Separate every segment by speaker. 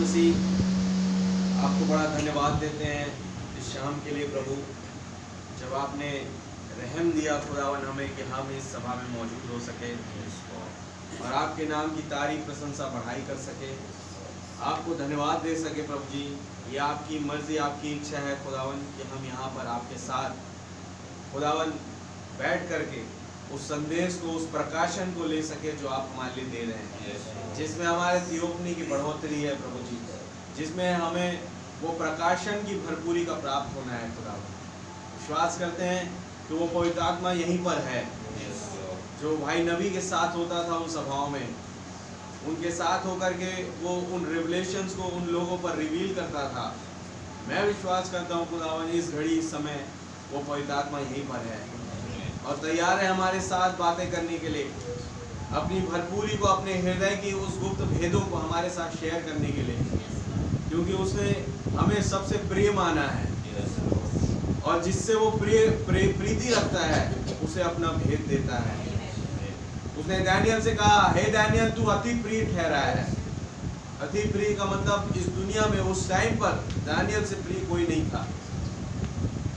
Speaker 1: मसीह, आपको बड़ा धन्यवाद देते हैं इस शाम के लिए प्रभु, जब आपने रहम दिया खुदावन हमें कि हम इस सभा में मौजूद हो सके और आपके नाम की तारीफ प्रशंसा बढ़ाई कर सके, आपको धन्यवाद दे सके प्रभु जी। ये आपकी मर्जी, आपकी इच्छा है खुदावन कि हम यहाँ पर आपके साथ खुदावन बैठ करके उस संदेश को, उस प्रकाशन को ले सके जो आप हमारे लिए दे रहे हैं, जिसमें हमारे थियोपनी की बढ़ोतरी है प्रभु जी, जिसमें हमें वो प्रकाशन की भरपूरी का प्राप्त होना है खुदावन। विश्वास करते हैं कि वो पवित्र आत्मा यहीं पर है, जो भाई नबी के साथ होता था उन सभाओं में, उनके साथ होकर के वो उन रिवलेशंस को उन लोगों पर रिवील करता था। मैं विश्वास करता हूँ खुदावन इस घड़ी, इस समय वो पवित्र आत्मा यहीं पर है और तैयार है हमारे साथ बातें करने के लिए, अपनी भरपूरी को, अपने हृदय की उस गुप्त भेदों को हमारे साथ शेयर करने के लिए, क्योंकि उसने हमें सबसे प्रिय माना है और जिससे वो प्रीति रखता है उसे अपना भेद देता है। उसने दानियल से कहा, हे दानियल तू अति प्रिय ठहरा है। अति प्रिय का मतलब इस दुनिया में उस टाइम पर दानियल से प्रिय कोई नहीं था,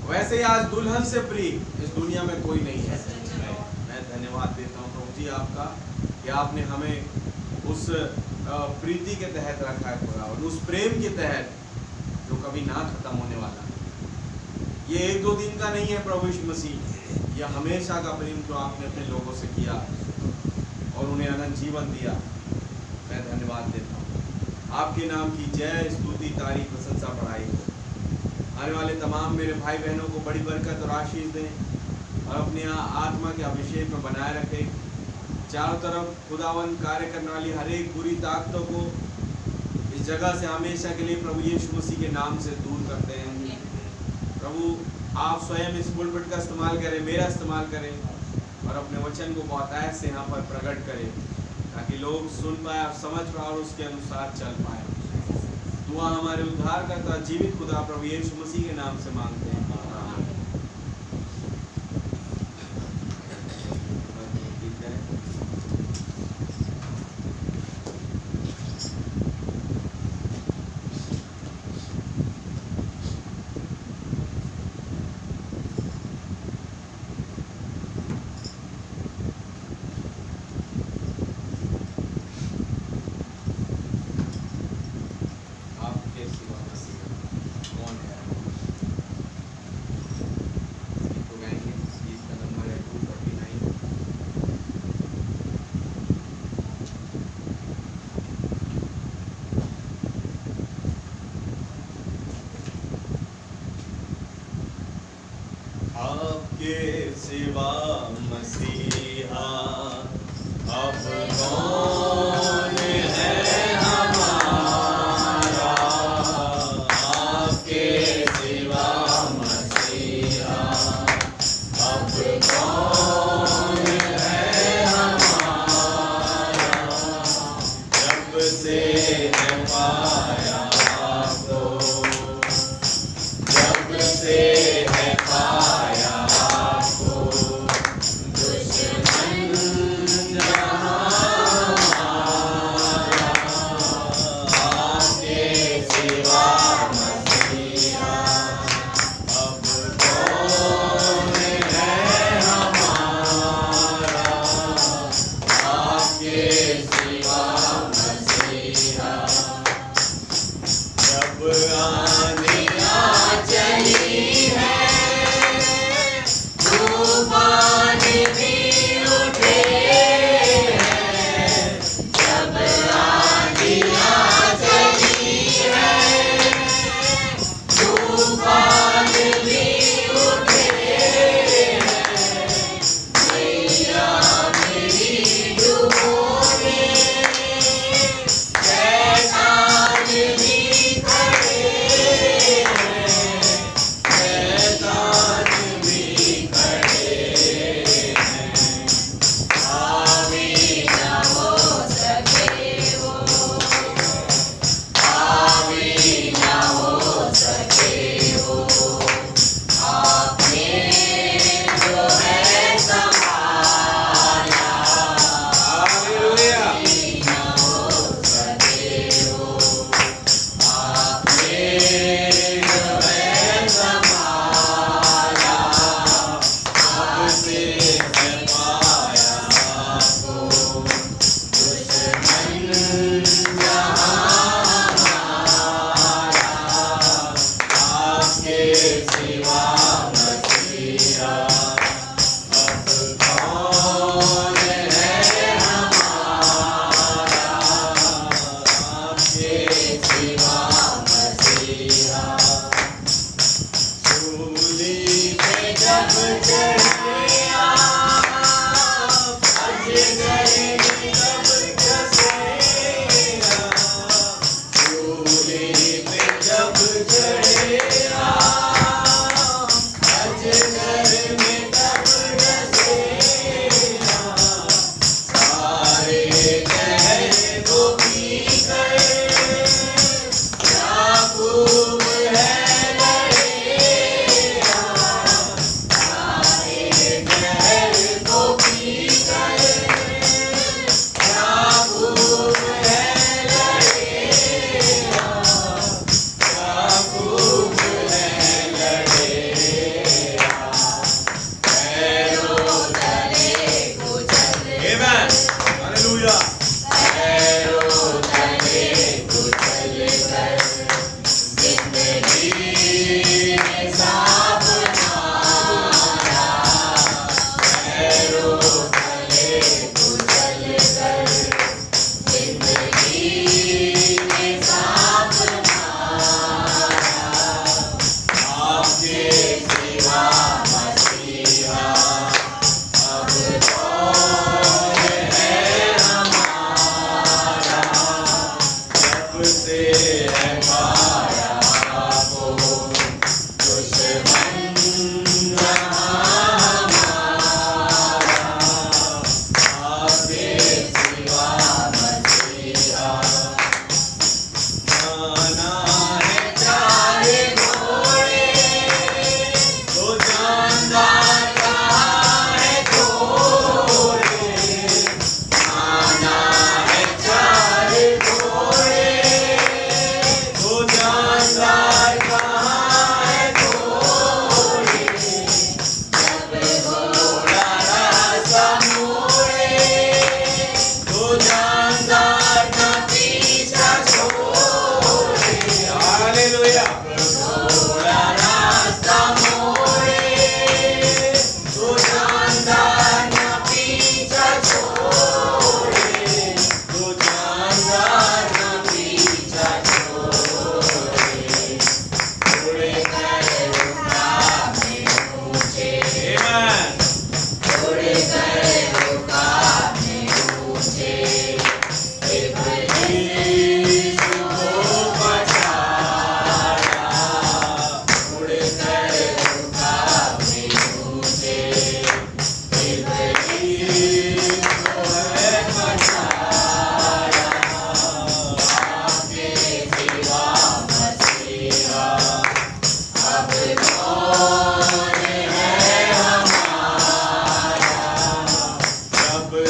Speaker 1: वैसे ही आज दुल्हन से प्रिय इस दुनिया में कोई नहीं है। मैं धन्यवाद देता हूँ प्रभु जी आपका कि आपने हमें उस प्रीति के तहत रखा है खुदा, उस प्रेम के तहत जो कभी ना खत्म होने वाला। ये एक दो दिन का नहीं है प्रभु यीशु मसीह, यह हमेशा का प्रेम जो आपने अपने लोगों से किया और उन्हें अनंत जीवन दिया। मैं धन्यवाद देता हूँ। आपके नाम की जय, स्तुति, तारीफ, प्रशंसा बढ़ाई हो। आने वाले तमाम मेरे भाई बहनों को बड़ी बरकत और आशीष दें और अपने आत्मा के अभिषेक में बनाए रखें। चारों तरफ खुदावन कार्य करने वाली हर एक बुरी ताकतों को इस जगह से हमेशा के लिए प्रभु यीशु मसीह के नाम से दूर करते हैं। प्रभु आप स्वयं इस पुलपिट का इस्तेमाल करें, मेरा इस्तेमाल करें और अपने वचन को बहुतायत से यहाँ पर प्रकट करें, ताकि लोग सुन पाए और समझ पाए और उसके अनुसार चल पाए। दुआ हमारे उद्धार करता जीवित खुदा प्रभु यीशु मसीह के नाम से मांगते हैं।
Speaker 2: आपके सिवा मसीहा अब कौन है हमारा, आपके सिवा मसीहा अब कौन है हमारा, जब से है पाया आपको, जब से है पाया आपको,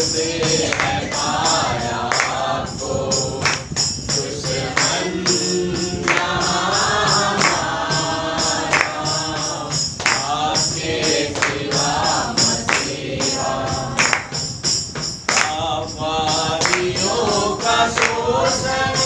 Speaker 2: से है पाया आपको दुश्मन जहां हमारा, आपके सिवा मसीहा। पापवादियों का शोषण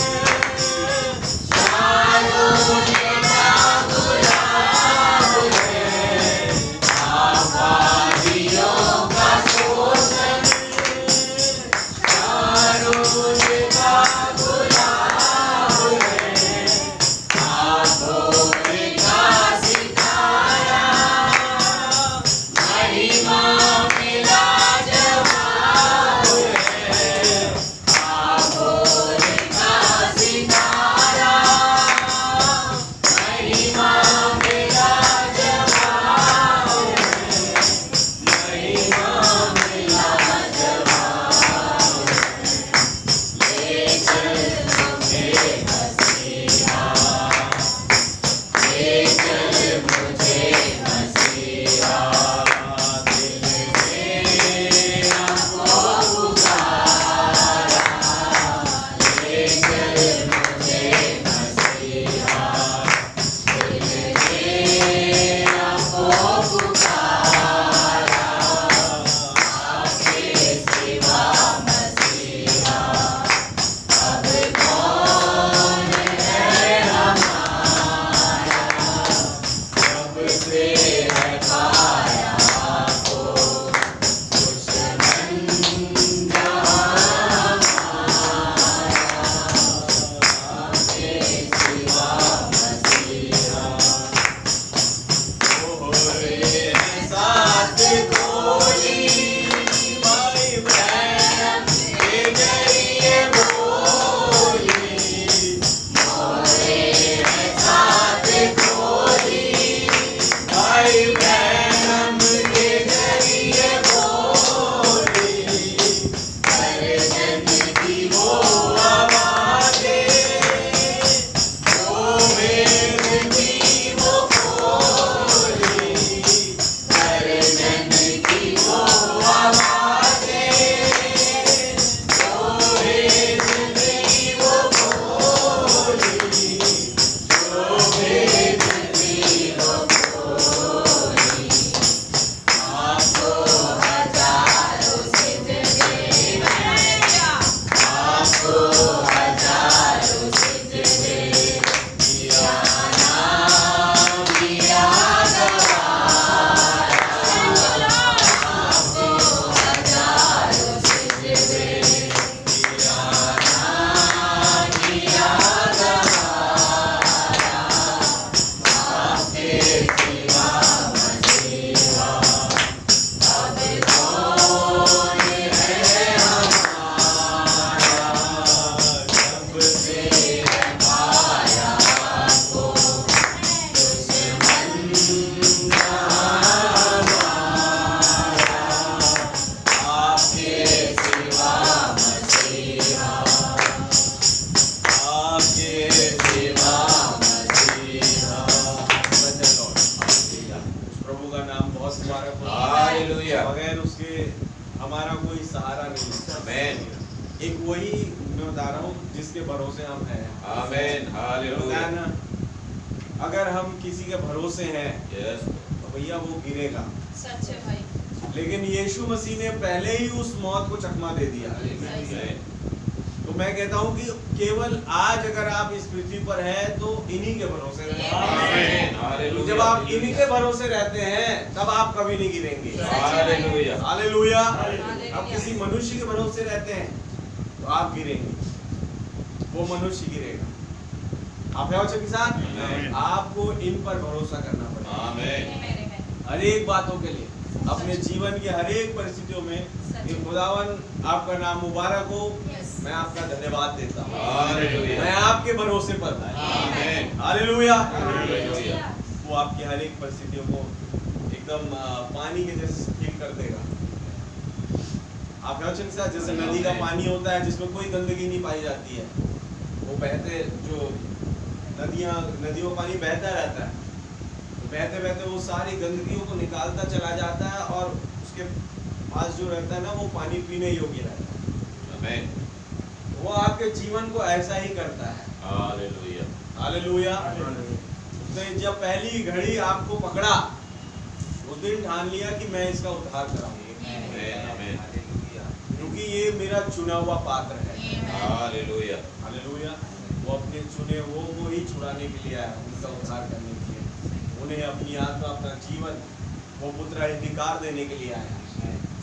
Speaker 1: बगैर उसके हमारा कोई सहारा नहीं है।
Speaker 2: आमीन।
Speaker 1: एक वही मैं बता रहा हूँ जिसके भरोसे हम हैं।
Speaker 2: आमीन, हालेलुया।
Speaker 1: अगर हम किसी के भरोसे हैं
Speaker 2: यस,
Speaker 1: तो भैया वो गिरेगा।
Speaker 3: सच है भाई।
Speaker 1: लेकिन यीशु मसीह ने पहले ही उस मौत को चकमा दे दिया।
Speaker 2: आमीन।
Speaker 1: तो मैं कहता हूँ कि केवल आज अगर आप इस पृथ्वी पर हैं तो इन्हीं के भरोसे रहें।
Speaker 2: आमीन, हालेलुया।
Speaker 1: जब आप इन्हीं के भरोसे रहते हैं तब आप कभी नहीं गिरेंगे।
Speaker 2: Hallelujah,
Speaker 1: hallelujah.
Speaker 3: हालेलुया।
Speaker 1: अब किसी मनुष्य के भरोसे रहते हैं तो आप गिरेंगे, वो मनुष्य गिरेगा। आप है वचन के साथ,
Speaker 2: आमीन।
Speaker 1: आपको इन पर भरोसा करना पड़ेगा।
Speaker 2: आमीन।
Speaker 1: हर एक बातों के लिए, अपने जीवन की हर एक परिस्थितियों में ये खुदावन आपका नाम मुबारक हो। मैं आपका धन्यवाद देता हूँ।
Speaker 2: हालेलुया।
Speaker 1: मैं आपके भरोसे पर हूँ।
Speaker 2: आमीन।
Speaker 1: हालेलुया।
Speaker 2: हालेलुया।
Speaker 1: वो आपकी हर एक परिस्थितियों को एकदम पानी के जैसे ठीक कर देगा। आप वचन के साथ, जैसे नदी का पानी होता है जिसमें कोई गंदगी नहीं पाई जाती है, वो बहते जो नदियों का पानी बहता रहता है, तो बहते बहते वो सारी गंदगियों को निकालता चला जाता है और उसके पास जो रहता है ना वो पानी पीने योग्य रहता है।
Speaker 2: आमेन।
Speaker 1: वो आपके जीवन को ऐसा ही करता है।
Speaker 2: हालेलुया।
Speaker 1: हालेलुया। उसने जब पहली घड़ी आपको पकड़ा उस दिन ठान लिया कि मैं इसका उद्धार कराऊंगा,
Speaker 2: आमेन आमेन।
Speaker 1: क्योंकि ये मेरा चुना हुआ पात्र है।
Speaker 2: हालेलुया।
Speaker 1: हालेलुया। वो अपने चुने वो को ही छुड़ाने के लिए आया, उनका उद्धार करने के लिए, उन्हें अपनी आत्मा अपना जीवन वो पुत्र अधिकार देने के लिए आया।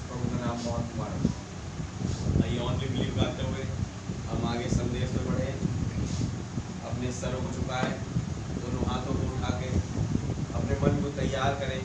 Speaker 1: प्रभु का नाम बहुत मुबारक। आइए ओनली बिलीव करते हुए हम आगे संदेश में बढ़े। अपने सरों को झुकाए, दोनों हाथों को उठा के अपने मन को तैयार करें।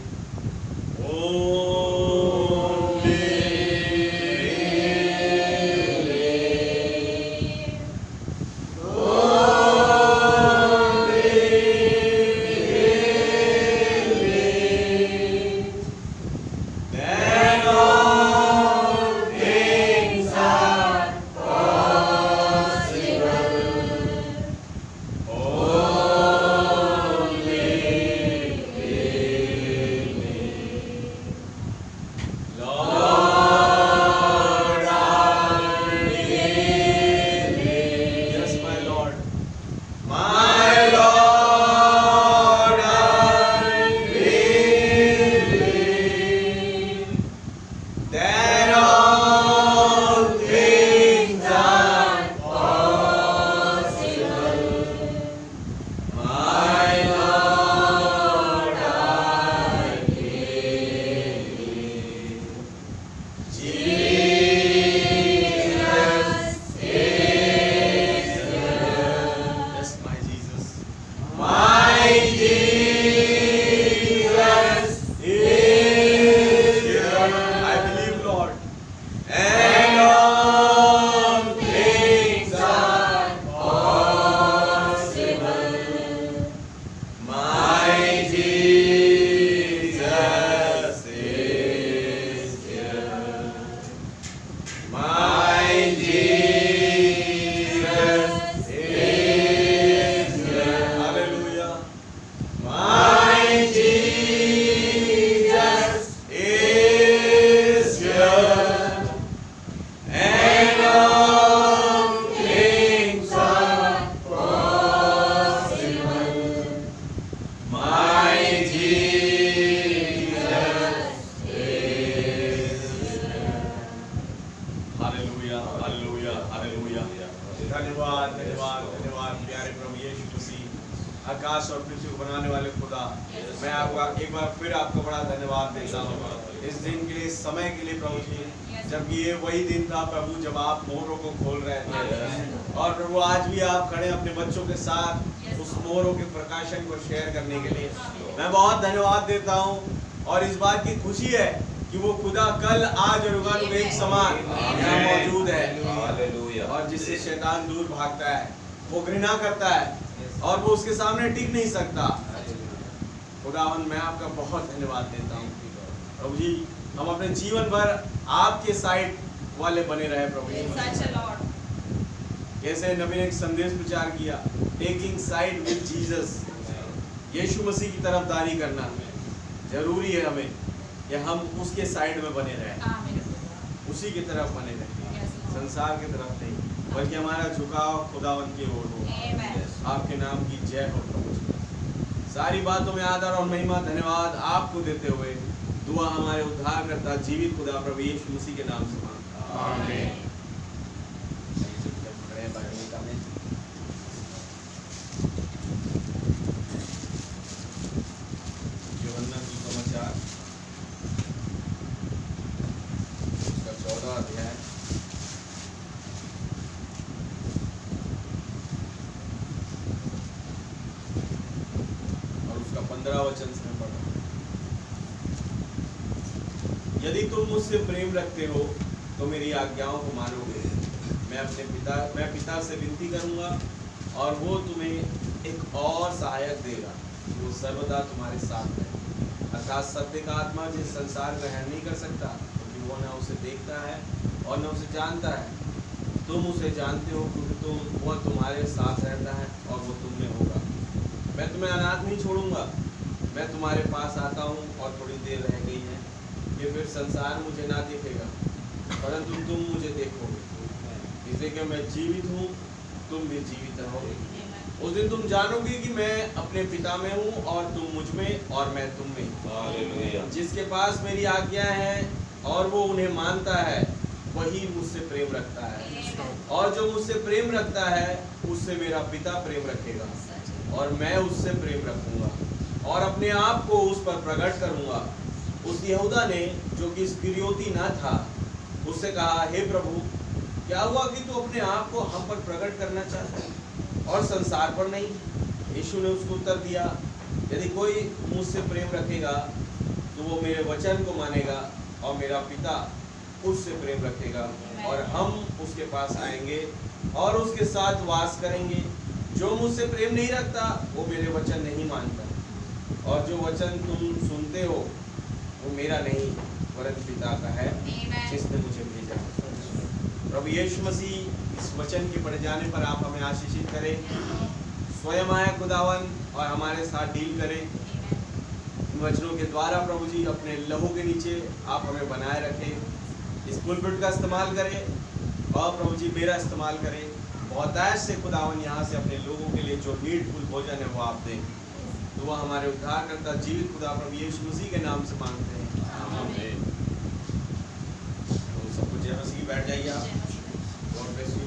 Speaker 1: धन्यवाद धन्यवाद धन्यवाद प्यारे प्रभु यीशु मसीह, आकाश और पृथ्वी को बनाने वाले खुदा, मैं आपका एक बार फिर आपको बड़ा धन्यवाद देता हूँ इस दिन के लिए, इस समय के लिए प्रभु जी, जबकि ये वही दिन था प्रभु जब आप मोहरों को खोल रहे थे। और प्रभु आज भी आप खड़े अपने बच्चों के साथ उस मोहरों के प्रकाशन को शेयर करने के लिए मैं बहुत धन्यवाद देता हूँ। और इस बात की खुशी है कि वो खुदा कल आज और युगानुग एक समान यहाँ मौजूद है। और जिससे शैतान दूर भागता है, वो घृणा करता है और वो उसके सामने टिक नहीं सकता। खुदावन मैं आपका बहुत धन्यवाद देता हूँ प्रभु जी, हम अपने जीवन भर आपके साइड वाले बने रहे प्रभु जी। कैसे नबी ने एक संदेश प्रचार किया, टेकिंग साइड विद जीसस, यीशु मसीह की तरफदारी करना जरूरी है हमें कि हम उसके साइड में बने रहें, उसी की तरफ बने रहें, संसार की तरफ नहीं, बल्कि हमारा झुकाव खुदावन की ओर हो। आपके नाम की जय हो प्रभु। सारी बातों में आदर और महिमा धन्यवाद आपको देते हुए दुआ हमारे उद्धारकर्ता जीवित खुदा प्रभु यीशु मसीह के नाम से मांगता हूं, आमीन। यूहन्ना सुसमाचार उसका 14वां अध्याय और उसका 15वां वचन से मैं पढ़ रहा हूं। यदि तुम मुझसे प्रेम रखते हो तो मेरी आज्ञाओं को मानोगे। मैं पिता से विनती करूंगा और वो तुम्हें एक और सहायक देगा, वो सर्वदा तुम्हारे साथ है, अर्थात सत्य का आत्मा जिस संसार ग्रहण नहीं कर सकता क्योंकि वो न उसे देखता है और न उसे जानता है। तुम उसे जानते हो क्योंकि वो तुम्हारे साथ रहता है और वो तुम में होगा। मैं तुम्हें अनाथ नहीं छोड़ूंगा, मैं तुम्हारे पास आता हूँ। और थोड़ी देर रह गई है, कि फिर संसार मुझे ना देखेगा, परंतु तुम मुझे देखोगे, इसलिए कि मैं जीवित हूँ, तुम भी जीवित रहोगे। उस दिन तुम जानोगे कि मैं अपने पिता में हूँ और तुम मुझ में और मैं तुम में।
Speaker 2: हालेलुया।
Speaker 1: जिसके पास मेरी आज्ञा है और वो उन्हें मानता है, वही मुझसे प्रेम रखता है, और जो मुझसे प्रेम रखता है उससे मेरा पिता प्रेम रखेगा, और मैं उससे प्रेम रखूंगा और अपने आप को उस पर प्रकट करूंगा। उस यहूदा ने, जो कि इस्करियोती न था, उससे कहा, हे प्रभु, क्या हुआ कि तू अपने आप को हम पर प्रकट करना चाहता है और संसार पर नहीं? यीशु ने उसको उत्तर दिया, यदि कोई मुझसे प्रेम रखेगा तो वो मेरे वचन को मानेगा, और मेरा पिता उससे प्रेम रखेगा, और हम उसके पास आएंगे और उसके साथ वास करेंगे। जो मुझसे प्रेम नहीं रखता वो मेरे वचन नहीं मानता, और जो वचन तुम सुनते हो वो मेरा नहीं वरन पिता का है जिसने मुझे भेजा। प्रभु यीशु मसीह, इस वचन के पढ़े जाने पर आप हमें आशीषित करें, स्वयं आए खुदावन और हमारे साथ डील करें। इन वचनों के द्वारा प्रभु जी अपने लहू के नीचे आप हमें बनाए रखें। इस पुलपिट का इस्तेमाल करें और प्रभु जी मेरा इस्तेमाल करें। बहुतायत से खुदावन यहाँ से अपने लोगों के लिए जो नीडफुल भोजन है वो आप दें। तो वह हमारे उद्धार करता जीवित खुदा प्रभु यीशु मसीह के नाम से मांगते हैं, आमीन। तो सब कुछ जय मसीह, बैठ जाइए आप। God bless you.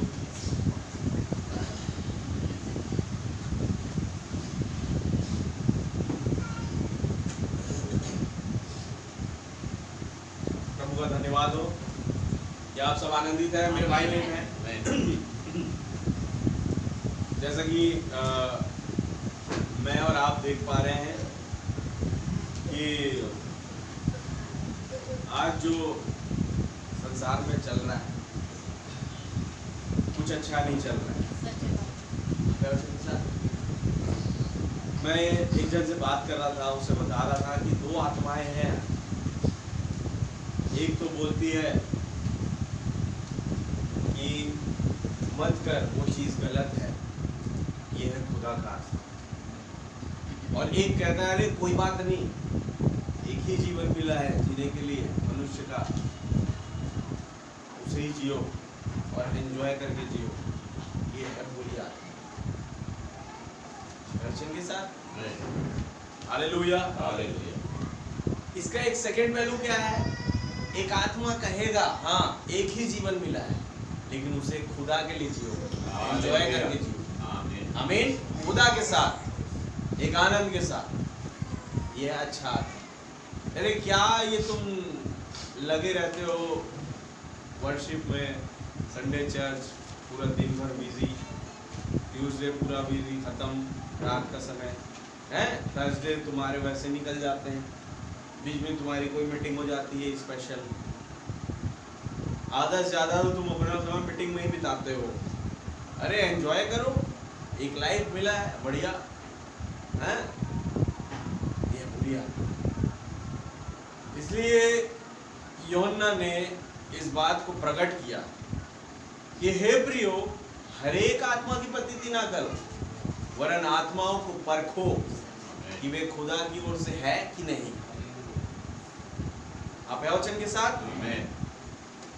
Speaker 1: प्रभु का धन्यवाद हो कि आप सब आनंदित हैं, मेरे भाई बहन हैं। जैसा कि मैं और आप देख पा रहे हैं कि आज जो संसार में चल रहा है कुछ अच्छा नहीं चल रहा है। मैं एक जन से बात कर रहा था, उससे बता रहा था कि दो आत्माएं हैं। एक तो बोलती है कि मत कर, वो चीज गलत है, ये है खुदा का आत्मा। और एक कहता है, अरे कोई बात नहीं, एक ही जीवन मिला है जीने के लिए मनुष्य का, उसे ही जियो और एंजॉय करके जियो। ये है बुरी आत्मा। के साथ हालेलुया,
Speaker 2: हालेलुया।
Speaker 1: इसका एक सेकंड वैल्यू क्या है? एक आत्मा कहेगा, हाँ एक ही जीवन मिला है, लेकिन उसे खुदा के लिए जियो, एंजॉय करके जियो।
Speaker 2: आमीन,
Speaker 1: आमीन। खुदा के साथ, एक आनंद के साथ। ये अच्छा आत्मा। अरे क्या ये तुम लगे रहते हो वर्शिप में, संडे चर्च, पूरा दिन भर बिजी, ट्यूसडे पूरा बिजी, खत्म, रात का समय है, थर्सडे तुम्हारे वैसे निकल जाते हैं, बीच में तुम्हारी कोई मीटिंग हो जाती है स्पेशल, आधा से ज़्यादा तो तुम अपना समय मीटिंग में ही बिताते हो। अरे एंजॉय करो, एक लाइफ मिला है बढ़िया है, ये बढ़िया। इसलिए यूहन्ना ने इस बात को प्रकट किया कि हे प्रियो, हर एक आत्मा की प्रतिति ना करो, वरन आत्माओं को परखो कि वे खुदा की ओर से है कि नहीं। आप वचन के साथ।
Speaker 2: आमीन।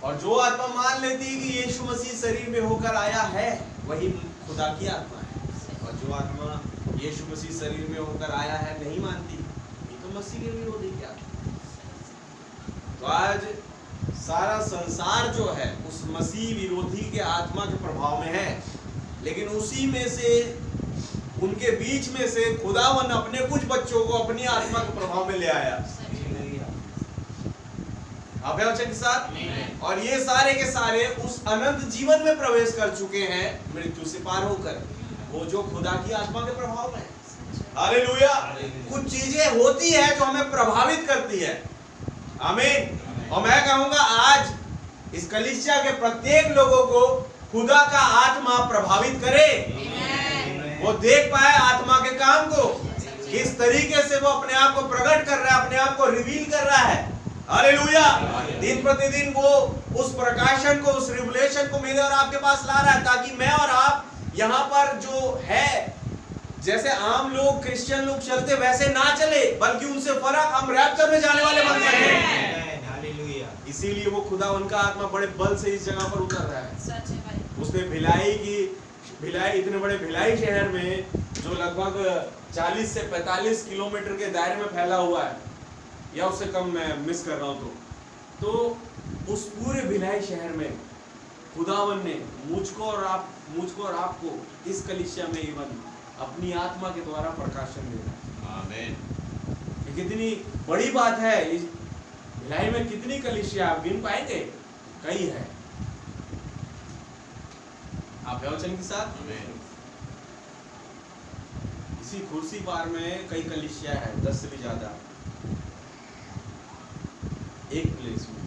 Speaker 1: और जो आत्मा मान लेती है कि यीशु मसीह शरीर में होकर आया है, वही खुदा की आत्मा है। और जो आत्मा यीशु मसीह शरीर में होकर आया है नहीं मानती, ये तो मसीह के विरोधी की आत्मा। तो आज सारा संसार जो है उस मसीह विरोधी के आत्मा के प्रभाव में है, लेकिन उसी में से, उनके बीच में से खुदावन अपने कुछ बच्चों को अपनी आत्मा के प्रभाव में ले आया। आप वचन के साथ। और ये सारे के सारे उस अनंत जीवन में प्रवेश कर चुके हैं, मृत्यु से पार होकर, वो जो खुदा की आत्मा के प्रभाव में। हालेलुया। कुछ चीजें होती है जो हमें प्रभावित करती है। आमीन। और मैं कहूंगा आज इस कलीसिया के प्रत्येक लोगों को खुदा का आत्मा प्रभावित करे, वो देख पाए आत्मा के काम को, किस तरीके से वो अपने आप को प्रकट कर रहा है, अपने आप को रिवील कर रहा है। हालेलुया। दिन प्रतिदिन वो उस प्रकाशन को, उस रिवलेशन को मेरे और आपके पास ला रहा है, ताकि मैं और आप यहाँ पर जो है, जैसे आम लोग, क्रिश्चियन लोग चलते वैसे ना चले, बल्कि उनसे फर्क हम रैप्चर में जाने वाले बन सके। इसीलिए वो खुदा उनका आत्मा बड़े बल से इस जगह पर उतर रहा है।
Speaker 3: सच है भाई।
Speaker 1: उसने भिलाई इतने बड़े भिलाई शहर में जो लगभग 40 से 45 किलोमीटर के दायरे में फैला हुआ है, या उससे कम मैं मिस कर रहा हूँ, तो उस पूरे भिलाई शहर में खुदावन ने मुझको और आपको इस कलीसिया में इवन अपनी आत्मा के द्वारा प्रकाशन देना।
Speaker 2: आमीन।
Speaker 1: ये कितनी बड़ी बात है। इस भिलाई में कितनी कलीसिया आप गिन पाएंगे? कई है। आप वचन के साथ
Speaker 2: आमीन।
Speaker 1: इसी कुर्सी पार में कई कलीसिया है, 10 से भी ज्यादा, एक प्लेस में।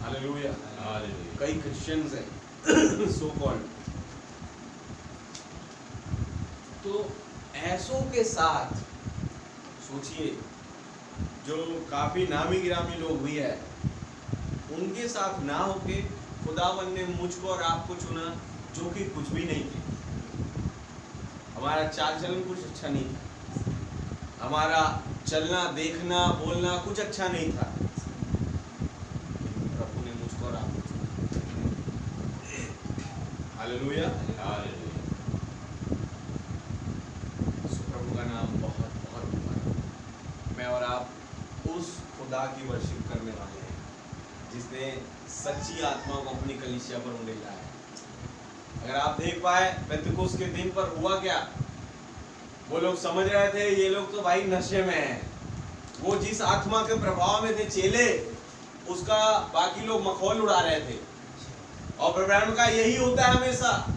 Speaker 1: हालेलुया।
Speaker 2: हालेलुया।
Speaker 1: कई क्रिश्चियंस हैं सो कॉल्ड। तो ऐसों के साथ सोचिए, जो काफी नामी गिरामी लोग भी है, उनके साथ ना होके खुदावन ने मुझको और आपको चुना, जो कि कुछ भी नहीं थे। हमारा चाल चलन कुछ अच्छा नहीं था, हमारा चलना देखना बोलना कुछ अच्छा नहीं था, प्रभु ने मुझको और आपको चुना। हालेलुया।
Speaker 2: हालेलुया।
Speaker 1: प्रभु का नाम बहुत बहुत मुबारक। मैं और आप उस खुदा की वर्शिप करने वाले हैं जिसने सच्ची आत्मा को अपनी कलीसिया पर उंडेला है। अगर आप देख पाए पेंतिकोस्त के दिन पर हुआ क्या, वो लोग समझ रहे थे ये लोग तो भाई नशे में हैं। वो जिस आत्मा के प्रभाव में थे चेले, उसका बाकी लोग मखौल उड़ा रहे थे। और प्रभु का यही होता है हमेशा,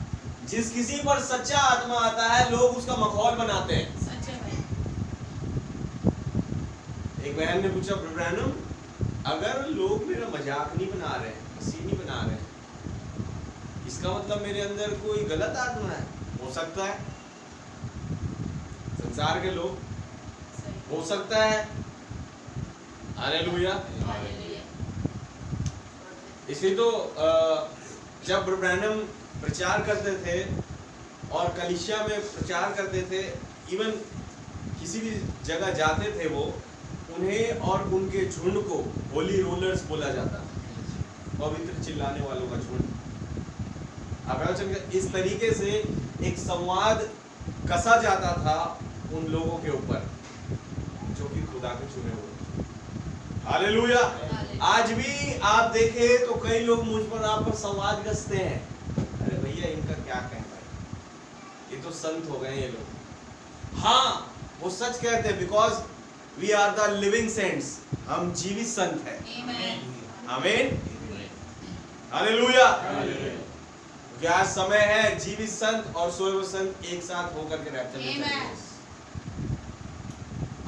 Speaker 1: जिस किसी पर सच्चा आत्मा आता है लोग उसका मखौल बनाते हैं।
Speaker 3: सच है भाई।
Speaker 1: एक बहन ने पूछा, प्रभु अगर लोग मेरा मजाक नहीं बना रहे हैं, हंसी नहीं बना रहे हैं, इसका मतलब मेरे अंदर कोई गलत आत्मा है? हो सकता है, संसार के लोग, हो सकता है। हालेलुया।
Speaker 3: हालेलुया।
Speaker 1: इसलिए तो जब ब्रैनम प्रचार करते थे और कलीसिया में प्रचार करते थे, इवन किसी भी जगह जाते थे, वो उन्हें और उनके झुंड को होली रोलर्स बोला जाता, पवित्र चिल्लाने वालों का झुंड। अब इस तरीके से एक संवाद कसा जाता था उन लोगों के ऊपर जो कि खुदा के चुने हुए। हालेलुया। आज भी आप देखें तो कई लोग मुझ पर आप पर संवाद कसते हैं, अरे भैया इनका क्या कहना है, ये तो संत हो गए ये लोग। हाँ, वो सच कहते हैं, because we are the living saints, हम जीवित संत हैं। आमीन। हालेलुया। क्या समय है जीवित संत और सोए हुए संत एक साथ होकर के रैप्चर में चलेंगे।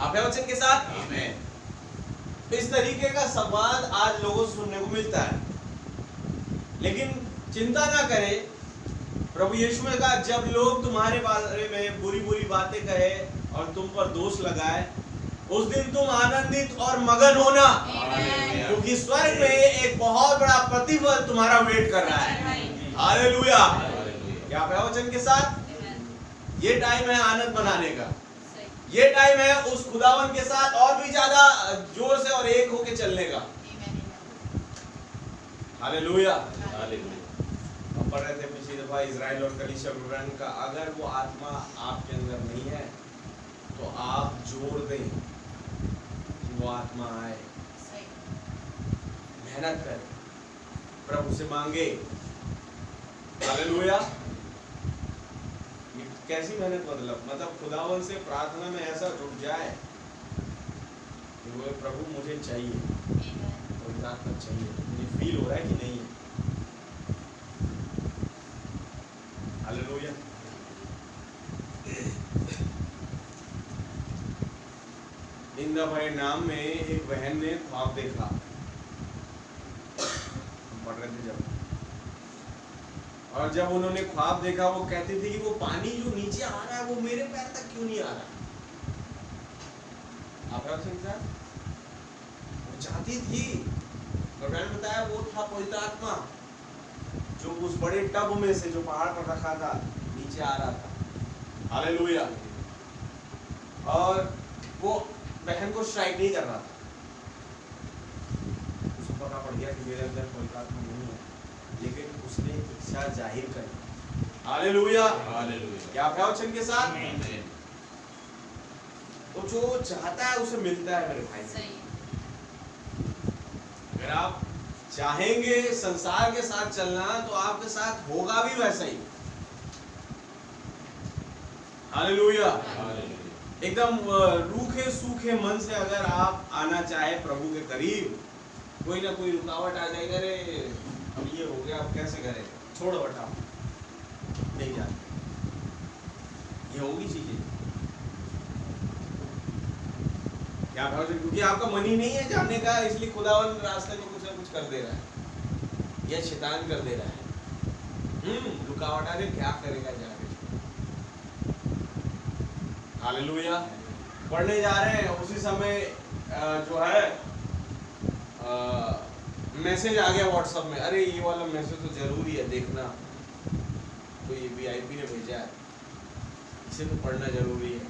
Speaker 1: आप है वचन के साथ? आमीन। इस तरीके का संवाद आज लोगों से सुनने को मिलता है, लेकिन चिंता ना करें, प्रभु यीशु ने कहा जब लोग तुम्हारे बारे में बुरी बुरी बातें कहे और तुम पर दोष लगाए, उस दिन तुम आनंदित और मगन होना, क्योंकि स्वर्ग में एक बहुत बड़ा प्रतिफल तुम्हारा वेट कर रहा है। हालेलुया। क्या आप है वचन के साथ? ये टाइम है आनंद मनाने का, ये टाइम है उस खुदावन के साथ और भी ज्यादा जोर से और एक होके चलने का। हालेलुया। हम पढ़ रहे थे पिछली दफा इजराइल और कलीसिया विवरण का, अगर वो आत्मा आपके अंदर नहीं है तो आप जोर दें कि वो आत्मा आए, मेहनत करें, प्रभु से मांगे। हालेलुया। कैसी मेहनत? मतलब खुदावन से प्रार्थना में ऐसा जुट जाए कि वो प्रभु मुझे चाहिए, पवित्र आत्मा चाहिए, मुझे फील हो रहा है कि नहीं है। हालेलुया। निंदा भरे नाम में एक बहन ने ख्वाब देखा, हम पढ़ रहे थे जब, और जब उन्होंने ख्वाब देखा वो कहती थी कि वो पानी जो नीचे आ रहा है वो मेरे पैर तक क्यों नहीं आ रहा। आप वो चाहती थी, मैंने बताया वो था पवित्र आत्मा जो उस बड़े टब में से जो पहाड़ पर रखा था नीचे आ रहा था। हालेलुया। और वो बहन को स्ट्राइक नहीं कर रहा था, मेरे अंदर पवित्र आत्मा नहीं है, लेकिन उसने इच्छा जाहिर करी। Hallelujah,
Speaker 2: hallelujah.
Speaker 1: क्या आपका वचन के साथ?
Speaker 2: आमीन।
Speaker 1: तो जो चाहता है उसे मिलता है मेरे भाई।
Speaker 3: सही।
Speaker 1: अगर आप चाहेंगे संसार के साथ चलना तो आपके साथ होगा भी वैसा ही। हालेलुया।
Speaker 2: हालेलुया।
Speaker 1: एकदम रूखे सूखे मन से अगर आप आना चाहे प्रभु के करीब, कोई ना कोई रुकावट आ जाएगा, अरे अब ये हो गया, अब कैसे करें, छोड़ो हटाओ, नहीं जाते, ये होगी चीजें। क्या भाव, क्योंकि आपका मन ही नहीं है जानने का, इसलिए खुदावन रास्ते में कुछ ना कुछ कर दे रहा है, या शैतान कर दे रहा है। रुकावट आ रही, क्या करेगा जाके। हालेलुया। पढ़ने जा रहे हैं, उसी समय जो है मैसेज आ गया व्हाट्सएप में, अरे ये वाला मैसेज तो जरूरी है देखना, तो ये वीआईपी ने भेजा है, इसे तो पढ़ना जरूरी है।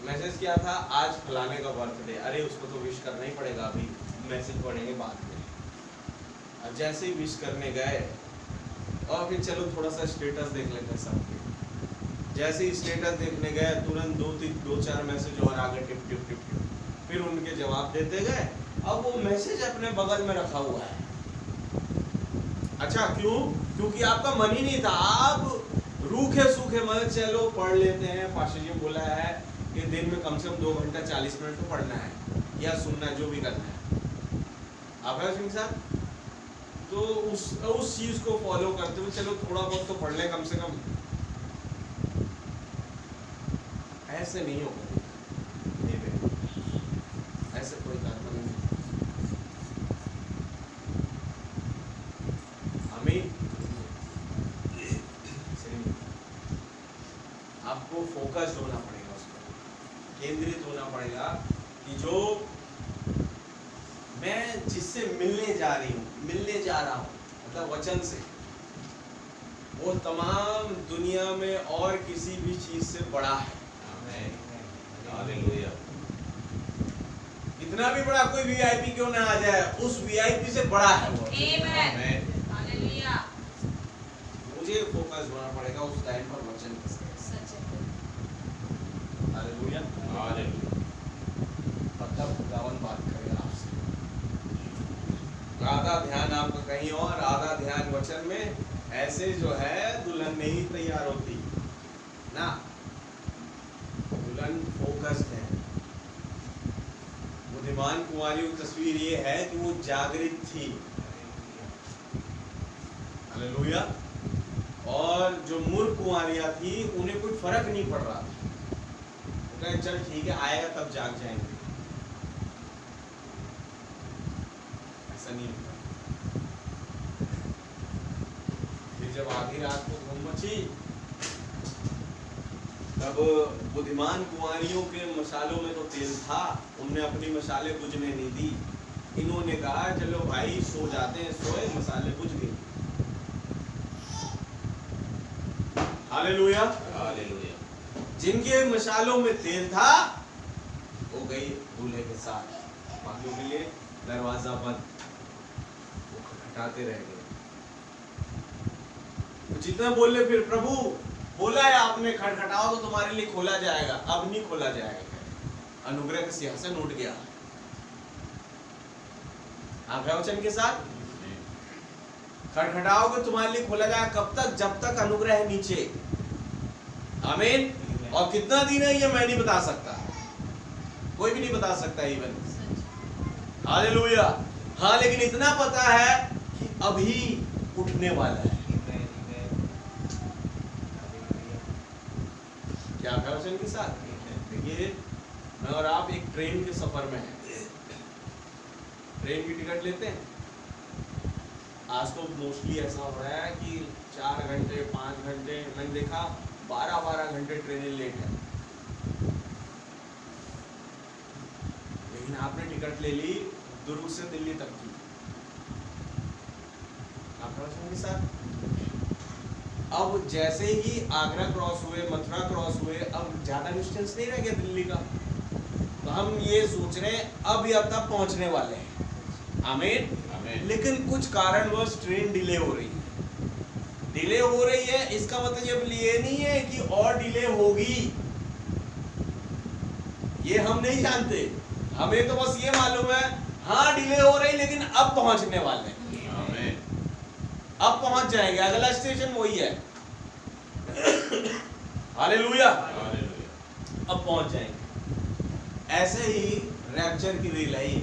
Speaker 1: मैसेज क्या था, आज फलाने का बर्थडे, अरे उसको तो विश करना ही पड़ेगा, अभी मैसेज पढ़ेंगे बाद में। अब जैसे ही विश करने गए, और फिर चलो थोड़ा सा स्टेटस देख लेते हैं सबके, जैसे ही स्टेटस देखने गए तुरंत दो चार मैसेज और आगे टिप टिप टिप टिप, फिर उनके जवाब देते गए। अब वो मैसेज अपने बगल में रखा हुआ है। अच्छा, क्यों? क्योंकि आपका मन ही नहीं था, आप रूखे सूखे मन, चलो पढ़ लेते हैं, पास्टर जी बोला है कि दिन में कम से कम 2 घंटा 40 मिनट तो पढ़ना है या सुनना, जो भी करना है। आप है सिंह साहब, तो उस चीज को फॉलो करते हुए चलो थोड़ा बहुत तो पढ़ ले कम से कम। ऐसे नहीं होगा, ऐसे कोई काम नहीं। आमीन। आपको फोकस्ड होना पड़ेगा, उस पर केंद्रित होना पड़ेगा कि जो मैं जिससे मिलने जा रही हूँ, मिलने जा रहा हूँ, मतलब वचन से, वो तमाम दुनिया में और किसी भी चीज से बड़ा है।
Speaker 2: हालेलुया।
Speaker 1: इतना भी बड़ा कोई वीआईपी क्यों ना आ जाए, उस वीआईपी से बड़ा है वो।
Speaker 3: आमीन। हालेलुया।
Speaker 1: मुझे फोकस होना पड़ेगा उस टाइम पर वचन के साथ।
Speaker 3: सच है।
Speaker 1: हालेलुया।
Speaker 2: हालेलुया।
Speaker 1: तब खुदावन बात करेगा आपसे। आधा ध्यान आपका कहीं और, आधा ध्यान वचन में। ऐसे जो है दुल्हन नहीं तैयार होती ना, दुल्हन फोकस्ड है। बुद्धिमान कुंवारियों की तस्वीर ये है कि वो जागृत थी। हालेलुया। और जो मूर्ख कुंवारियां थी, उन्हें कोई फर्क नहीं पड़ रहा था, वो कहे चल ठीक है, आएगा तब जाग जाएंगे। ऐसा नहीं होता। फिर जब आधी रात को धूम मची, तब बुद्धिमान कुंवारियों के मसालों में तो तेल था, उनने अपनी मसाले बुझने नहीं दी। इन्होंने कहा चलो भाई सो जाते हैं, सोए, मसाले बुझ गए। हालेलुया।
Speaker 2: हालेलुया।
Speaker 1: जिनके मसालों में तेल था वो गई दूल्हे के साथ, बाकियों के लिए दरवाजा बंद, वो खटखटाते रह गए। तो जितना बोले, फिर प्रभु बोला है आपने खटखटाओ तो तुम्हारे लिए खोला जाएगा, अब नहीं खोला जाएगा। अनुग्रह का सिंहासन उठ गया। आप है वचन के साथ, खटखटाओगे तुम्हारे लिए खोला जाएगा। कब तक? जब तक अनुग्रह है नीचे। आमीन। और कितना दिन है ये मैं नहीं बता सकता, कोई भी नहीं बता सकता इवन। हालेलुया। हाँ, लेकिन इतना पता है कि अभी उठने वाला है। क्या है वचन के साथ? देखिए, मैं और आप एक ट्रेन के सफर में हैं, ट्रेन की टिकट लेते हैं। आज तो मोस्टली ऐसा हो रहा है कि 4 घंटे 5 घंटे, मैंने देखा 12-12 घंटे ट्रेनें लेट है। लेकिन आपने टिकट ले ली दुर्ग से दिल्ली तक की। आपका वचन के साथ, अब जैसे ही आगरा क्रॉस हुए, मथुरा क्रॉस हुए, अब ज्यादा डिस्टेंस नहीं रह गया दिल्ली का, तो हम ये सोच रहे हैं अब या तब पहुंचने वाले हैं। आमीन।
Speaker 2: आमीन।
Speaker 1: लेकिन कुछ कारणवश ट्रेन डिले हो रही है। डिले हो रही है इसका मतलब ये नहीं है कि और डिले होगी, ये हम नहीं जानते। हमें तो बस ये मालूम है हाँ डिले हो रही लेकिन अब पहुंचने वाले हैं।
Speaker 2: आमीन।
Speaker 1: अब पहुंच जाएंगे, अगला स्टेशन वही है। हालेलुया।
Speaker 2: हालेलुया।
Speaker 1: अब पहुंच जाएंगे। ऐसे ही रैप्चर की रेल आई।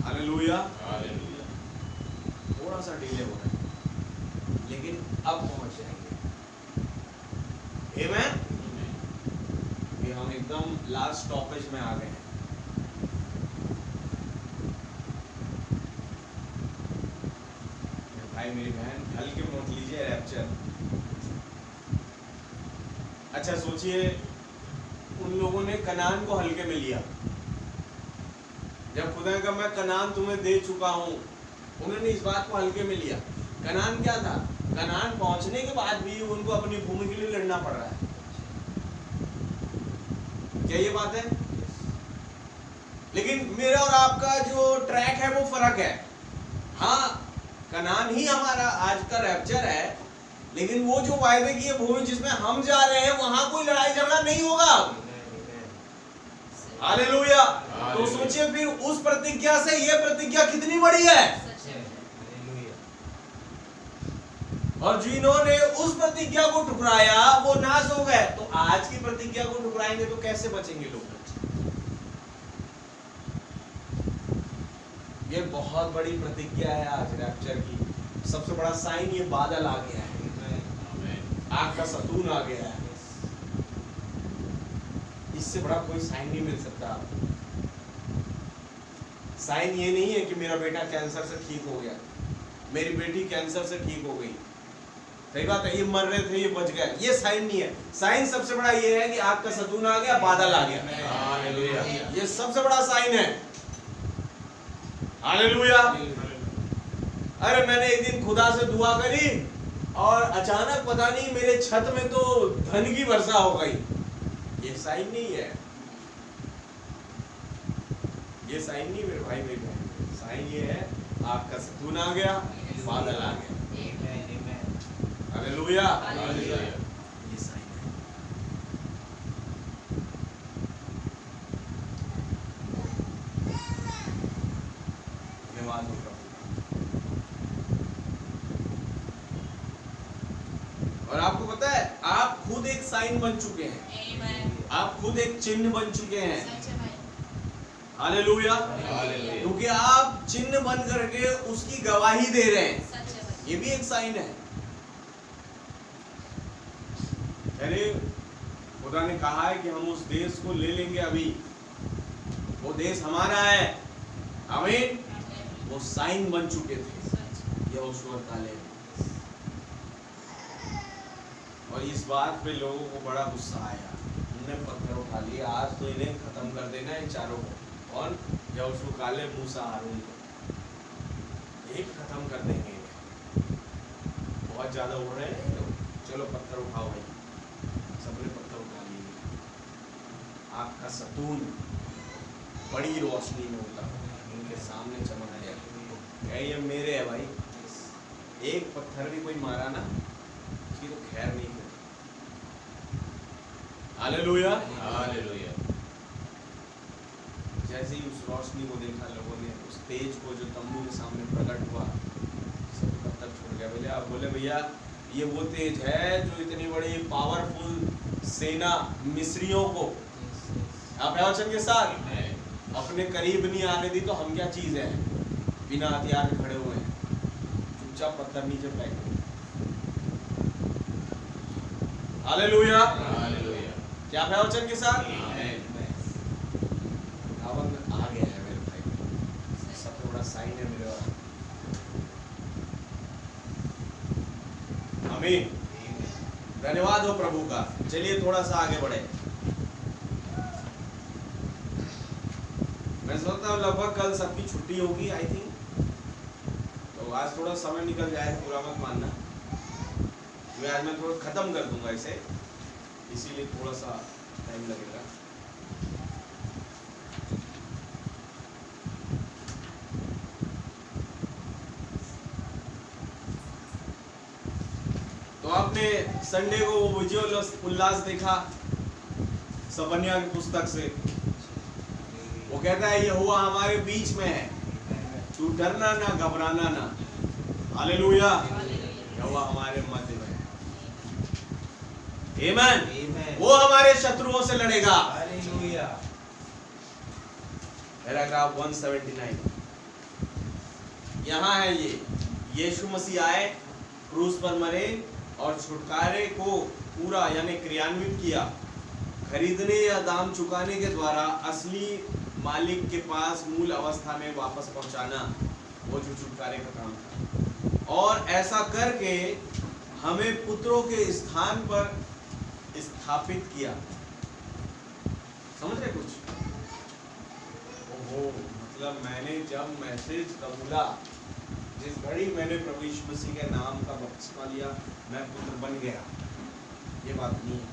Speaker 1: हालेलुया।
Speaker 2: हालेलुया।
Speaker 1: थोड़ा सा डिले हो रहा है लेकिन अब पहुंच जाएंगे। आमीन। ये हम एकदम लास्ट स्टॉपेज में आ गए हैं। भाई मेरी बहन हल्के में मत लीजिए रैप्चर। अच्छा सोचिए उन लोगों ने कनान को हल्के में लिया। जब खुदा ने कहा मैं कनान तुम्हें दे चुका हूं, उन्होंने इस बात को हल्के में लिया। कनान क्या था? कनान पहुंचने के बाद भी उनको अपनी भूमि के लिए लड़ना पड़ रहा है। क्या ये बात है? लेकिन मेरा और आपका जो ट्रैक है वो फर्क है। हाँ कनान ही हमारा आज का रैप्चर है, लेकिन वो जो वायदे की भूमि जिसमें हम जा रहे हैं वहां कोई लड़ाई झगड़ा नहीं होगा। हालेलुया। तो सोचिए फिर उस प्रतिज्ञा से ये प्रतिज्ञा कितनी बड़ी है। और जिन्होंने उस प्रतिज्ञा को ठुकराया वो नाश हो गए। तो आज की प्रतिज्ञा को ठुकराएंगे तो कैसे बचेंगे लोग? ये बहुत बड़ी प्रतिज्ञा है आज रैप्चर की। सबसे बड़ा साइन ये बादल आ गया है, आग का सतून आ गया है। इससे बड़ा कोई साइन नहीं मिल सकता आपको। साइन ये नहीं है कि मेरा बेटा कैंसर से ठीक हो गया, मेरी बेटी कैंसर से ठीक हो गई। सही बात है, ये मर रहे थे ये बच गए, ये साइन नहीं है। साइन सबसे बड़ा ये है कि आग का सतून आ गया, बादल आ गया।
Speaker 2: हालेलुया।
Speaker 1: ये सबसे बड़ा साइन है। हालेलुया। अरे मैंने एक दिन खुदा से दुआ करी और अचानक पता नहीं मेरे छत में तो धन की वर्षा हो गई। ये साइन नहीं है, ये साइन नहीं मेरे भाई मेरे बहन। साइन ये है आग का सतून आ गया, बादल आ गया। हालेलुया।
Speaker 2: हालेलुया।
Speaker 1: ये साइन है। धन्यवाद हो प्रभु। और आपको पता है आप खुद एक साइन बन चुके हैं, आप खुद एक चिन्ह बन चुके हैं। हालेलुया।
Speaker 2: हालेलुया।
Speaker 1: क्योंकि आप चिन्ह बन करके उसकी गवाही दे रहे हैं, ये भी एक साइन है। अरे खुदा ने कहा है कि हम उस देश को ले लेंगे, अभी वो देश हमारा है। आमीन। वो साइन बन चुके थे यहोशू और कालेब। और इस बात पे लोगों को बड़ा गुस्सा आया, उन्होंने पत्थर उठा लिए। आज तो इन्हें खत्म कर देना है चारों को। और यहोशू कालेब मूसा हारून को एक खत्म कर देंगे। बहुत ज्यादा उड़ रहे हैं लोग, चलो पत्थर उठाओ भाई। सबने पत्थर उठा लिए। आपका सतून बड़ी रोशनी में होता उनके सामने चमक गया। ये मेरे है भाई। एक पत्थर भी कोई मारा ना उसकी तो खैर नहीं है। हालेलुया।
Speaker 2: हालेलुया।
Speaker 1: जैसे ही उस रोशनी को देखा लोगों ने, उस तेज को जो तंबू के सामने प्रकट हुआ, सब पत्थर छोड़ गया। भैया आप बोले भैया ये वो तेज है जो इतनी बड़ी पावरफुल सेना मिस्रियों को आप वचन के साथ अपने करीब नहीं आने दी, तो हम क्या चीज है? बिना हथियार के खड़े हुए हैं, चुपचाप पत्थर नीचे फेंक। हालेलुया।
Speaker 2: हालेलुया।
Speaker 1: क्या वचन के साथ
Speaker 2: आमीन।
Speaker 1: रावण आ गया है मेरे भाई। सबसे बड़ा साइन है मेरे और आमीन। धन्यवाद हो प्रभु का। चलिए थोड़ा सा आगे बढ़े। मैं सोचता हूँ लगभग कल सबकी छुट्टी होगी आई थिंक, तो आज थोड़ा समय निकल जाए, पूरा मत मानना। आज मैं थोड़ा खत्म कर दूंगा इसे, इसीलिए थोड़ा सा टाइम लगेगा। आपने संडे को वो विजय उल्लास देखा सपन्या की पुस्तक से। वो कहता है यहोवा हमारे बीच में है, तू डरना ना घबराना ना। हालेलुया, यहोवा हमारे मध्य में है। आमीन। वो हमारे शत्रुओं से लड़ेगा।
Speaker 2: हालेलुया।
Speaker 1: पैराग्राफ 179 यहाँ है। ये यीशु मसीह आए, क्रूस पर मरे और छुटकारे को पूरा यानी क्रियान्वित किया। खरीदने या दाम चुकाने के द्वारा असली मालिक के पास मूल अवस्था में वापस पहुंचाना, वो जो छुटकारे का काम था। और ऐसा करके हमें पुत्रों के स्थान पर स्थापित किया। समझ रहे कुछ? ओहो, मतलब मैंने जब मैसेज कबूला, जिस घड़ी मैंने प्रभु यीशु मसीह के नाम का बपतिस्मा लिया, मैं पुत्र बन गया। ये बात नहीं है।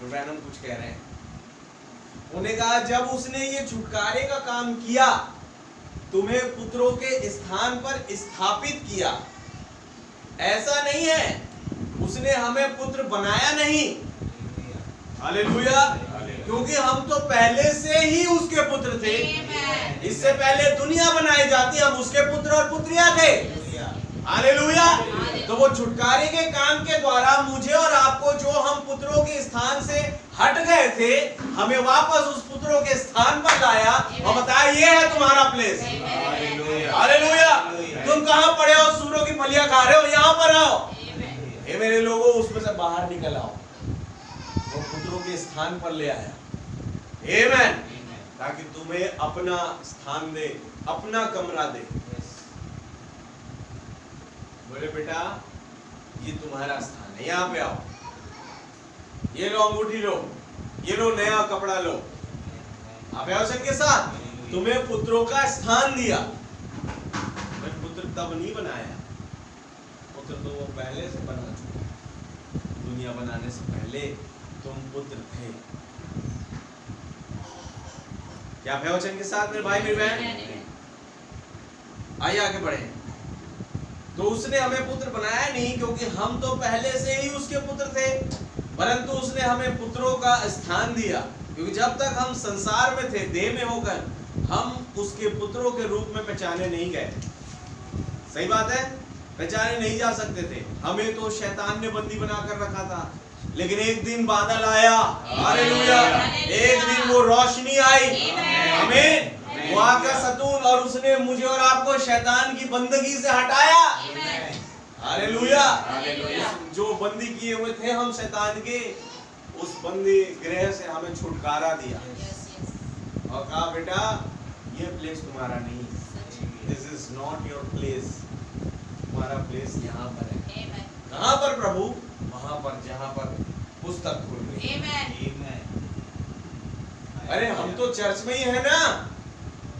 Speaker 1: ब्रैनम कुछ कह रहे हैं। उन्होंने कहा जब उसने ये छुटकारे का काम किया, तुम्हें पुत्रों के स्थान पर स्थापित किया। ऐसा नहीं है, उसने हमें पुत्र बनाया नहीं। हालेलुया। क्योंकि हम तो पहले से ही उसके पुत्र थे। इससे पहले दुनिया बनाई जाती, हम उसके पुत्र और पुत्रियां थे। हालेलुया। तो वो छुटकारे के काम के द्वारा मुझे और आपको, जो हम पुत्रों के स्थान से हट गए थे, हमें वापस उस पुत्रों के स्थान पर लाया और बताया ये है तुम्हारा प्लेस। हालेलुया। तुम कहां पड़े हो? सूरों की फलियां खा रहे हो, यहां पर आओ। हे मेरे लोगों, उसमें से बाहर निकल आओ। वो पुत्रों के स्थान पर ले आया। आमीन। ताकि तुम्हें अपना स्थान दे, अपना कमरा दे। बोले बेटा ये तुम्हारा स्थान है, यहाँ पे आओ। ये लो अंगूठी लो, ये लो नया कपड़ा लो। आप आवश्यक के साथ तुम्हें पुत्रों का स्थान दिया। मैं पुत्र तब नहीं बनाया, पुत्र तो वो पहले से बना चुका। दुनिया बनाने से पहले तुम पुत्र थे। क्या वचन के साथ मेरे भाई मेरी बहन? आइए आगे बढ़े। तो उसने हमें पुत्र बनाया नहीं, क्योंकि हम तो पहले से ही उसके पुत्र थे, परंतु उसने हमें पुत्रों का स्थान दिया। क्योंकि जब तक हम संसार में थे, देह में होकर, हम उसके पुत्रों के रूप में पहचाने नहीं गए। सही बात है, पहचाने नहीं जा सकते थे। हमें तो शैतान ने बंदी बनाकर रखा था। लेकिन एक दिन बादल आया। हालेलुया। एक दिन वो रोशनी आई। आमीन। वो आका सतून, और उसने मुझे और आपको शैतान की बंदगी से हटाया। हालेलुया। जो बंदी किए हुए थे हम शैतान के, उस बंदी गृह से हमें छुटकारा दिया और कहा बेटा ये प्लेस तुम्हारा नहीं, this is not your place. तुम्हारा प्लेस यहाँ पर है। कहाँ पर प्रभु? वहां पर जहाँ पर पुस्तक खुल गई। अरे हम तो चर्च में ही है ना।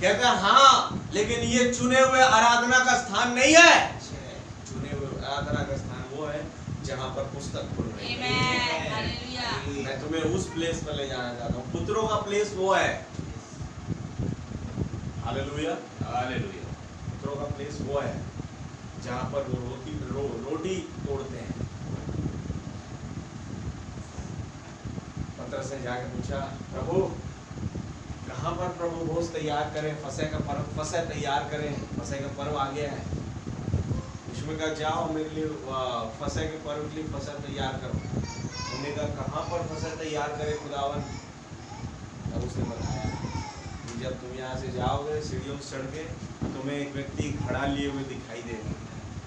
Speaker 1: कहता हाँ, लेकिन ये चुने हुए आराधना का स्थान नहीं है। चुने हुए आराधना का स्थान वो है जहाँ पर पुस्तक खुल रही है। मैं तुम्हें उस प्लेस पर ले जाना चाहता हूँ। पुत्रों का प्लेस वो है। हालेलुया।
Speaker 2: हालेलुया।
Speaker 1: पुत्रों का प्लेस वो है जहाँ पर वो रोटी तोड़ते हैं। पतरस ने जाके पूछा, प्रभु कहाँ पर प्रभु भोज तैयार करें? फसह का पर्व, फसह तैयार करें, फसह का पर्व आ गया है। यीशु ने कहा जाओ मेरे लिए फसह के पर्व के लिए फसह तैयार करो। उन्होंने कहा कहाँ पर फसह तैयार करें खुदावन? तब उसने बताया कि जब तुम यहाँ से जाओगे, सीढ़ियों से चढ़ के तुम्हें एक व्यक्ति घड़ा लिए हुए दिखाई देगा।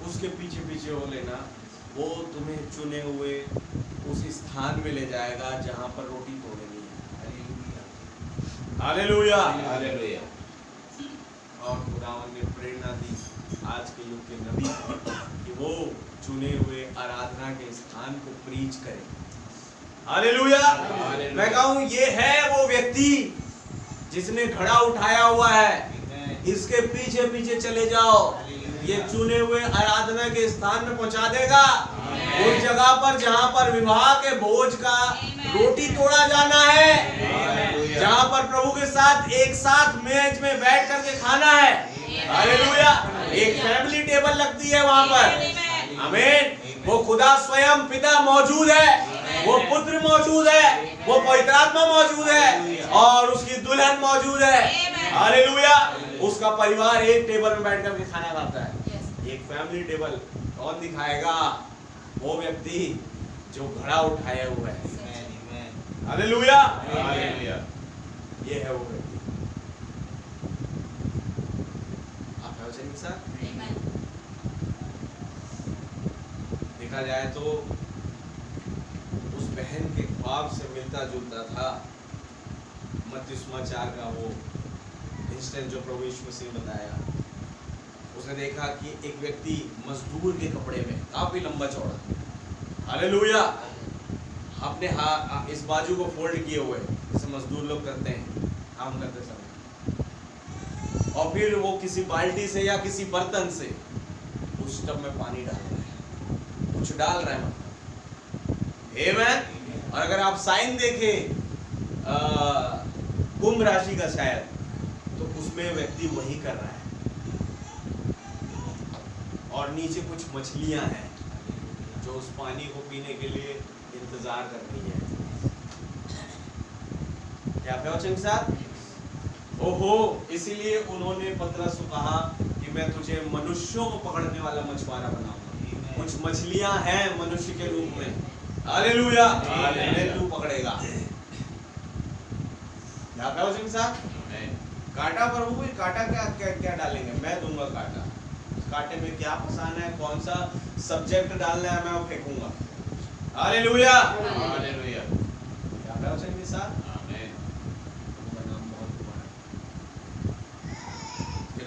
Speaker 1: उसके पीछे पीछे हो लेना, वो तुम्हें चुने हुए उस स्थान में ले जाएगा जहाँ पर रोटी तोड़नी है। हालेलुया।
Speaker 2: हालेलुया।
Speaker 1: और खुदावन ने प्रेरणा दी आज के युग के नबी कि वो चुने हुए आराधना के स्थान को प्रीच करें। हालेलुया। मैं कहूँ ये है वो व्यक्ति जिसने घड़ा उठाया हुआ है। इसके पीछे पीछे चले जाओ, ये चुने हुए आराधना के स्थान में पहुंचा देगा। उस जगह पर जहाँ पर विवाह के भोज का रोटी तोड़ा जाना है, जहाँ पर प्रभु के साथ एक साथ मेज में बैठ करके खाना है। हालेलुया। एक फैमिली टेबल लगती है वहां पर। आमीन। वो खुदा स्वयं पिता मौजूद है, वो पुत्र मौजूद है, वो पवित्र आत्मा मौजूद है और उसकी दुल्हन मौजूद है। हालेलुया। उसका परिवार एक टेबल में बैठ करके खाना खाता है, एक फैमिली टेबल। कौन दिखाएगा? वो व्यक्ति जो घड़ा उठाया हुआ है। हालेलुया।
Speaker 2: हालेलुया।
Speaker 1: ये है वो व्यक्ति। आप है वचन के साथ? देखा जाए तो उस बहन के ख्वाब से मिलता जुलता था मत्ती सुसमाचार का वो इंस्टेंट जो प्रभु यीशु मसीह ने बताया। उसने देखा कि एक व्यक्ति मजदूर के कपड़े में, काफी लंबा चौड़ा, हालेलुया, अपने इस बाजू को फोल्ड किए हुए, जैसे मजदूर लोग करते हैं काम करते समय, और फिर वो किसी बाल्टी से या किसी बर्तन से उस टब में पानी डाल रहा है, कुछ डाल रहा है मतलब। आमीन। और अगर आप साइन देखें कुंभ राशि का शायद, तो उसमें व्यक्ति वही कर रहा है और नीचे कुछ मछलियां हैं जो उस पानी को पीने के लिए इंतजार कर रही है। क्या आप वचन के साथ? ओहो, इसीलिए उन्होंने पतरस को कहा कि मैं तुझे मनुष्यों को पकड़ने वाला मछुआरा बनाऊंगा। कुछ मछलियां हैं मनुष्य के रूप में, हालेलुया, तू पकड़ेगा। क्या आप वचन के साथ? कांटा प्रभु, कांटा क्या डालेंगे? मैं दूंगा कांटा। कांटे में क्या फंसाना है, कौन सा सब्जेक्ट डालना है, मैं वो फेंकूंगा। Hallelujah,
Speaker 2: hallelujah.
Speaker 1: क्या आप वचन के साथ?
Speaker 2: आमीन।
Speaker 1: उनका नाम बहुत मुबारक।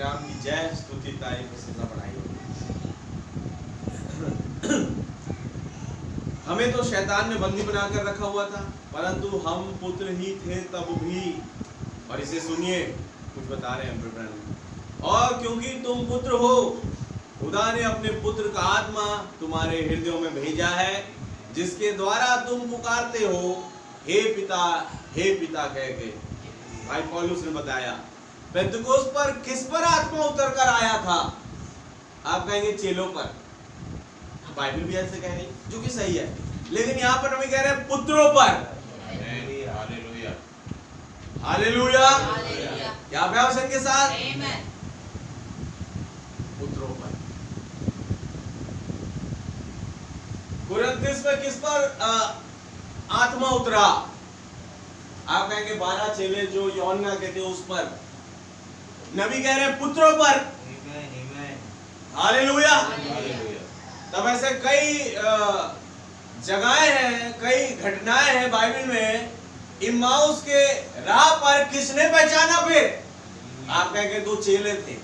Speaker 1: राम की जय, स्तुति तारीफ प्रशंसा बढ़ाई हो। हमें तो शैतान ने बंदी बनाकर रखा हुआ था, परंतु हम पुत्र ही थे तब भी। और इसे सुनिए, कुछ बता रहे हैं। और क्योंकि तुम पुत्र हो, खुदा ने अपने पुत्र का आत्मा तुम्हारे हृदयों में भेजा है, जिसके द्वारा तुम पुकारते हो, हे पिता कह के। भाई पौलुस ने बताया पेंतुकोस्त पर किस पर आत्मा उतर कर आया था? आप कहेंगे चेलों पर, बाइबल भी ऐसे कह रही, जो कि सही है, लेकिन यहाँ पर हम कह रहे हैं पुत्रों पर।
Speaker 2: Hallelujah,
Speaker 1: hallelujah. क्या वचन के साथ? पुत्रों पर। कुरिन्थियों में किस पर आत्मा उतरा? आप कहेंगे 12 चेले जो यूहन्ना कहते हैं उस पर। नबी कह रहे हैं पुत्रों पर। हालेलुया। तब ऐसे कई जगहें हैं, कई घटनाएं हैं बाइबल में। इम्माउस के राह पर किसने पहचाना? फिर आप कहेंगे 2 चेले थे,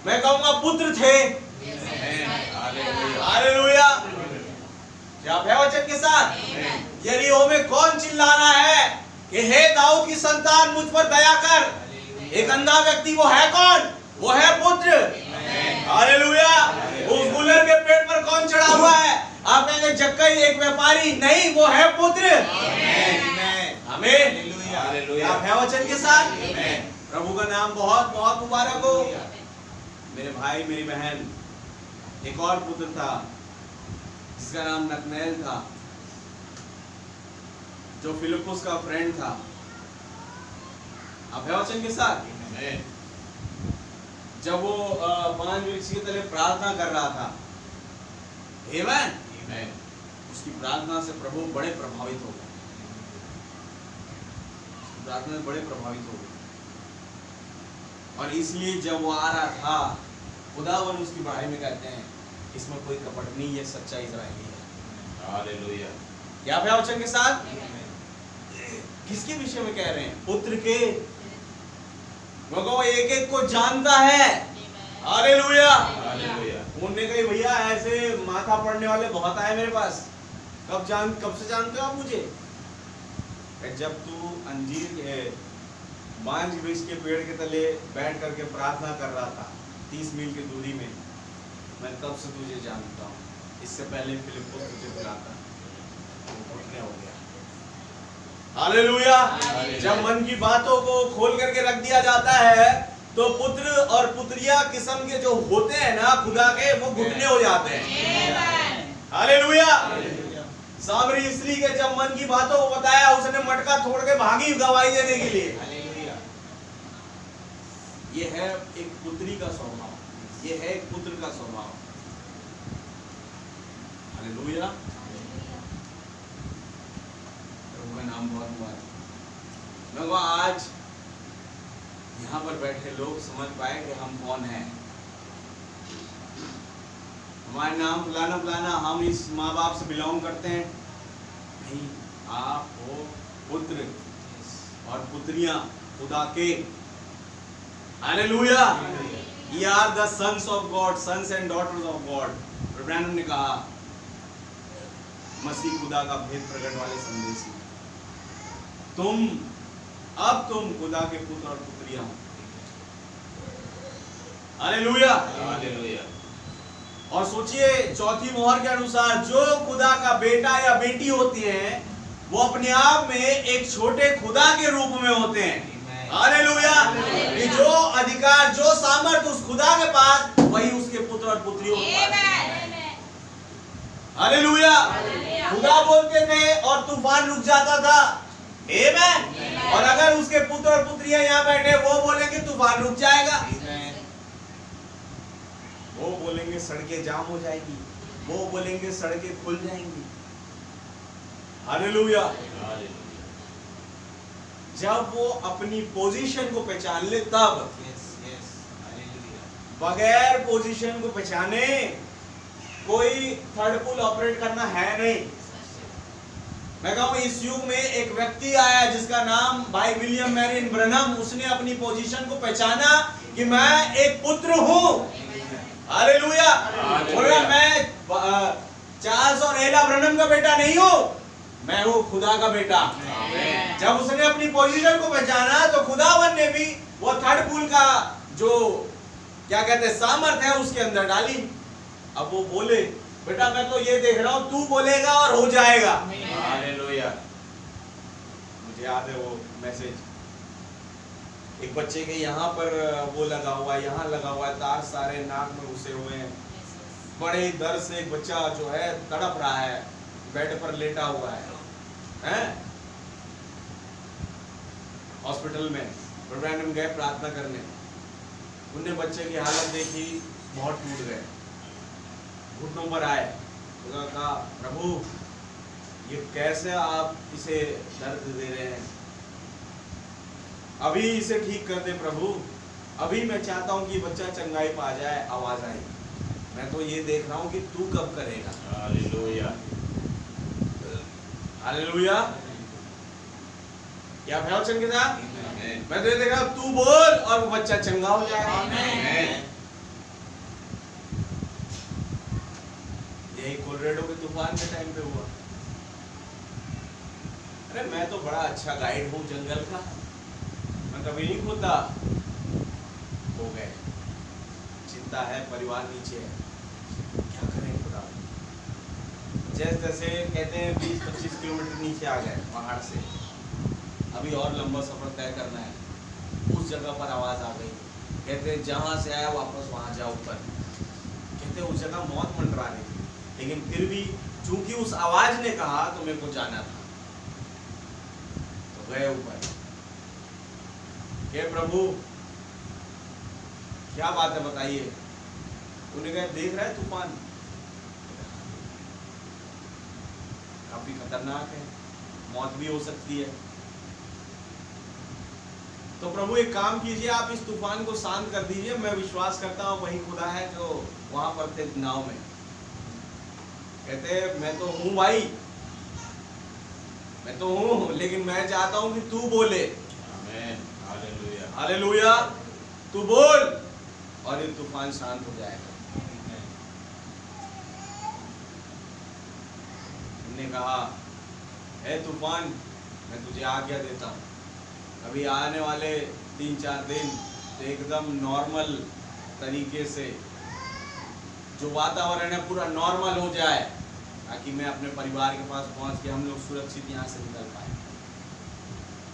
Speaker 1: मैं कहूंगा पुत्र थे। हालेलुया। क्या है वचन के साथ? यरीहो में कौन चिल्ला रहा है कि हे दाऊद की संतान, मुझ पर दया कर? एक अंधा व्यक्ति, वो है कौन? वो है पुत्र। हालेलुया। उस गुलर के पेड़ पर कौन चढ़ा हुआ है? आप कहेंगे जक्कई, एक व्यापारी। नहीं, वो है पुत्र। आमीन। आप है वचन के साथ? प्रभु का नाम बहुत बहुत मुबारक हो। मेरे भाई, मेरी बहन, एक और पुत्र था जिसका नाम नतनएल था, जो फिलिपुस का फ्रेंड था। आप है वचन के साथ? जब वो पांच वृक्ष के तले प्रार्थना कर रहा था, आमीन, उसकी प्रार्थना से प्रभु बड़े प्रभावित हो गए। प्रार्थना बड़े प्रभावित हो गए, और इसलिए जब वो आ रहा था, खुदावन उसकी बढ़ाई में कहते हैं इसमें कोई कपट नहीं, ये सच्चा इजराइली है।
Speaker 2: हालेलुया।
Speaker 1: क्या है वचन के साथ? किसके विषय में कह रहे हैं? पुत्र के। वो एक एक को जानता है। हालेलुया।
Speaker 2: हालेलुया।
Speaker 1: उन्होंने कहा भैया ऐसे माथा पड़ने वाले बहुत आए मेरे पास, कब से जानते हो आप मुझे? जब तू अंजीर के बांज वृक्ष के पेड़ के तले बैठ करके प्रार्थना कर रहा था 30 मील की दूरी में, मैं तब से तुझे जानता हूँ। इससे पहले फिलिप्पुस तुझे बुलाता, घुटने हो गया। हालेलुया। जब मन की बातों को खोल करके रख दिया जाता है, तो पुत्र और पुत्रिया किस्म के जो होते हैं ना खुदा के, वो घुटने हो जाते हैं। हालेलुया। सामरी स्त्री के जब मन की बातों को बताया, उसने मटका छोड़ के भागी गवाही देने के लिए। ये है एक पुत्री का स्वभाव, ये है एक पुत्र का स्वभाव। हालेलुया। प्रभु का नाम बहुत मुबारक। मैं आज यहाँ पर बैठे लोग समझ पाए कि हम कौन हैं। हमारे नाम फलाना फलाना, हम इस माँ बाप से बिलोंग करते हैं नहीं, आप हो पुत्र और पुत्रियां खुदा के। Hallelujah. We are the sons of God, sons and daughters of God। Branham ने कहा मसीह खुदा का भेद प्रकट वाले संदेश में, अब तुम खुदा के पुत्र और पुत्रियां हो। हालेलुया।
Speaker 2: हालेलुया।
Speaker 1: और सोचिए, चौथी मोहर के अनुसार जो खुदा का बेटा या बेटी होती हैं, वो अपने आप में एक छोटे खुदा के रूप में होते हैं। हालेलुया। कि जो अधिकार, जो सामर्थ्य उस खुदा के पास, वही उसके पुत्र और पुत्रियों के पास। हालेलुया। खुदा बोलते थे और तूफान रुक जाता था। आमेन। और अगर उसके पुत्र और पुत्रियां यहाँ बैठे, वो बोलेंगे तूफान रुक जाएगा, वो बोलेंगे सड़कें जाम हो जाएगी, वो बोलेंगे सड़कें खुल जाएंगी। हालेलुया। जब वो अपनी पोजीशन को पहचान ले, तब बगैर पोजीशन को पहचाने कोई थर्ड पुल ऑपरेट करना है नहीं। मैं कहूं इस युग में एक व्यक्ति आया जिसका नाम भाई विलियम मैरियन ब्रनम। उसने अपनी पोजीशन को पहचाना कि मैं एक पुत्र हूं। हालेलुया। बोला मैं चार्ल्स और एला ब्रनम का बेटा नहीं हूं, मैं हूं खुदा का बेटा। जब उसने अपनी पोजीशन को पहचाना, तो खुदावन ने भी वो थर्ड पुल का जो क्या कहते हैं सामर्थ्य है उसके अंदर डाली। अब वो बोले, बेटा मैं तो ये देख रहा हूं, तू बोलेगा और हो जाएगा।
Speaker 2: हालेलुया।
Speaker 1: मुझे याद है वो मैसेज, एक बच्चे के यहाँ पर वो लगा हुआ है, यहाँ लगा हुआ है, तार सारे नाक में घुसे हुए हैं। बड़े दर्द से एक बच्चा जो है तड़प रहा है, बेड पर लेटा हुआ है, हॉस्पिटल में। ब्रैनम गए प्रार्थना करने, उनने बच्चे की हालत देखी, बहुत टूट गए, घुटनों पर आए। उन्होंने कहा, प्रभु ये कैसे आप इसे दर्द दे रहे हैं, अभी इसे ठीक कर दे प्रभु, अभी मैं चाहता हूं कि बच्चा चंगाई पा जाए। आवाज आई, मैं तो ये देख रहा हूं कि तू कब करेगा।
Speaker 2: हालेलुया।
Speaker 1: हालेलुया। क्या वचन के साथ मैं तो ये देख रहा हूं, तू बोल और वो बच्चा चंगा हो जाएगा। यही कोलोराडो के तूफान के टाइम पे हुआ। अरे मैं तो बड़ा अच्छा गाइड हूं जंगल का, मैं कभी नहीं खोता। हो गए, चिंता है, परिवार नीचे है, क्या करें खुदा। जैसे जैसे कहते हैं 20-25 किलोमीटर नीचे आ गए पहाड़ से, अभी और लंबा सफर तय करना है। उस जगह पर आवाज आ गई, कहते हैं जहां से आया वापस वहां जाओ ऊपर। कहते हैं उस जगह मौत मंडरा रही थी, लेकिन फिर भी चूंकि उस आवाज ने कहा तो मेरे को जाना था, तो गए ऊपर। हे प्रभु क्या बात है बताइए। उन्हें कहा, देख रहा है तूफान काफी खतरनाक है, मौत भी हो सकती है। तो प्रभु एक काम कीजिए, आप इस तूफान को शांत कर दीजिए। मैं विश्वास करता हूं वही खुदा है जो वहां पर थे नाव में। कहते मैं तो हूं भाई, मैं तो हूं, लेकिन मैं चाहता हूं कि तू बोले।
Speaker 2: आमीन। हालेलुया।
Speaker 1: हालेलुया। तू बोल और ये तूफान शांत हो जाएगा। हमने कहा, हे तूफान मैं तुझे आज्ञा देता हूं, अभी आने वाले 3-4 दिन एकदम नॉर्मल तरीके से जो वातावरण है पूरा नॉर्मल हो जाए, ताकि मैं अपने परिवार के पास पहुंच के हम लोग सुरक्षित यहाँ से निकल पाए।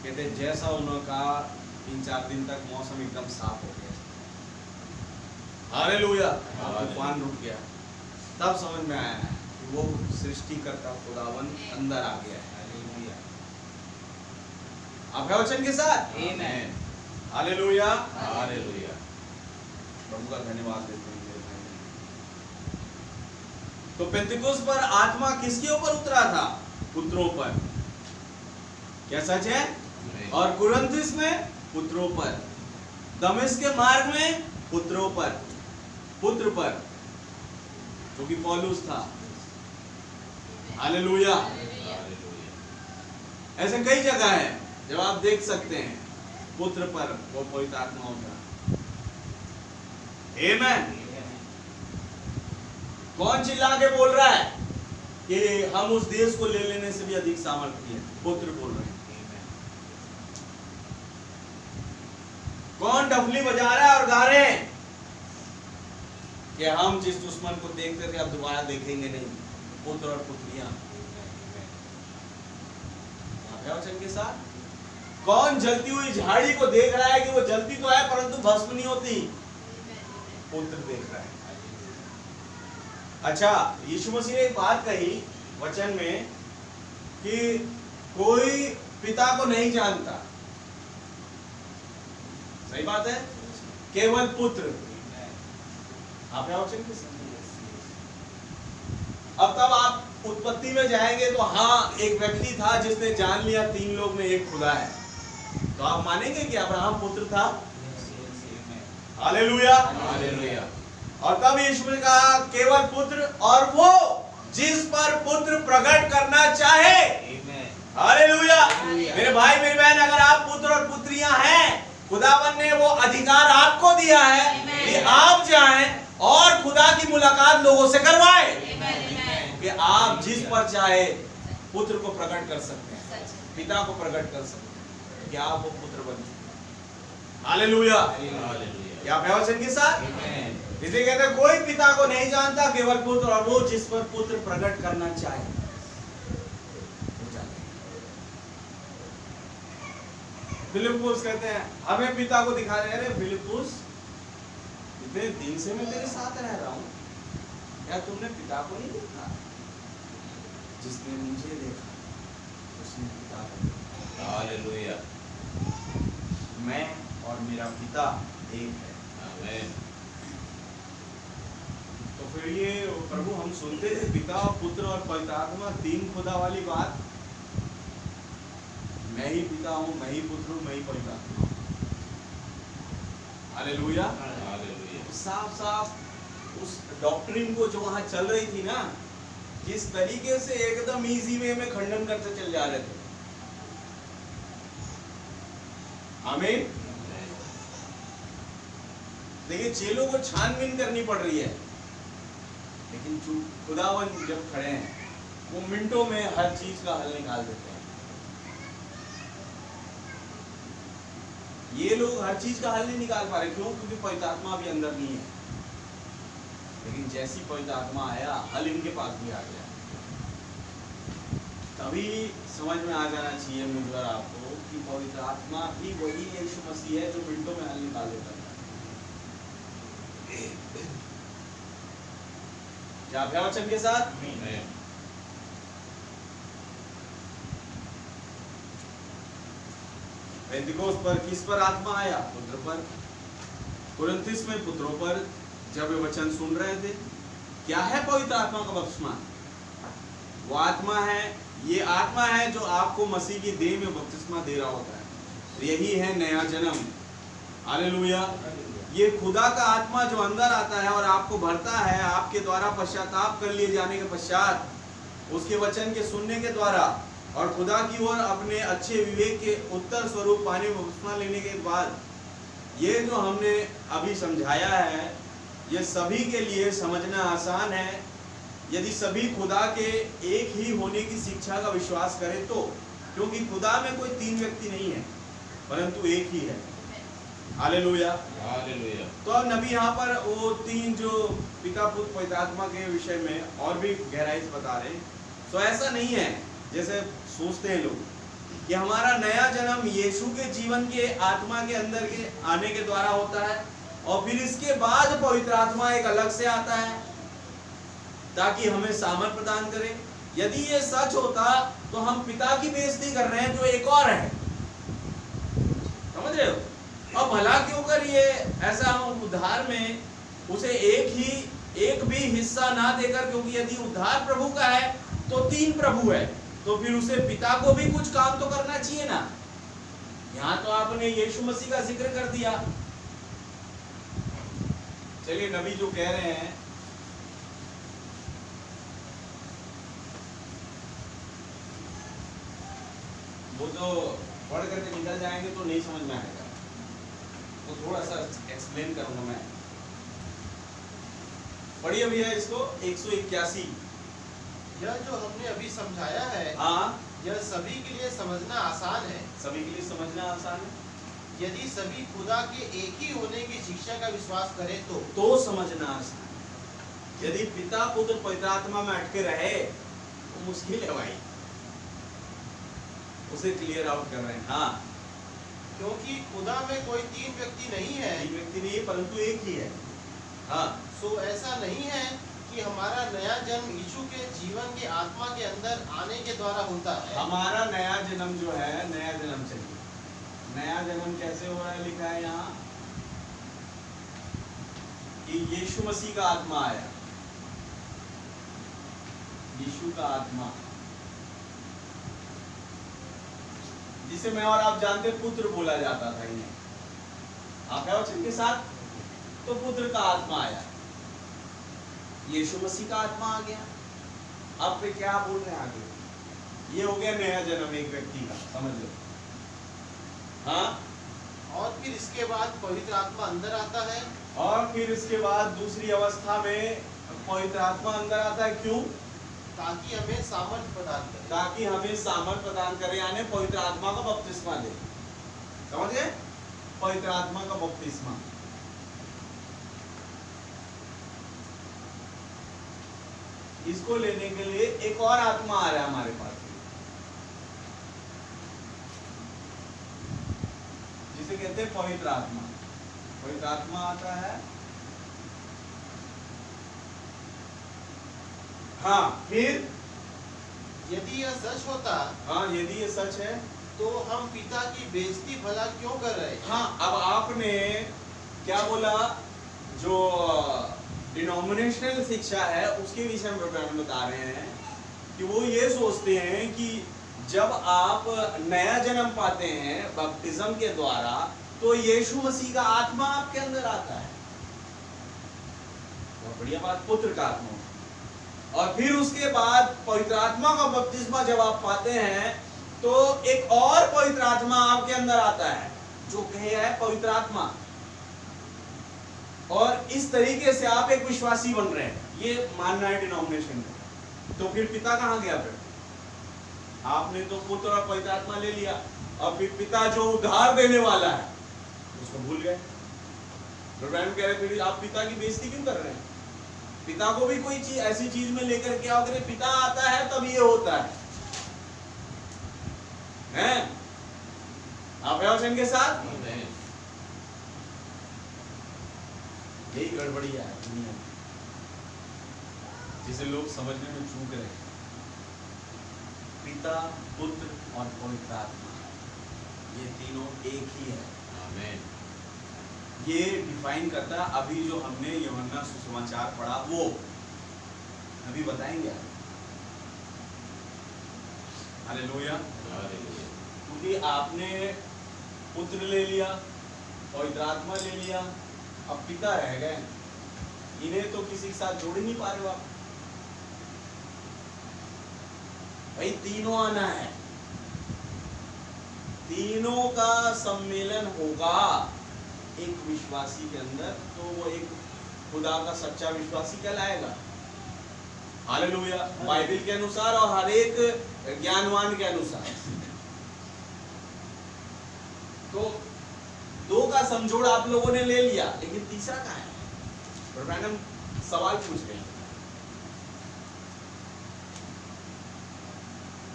Speaker 1: कहते जैसा उन्होंने कहा 3-4 दिन तक मौसम एकदम साफ हो गया। हालेलुया। तूफान रुक गया। तब समझ में आया वो सृष्टिकर्ता खुदावन अंदर आ गया है। आप है वचन के साथ?
Speaker 2: आमेन।
Speaker 1: हालेलुया।
Speaker 2: हालेलुया।
Speaker 1: प्रभु का धन्यवाद देते हैं मेरे भाई। तो पेंतिकुस्त पर आत्मा किसके ऊपर उतरा था? पुत्रों पर। क्या सच है? और कुरिन्थिस में पुत्रों पर, दमिश्क के मार्ग में पुत्रों पर, पुत्र पर, जो कि पौलुस था। हालेलुया। ऐसे कई जगह है जब आप देख सकते हैं पुत्र पर वो पवित्र आत्मा होता। आमेन। कौन चिल्ला के बोल रहा है कि हम उस देश को ले लेने से भी अधिक सामर्थ्य है? पुत्र बोल रहे हैं। कौन डफली बजा रहा है और गा रहे हैं कि हम जिस दुश्मन को देखते थे अब दोबारा देखेंगे नहीं? पुत्र और पुत्रियां वचन के साथ। कौन जलती हुई झाड़ी को देख रहा है कि वो जलती तो है परंतु भस्म नहीं होती? पुत्र देख रहा है। अच्छा, यीशु मसीह ने एक बात कही वचन में कि कोई पिता को नहीं जानता। सही बात है, केवल पुत्र। आप वचन के साथ। अब तब आप उत्पत्ति में जाएंगे तो हाँ, एक व्यक्ति था जिसने जान लिया 3 लोग में एक खुदा है। तो आप मानेंगे कि अब्राहम पुत्र था? हालेलुया।
Speaker 2: हालेलुया।
Speaker 1: और तब यीशु ने कहा केवल पुत्र, और वो जिस पर पुत्र प्रकट करना चाहे। हालेलुया। मेरे भाई मेरी बहन, अगर आप पुत्र और पुत्रियां हैं, खुदावन ने वो अधिकार आपको दिया है कि आप जाएं और खुदा की मुलाकात लोगों से करवाएं, कि आप जिस पर चाहे पुत्र को प्रकट कर सकते हैं, पिता को प्रकट कर सकते हैं कि आप वो पुत्र बन चुके। हालेलुया। क्या आप वचन के साथ? इसलिए कहते हैं कोई पिता को नहीं जानता केवल पुत्र, और वो जिस पर पुत्र प्रकट करना चाहे। फिलिप्पुस कहते हैं हमें पिता को दिखा रहे हैं। फिलिप्पुस, इतने दिन से मैं तेरे साथ रह रहा हूं, क्या तुमने पिता को नहीं देखा? जिसने मुझे देखा उसने पिता को देखा।
Speaker 2: हालेलुया।
Speaker 1: मैं और मेरा पिता एक है।
Speaker 2: आमेन।
Speaker 1: तो फिर ये प्रभु हम सुनते थे पिता और पुत्र और पवित्र आत्मा 3 खुदा वाली बात। मैं ही पिता हूं, मैं ही पुत्र हूं, मैं ही पवित्र आत्मा हूं। हालेलुया।
Speaker 2: हालेलुया।
Speaker 1: साफ साफ उस डॉक्ट्रिन को जो वहां चल रही थी ना, जिस तरीके से एकदम इजी वे में खंडन करते चल जा रहे थे। आमीन। देखिए, चेलों को छानबीन करनी पड़ रही है, लेकिन जो खुदावन जब खड़े हैं वो मिनटों में हर चीज का हल निकाल देते हैं। ये लोग हर चीज का हल नहीं निकाल पा रहे। क्यों? क्योंकि पवित्र आत्मा भी अंदर नहीं है। लेकिन जैसी पवित्र आत्मा आया, हल इनके पास भी आ गया। तभी समझ में आ जाना चाहिए मुझे और आपको कि पवित्र आत्मा भी वही यीशु मसीह है जो मिनटों में हल निकाल देता है। क्या आप वचन के साथ? पेंतिकोस्त पर किस पर आत्मा आया? पुत्र पर। कुरिन्थिस में पुत्रों पर। जब वे वचन सुन रहे थे, क्या है पवित्र आत्मा का बपतिस्मा? वो आत्मा है, ये आत्मा है जो आपको मसीह की देह में बपतिस्मा दे रहा होता है। तो यही है नया जन्म। हालेलुया। ये खुदा का आत्मा जो अंदर आता है और आपको भरता है, आपके द्वारा पश्चाताप कर लिए जाने के पश्चात, उसके वचन के सुनने के द्वारा और खुदा की ओर अपने अच्छे विवेक के उत्तर स्वरूप पानी में बपतिस्मा लेने के बाद, ये जो हमने अभी समझाया है, ये सभी के लिए समझना आसान है यदि सभी खुदा के एक ही होने की शिक्षा का विश्वास करें तो। क्योंकि खुदा में कोई 3 व्यक्ति नहीं है, परंतु एक ही है। हालेलुया।
Speaker 2: हालेलुया।
Speaker 1: तो अब नबी यहाँ पर वो 3 जो पिता पुत्र पवित्र आत्मा के विषय में और भी गहराई से बता रहे हैं। तो ऐसा नहीं है जैसे सोचते हैं लोग कि हमारा नया जन्म यीशु के जीवन के आत्मा के अंदर के आने के द्वारा होता है और फिर इसके बाद पवित्र आत्मा एक अलग से आता है। ताकि हमें सामर्थ प्रदान करे। यदि ये सच होता तो हम पिता की बेइज्जती कर रहे हैं जो एक और है, समझ रहे हो। अब भला क्यों कर ये ऐसा हम उद्धार में उसे एक भी हिस्सा ना देकर, क्योंकि यदि उद्धार प्रभु का है तो 3 प्रभु है, तो फिर उसे पिता को भी कुछ काम तो करना चाहिए ना। यहां तो आपने यीशु मसीह का जिक्र कर दिया। चलिए नबी जो कह रहे हैं वो तो पढ़ करके निकल जाएंगे तो नहीं समझ में आएगा, तो थोड़ा सा एक्सप्लेन करूंगा मैं। पढ़िए भैया इसको 181।
Speaker 4: यह जो हमने अभी समझाया है,
Speaker 1: हाँ,
Speaker 4: यह सभी के लिए समझना आसान है।
Speaker 1: सभी के लिए समझना आसान है।
Speaker 4: यदि सभी खुदा के एक ही होने की शिक्षा का विश्वास करें
Speaker 1: तो समझना आसान है। यदि पिता पुत्र पवित्र आत्मा में अटके रहे तो मुश्किल है भाई, उसे क्लियर आउट कर रहे हैं। हाँ,
Speaker 4: क्योंकि खुदा में कोई 3 व्यक्ति नहीं है,
Speaker 1: 3 व्यक्ति नहीं है परंतु एक ही है। हाँ,
Speaker 4: सो ऐसा नहीं है कि हमारा नया जन्म यीशु के जीवन के आत्मा के अंदर आने के द्वारा होता है।
Speaker 1: हमारा नया जन्म जो है, नया जन्म चाहिए। नया जन्म कैसे हो रहा है, लिखा है यहाँ कि यीशु मसीह का आत्मा आया, यीशु का आत्मा, जिसे मैं और आप जानते पुत्र बोला जाता था इन्हें। आप है वचन के साथ, तो पुत्र का आत्मा आया, यीशु मसीह का आत्मा आ गया। अब पे क्या बोल रहे हैं आगे, ये हो गया नया जन्म एक व्यक्ति का, समझ लो। हाँ,
Speaker 4: और फिर इसके बाद पवित्र आत्मा अंदर आता है,
Speaker 1: और फिर इसके बाद दूसरी अवस्था में पवित्र आत्मा अंदर आता है। क्यों?
Speaker 4: ताकि हमें सामर्थ्य प्रदान करे।
Speaker 1: ताकि हमें सामर्थ प्रदान करे, यानी पवित्र आत्मा का बपतिस्मा दे। समझ गए? पवित्र आत्मा का बपतिस्मा। इसको लेने के लिए एक और आत्मा आ रहा है हमारे पास, जिसे कहते हैं पवित्र आत्मा। पवित्र आत्मा आता है। हाँ, फिर
Speaker 4: यदि यह सच होता,
Speaker 1: हाँ, यदि ये सच है
Speaker 4: तो हम पिता की बेइज्जती भला क्यों कर रहे हैं?
Speaker 1: हाँ, अब आपने क्या बोला, जो डिनोमिनेशनल शिक्षा है उसके विषय में बता रहे हैं कि वो ये सोचते हैं कि जब आप नया जन्म पाते हैं बपतिस्म के द्वारा, तो यीशु मसीह का आत्मा आपके अंदर आता है। बहुत बढ़िया बात, पुत्र का आत्मा। और फिर उसके बाद पवित्र आत्मा का बपतिस्मा जब आप पाते हैं तो एक और पवित्र आत्मा आपके अंदर आता है, जो कहे है पवित्र आत्मा। और इस तरीके से आप एक विश्वासी बन रहे हैं, ये मानना है डिनोमिनेशन में। तो फिर पिता कहां गया? फिर आपने तो पुत्र और पवित्र आत्मा ले लिया, और फिर पिता जो उद्धार देने वाला है उसको भूल गए। कह रहे फिर आप पिता की बेइज्जती क्यों कर रहे हैं? पिता को भी कोई चीज ऐसी चीज में लेकर के आओ, पिता आता है तब ये होता है, हैं? आप वचन के साथ, यही गड़बड़ी है दुनिया में, जिसे लोग समझने में चूक रहे हैं। पिता, पुत्र और पवित्र आत्मा, ये तीनों एक ही है।
Speaker 2: आमीन।
Speaker 1: ये डिफाइन करता है अभी जो हमने यूहन्ना सुसमाचार पढ़ा, वो अभी बताएंगे। हालेलुया। क्योंकि आपने पुत्र ले लिया, पवित्र आत्मा ले लिया, अब पिता रह गए, इन्हें तो किसी के साथ जोड़ ही नहीं पा रहे हो आप। भाई तीनों आना है, तीनों का सम्मेलन होगा एक विश्वासी के अंदर, तो वो एक खुदा का सच्चा विश्वासी कहलाएगा। हालेलुया। बाइबल के अनुसार और हर एक ज्ञानवान के अनुसार। तो दो का समझोड़ आप लोगों ने ले लिया, लेकिन तीसरा कहाँ है? मैडम सवाल पूछ रहे हैं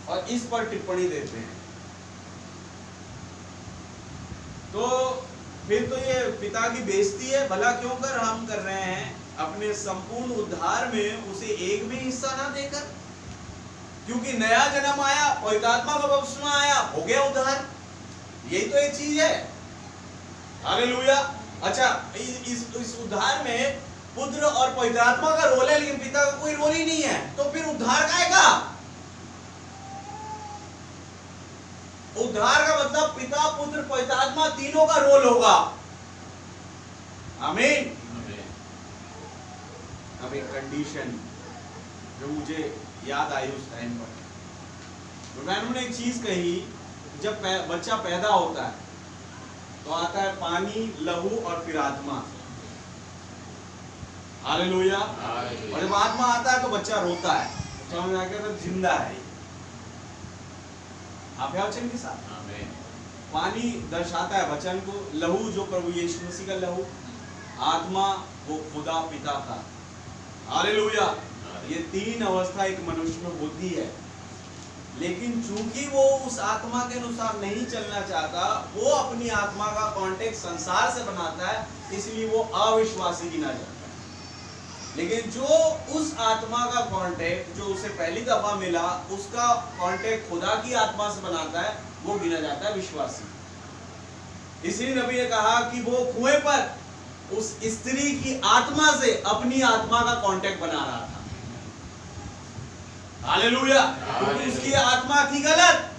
Speaker 1: और इस पर टिप्पणी देते हैं। तो फिर तो ये पिता की बेइज्जती है, भला क्यों कर हम कर रहे हैं? अपने संपूर्ण उद्धार में उसे एक भी हिस्सा ना देकर, क्योंकि नया जन्म आया, पवित्र आत्मा का बपतिस्मा आया, हो गया उद्धार। यही तो एक चीज है। हालेलुया। अच्छा, इस उद्धार में पुत्र और पवित्र आत्मा का रोल है, लेकिन पिता का कोई रोल ही नहीं है, तो फिर उद्धार का है का? उद्धार का मतलब पिता, पुत्र, पवित्र आत्मा तीनों का रोल होगा। आमीन। अब एक कंडीशन जो मुझे याद आई उस टाइम पर, तो मैंने एक चीज कही, जब बच्चा पैदा होता है तो आता है पानी, लहू और फिर आत्मा। हालेलुया। और जब आत्मा आता है तो बच्चा रोता है, तो हम तो जिंदा है। आप हैं वचन के साथ? पानी दर्शाता है वचन को, लहू जो प्रभु यीशु मसीह का लहू, आत्मा वो खुदा पिता का। हालेलुया। ये तीन अवस्था एक मनुष्य में होती है, लेकिन चूंकि वो उस आत्मा के अनुसार नहीं चलना चाहता, वो अपनी आत्मा का कांटेक्ट संसार से बनाता है, इसलिए वो अविश्वासी गिना जाता है। लेकिन जो उस आत्मा का कांटेक्ट जो उसे पहली दफा मिला, उसका कांटेक्ट खुदा की आत्मा से बनाता है, वो गिना जाता है विश्वासी। इसलिए नबी ने कहा कि वो कुएं पर उस स्त्री की आत्मा से अपनी आत्मा का कांटेक्ट बना रहा था। हालेलुया। क्योंकि उसकी आत्मा थी गलत,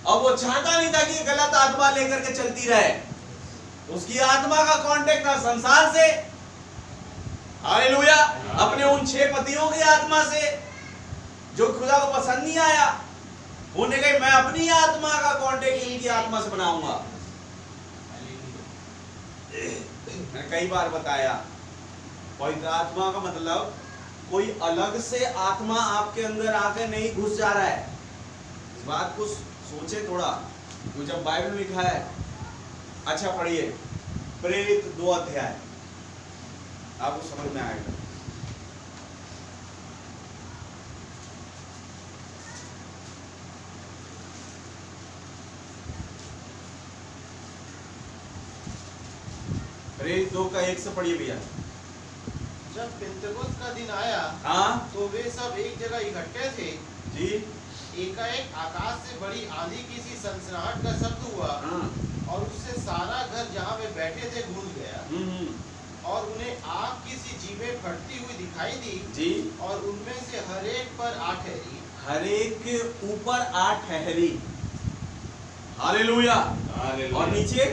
Speaker 1: और वो चाहता नहीं था कि गलत आत्मा लेकर के चलती रहे। उसकी आत्मा का कांटेक्ट था संसार से। हालेलुया। अपने उन 6 पतियों की आत्मा से जो खुदा को पसंद नहीं आया, उन्हें कहा मैं अपनी आत्मा का कांटेक्ट इनकी आत्मा से बनाऊंगा। मैंने कई बार बताया, पवित्र आत्मा का मतलब कोई अलग से आत्मा आपके अंदर आकर नहीं घुस जा रहा है। इस बात को सोचे थोड़ा, तो जब बाइबल में लिखा है, अच्छा पढ़िए प्रेरित 2 अध्याय, आपको समझ में आएगा। प्रेरित 2 का 1 से पढ़िए भैया।
Speaker 4: जब पेंतकोस्त का दिन आया,
Speaker 1: हाँ
Speaker 4: तो वे सब एक जगह इकट्ठे थे
Speaker 1: जी।
Speaker 4: एकाएक आकाश से बड़ी आंधी की सी सनसनाहट का शब्द हुआ,
Speaker 1: हाँ।
Speaker 4: और उससे सारा घर जहाँ वे बैठे थे गूंज गया। और उन्हें आग की सी जीभें फटती हुई दिखाई दी
Speaker 1: जी।
Speaker 4: और उनमें से हर एक पर आ ठहरी।
Speaker 1: हर एक के ऊपर 8 ठहरी। हालेलुया। और नीचे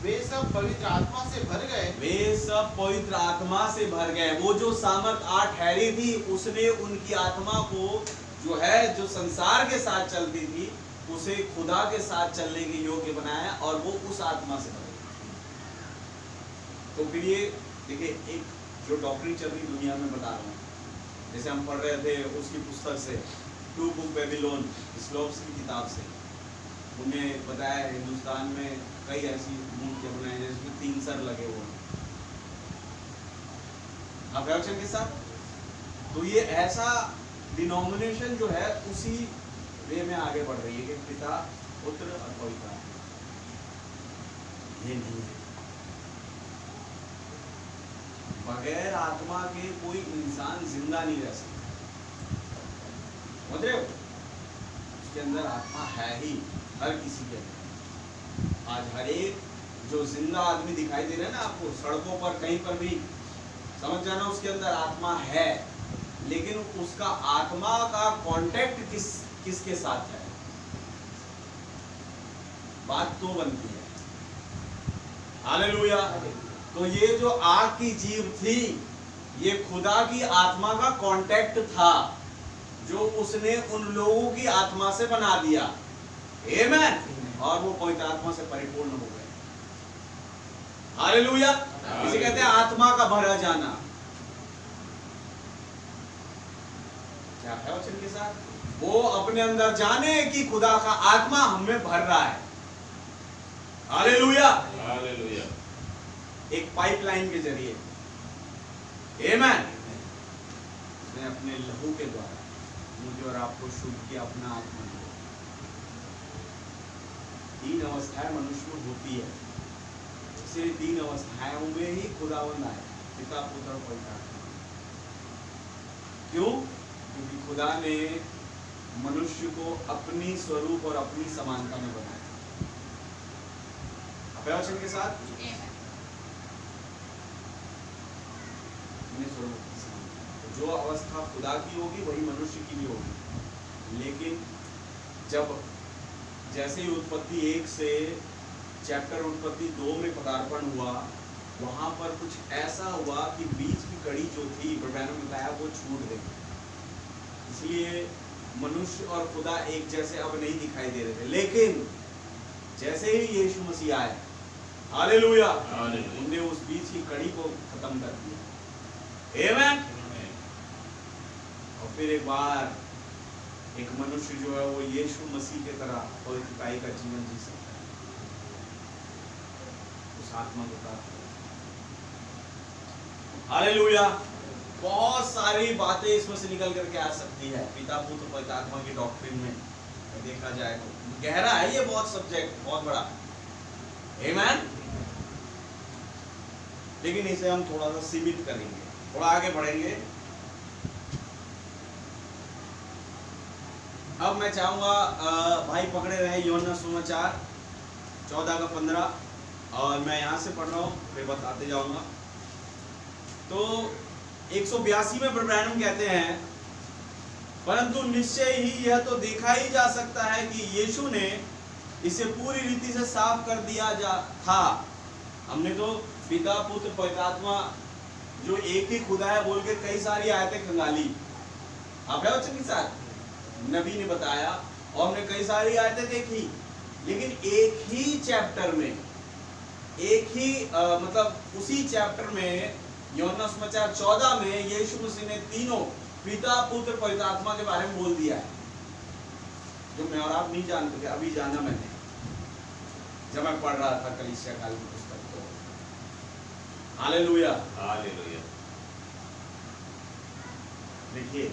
Speaker 4: वे सब पवित्र आत्मा से भर गए।
Speaker 1: वे सब पवित्र आत्मा से भर गए। वो जो सामर्थ 8 ठहरी थी, उसने उनकी आत्मा को जो है, जो संसार के साथ चलती थी, उसे खुदा के साथ चलने के योग्य बनाया, और वो उस आत्मा से भर गई। तो फिर ये देखिए, एक जो डॉक्टरी चल रही दुनिया में बता रहा हूँ, जैसे हम पढ़ रहे थे उसकी पुस्तक से, 2 बुक बेबीलोन, स्लोप्स की किताब से, उन्हें बताया हिंदुस्तान में कई ऐसी मूर्तियां बनाई जिसमें 3 सर लगे हुए हैं। आप रिएक्शन के साथ, तो ये ऐसा डिनोमिनेशन जो है उसी वे में आगे बढ़ रही है कि पिता, पुत्र और पवित्र आत्मा। ये नहीं है, बगैर आत्मा के कोई इंसान जिंदा नहीं रह सकता। समझ रहे हो? उसके अंदर आत्मा है ही, हर किसी के अंदर। आज हर एक जो जिंदा आदमी दिखाई दे रहा है ना आपको सड़कों पर, कहीं पर भी, समझ जाना उसके अंदर आत्मा है, लेकिन उसका आत्मा का कांटेक्ट किसके साथ है, बात तो बनती है। हालेलुया। तो ये जो आग की जीभ थी, ये खुदा की आत्मा का कांटेक्ट था, जो उसने उन लोगों की आत्मा से बना दिया। आमेन। और वो पवित्र आत्मा से परिपूर्ण हो गए। हालेलुया। इसे कहते हैं आत्मा का भरा जाना। क्या है वचन के साथ? वो अपने अंदर जाने कि खुदा का आत्मा हमें भर रहा है। हालेलुया।
Speaker 2: हालेलुया।
Speaker 1: एक पाइपलाइन के जरिए, आमेन, उसने अपने लहू के द्वारा मुझे और आपको शुद्ध किया, अपना आत्मा दिया। 3 अवस्थाएं मनुष्य में होती है, इसे 3 अवस्थाएं में ही खुदावंद आए। पिता पुत्र और पवित्र आत्मा। क्यों? क्योंकि खुदा ने मनुष्य को अपनी स्वरूप और अपनी समानता में बनाया। अपने वचन के साथ अपने स्वरूप की समानता। तो जो अवस्था खुदा की होगी वही मनुष्य की भी होगी। लेकिन जब जैसे ही उत्पत्ति 1 से चैप्टर उत्पत्ति 2 में पदार्पण हुआ, वहां पर कुछ ऐसा हुआ कि बीच की कड़ी जो थी ब्रह्मांड में बताया वो छूट गई। इसलिए मनुष्य और खुदा एक जैसे अब नहीं दिखाई दे रहे थे। लेकिन जैसे ही यीशु मसीह आए, हालेलुया, उन्होंने उस बीच की कड़ी को खत्म कर दिया। आमेन। और फिर एक बार एक मनुष्य जो है वो यीशु मसीह के तरह पवित्रताई का जीवन जी सकता है, उस आत्मा को प्राप्त। हालेलुया। बहुत सारी बातें इसमें से निकल करके आ सकती है पिता पुत्र पवित्र आत्मा की डॉक्ट्रिन में देखा जाए तो। गहरा है ये बहुत सब्जेक्ट, बहुत बड़ा। आमेन। लेकिन इसे हम थोड़ा सा सीमित करेंगे, थोड़ा आगे बढ़ेंगे। अब मैं चाहूंगा भाई पकड़े रहे यूहन्ना सुसमाचार 14 का 15, और मैं यहां से पढ़ रहा हूं, फिर बताते जाऊंगा। तो 182 में ब्रैनम कहते हैं, परंतु निश्चय ही यह तो देखा ही जा सकता है कि यीशु ने इसे पूरी रीति से साफ कर दिया था। हमने तो पिता पुत्र पवित्र आत्मा जो एक ही खुदा है बोल के कई सारी आयतें खंगाली, आप वचन के साथ नबी ने बताया, और हमने कई सारी आयतें देखी। लेकिन एक ही चैप्टर में, एक ही मतलब उसी चैप्टर में यूहन्ना सुसमाचार 14 में यीशु मसीह ने तीनों पिता पुत्र पवित्र आत्मा के बारे में बोल दिया है, जो मैं और आप नहीं जानते थे। अभी जाना मैंने जब मैं पढ़ रहा था कलीसिया काल की पुस्तक को। Hallelujah,
Speaker 2: hallelujah.
Speaker 1: देखिए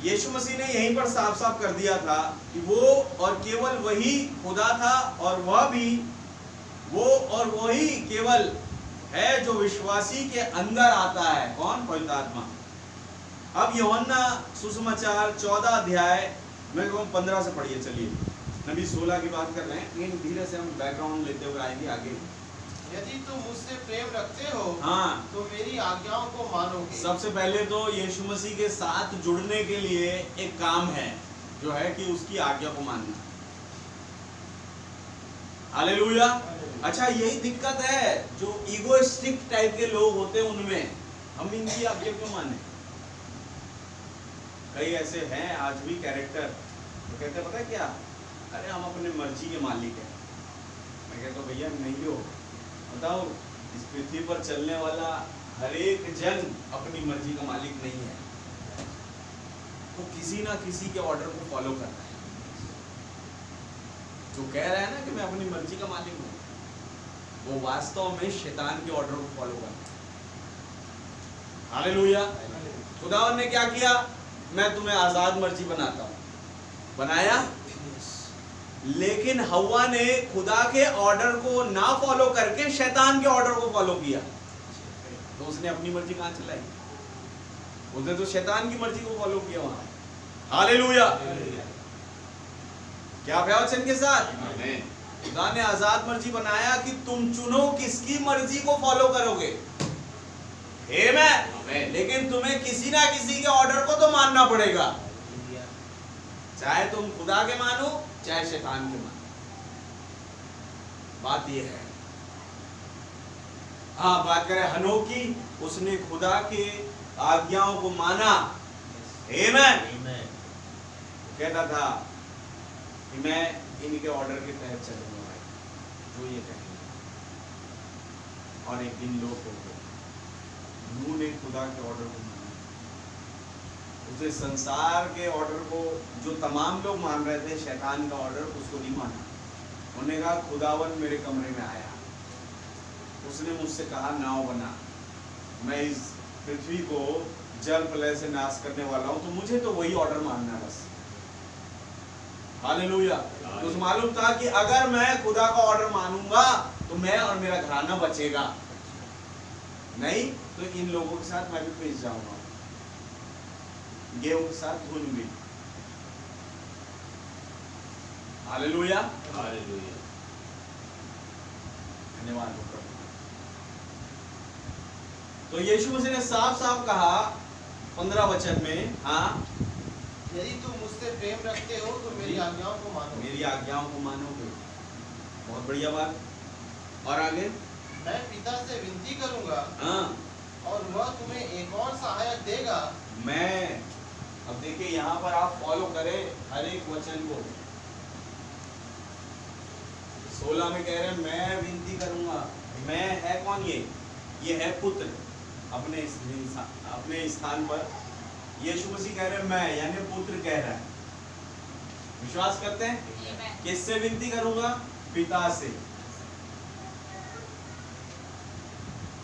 Speaker 1: यीशु मसीह ने यहीं पर साफ साफ कर दिया था कि वो और केवल वही खुदा था, और वह भी वो और वही केवल है जो विश्वासी के अंदर आता है। कौन? पवित्र आत्मा। अब यूहन्ना सुसमाचार 14 अध्याय में 15 से पढ़िए। चलिए, नबी 16 की बात कर रहे हैं, लेकिन धीरे से हम बैकग्राउंड लेते हुए आएंगे आगे।
Speaker 4: यदि तुम मुझसे प्रेम रखते हो,
Speaker 1: हाँ,
Speaker 4: तो मेरी आज्ञाओं को मानोगे।
Speaker 1: सबसे पहले तो यीशु मसीह के साथ जुड़ने के लिए एक काम है, जो है कि उसकी आज्ञा को मानना। हालेलुया। अच्छा, यही दिक्कत है जो ईगोइस्टिक टाइप के लोग होते हैं उनमें, हम इनकी आज्ञा क्यों माने। कई ऐसे हैं आज भी कैरेक्टर, तो कहते हैं पता है क्या, अरे हम अपने मर्जी के मालिक हैं। मैं कहता हूँ भैया नहीं हो, बताओ इस पृथ्वी पर चलने वाला हर एक जन अपनी मर्जी का मालिक नहीं है, वो किसी ना किसी के ऑर्डर को फॉलो करता है। जो कह रहा है ना कि मैं अपनी मर्जी का मालिक हूं, वो वास्तव में शैतान के ऑर्डर को फॉलो करता है। हालेलुया। खुदावन ने क्या किया? मैं तुम्हें आजाद मर्जी बनाता हूं, बनाया। लेकिन हव्वा ने खुदा के ऑर्डर को ना फॉलो करके शैतान के ऑर्डर को फॉलो किया, तो उसने अपनी मर्जी कहां चलाई? उसने तो शैतान की मर्जी को फॉलो किया वहां। हालेलुया। क्या वचन के साथ खुदा ने आजाद मर्जी बनाया कि तुम चुनो किसकी मर्जी को फॉलो करोगे। आमेन। लेकिन तुम्हें किसी ना किसी के ऑर्डर को तो मानना पड़ेगा, चाहे तुम खुदा के मानो चाहे शैतान के मानो। बात यह है। हाँ, बात करें हनोक की, उसने खुदा के आज्ञाओं को माना। आमेन। कहता था कि मैं इनके ऑर्डर के तहत चलूंगा, जो ये कहेंगे। और एक दिन लोग हो गए, नूह ने खुदा के ऑर्डर को माना। उसने संसार के ऑर्डर को, जो तमाम लोग मान रहे थे, शैतान का ऑर्डर, उसको नहीं माना। उन्होंने कहा खुदावन मेरे कमरे में आया, उसने मुझसे कहा नाव बना, मैं इस पृथ्वी को जल प्रलय से नाश करने वाला हूं, तो मुझे तो वही ऑर्डर मानना है बस। हालेलुया। तो मालूम था कि अगर मैं खुदा का ऑर्डर मानूंगा तो मैं और मेरा घराना बचेगा, नहीं तो इन लोगों के साथ मैं भी पिस जाऊंगा, गेहूं के साथ धुन भी। Hallelujah,
Speaker 2: hallelujah.
Speaker 1: धन्यवाद हो प्रभु। तो यीशु मसीह ने साफ साफ कहा 15 वचन में, हाँ,
Speaker 4: यदि तुम मुझसे प्रेम रखते हो तो मेरी आज्ञाओं को मानो।
Speaker 1: मेरी आज्ञाओं को मानोगे, बहुत बढ़िया बात। और आगे,
Speaker 4: मैं पिता से विनती करूंगा
Speaker 1: हाँ,
Speaker 4: और वह तुम्हें एक और सहायक देगा।
Speaker 1: मैं, अब देखिए यहाँ पर आप फॉलो करें हर एक वचन को। 16 में कह रहे हैं मैं विनती करूंगा। मैं है कौन? ये है पुत्र अपने स्थान पर। यीशु मसीह कह रहे हैं मैं, यानी पुत्र कह रहा है। विश्वास करते हैं? किससे विनती करूंगा? पिता से।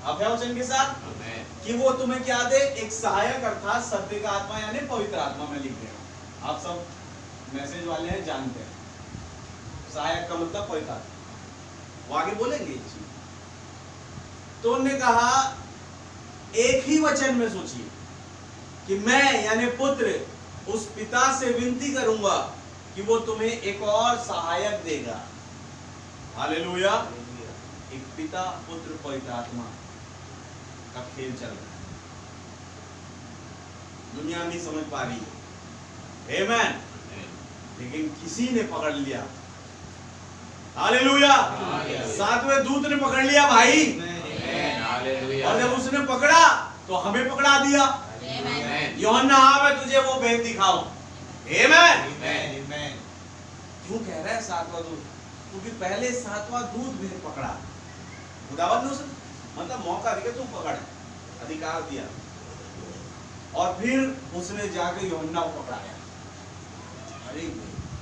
Speaker 1: आप है वचन के साथ कि वो तुम्हें क्या दे? एक सहायक, अर्थात सत्य का आत्मा, यानी पवित्र आत्मा में लिख गया। आप सब मैसेज वाले हैं, जानते हैं सहायक का मतलब पवित्र आत्मा। वो आगे बोलेंगे इस चीज। तो उन्होंने कहा एक ही वचन में सोचिए कि मैं यानी पुत्र उस पिता से विनती करूंगा कि वो तुम्हें एक और सहायक देगा। हालेलुया। एक पिता, पुत्र, पवित्र आत्मा का खेल चल रहा है, दुनिया नहीं समझ पा रही है। आमेन। लेकिन किसी ने पकड़ लिया। हालेलुया। सातवें दूत ने पकड़ लिया भाई। और जब उसने पकड़ा तो हमें पकड़ा दिया। यूहन्ना आ मैं तुझे वो भेद दिखाऊं। आमेन। क्यों कह रहा है सातवां दूत? क्योंकि पहले सातवां दूत भेद पकड़ा। खुदावंद ने उसे मतलब मौका दिया, तू पकड़, अधिकार दिया, और फिर उसने जाके यूहन्ना को पकड़ाया। अरे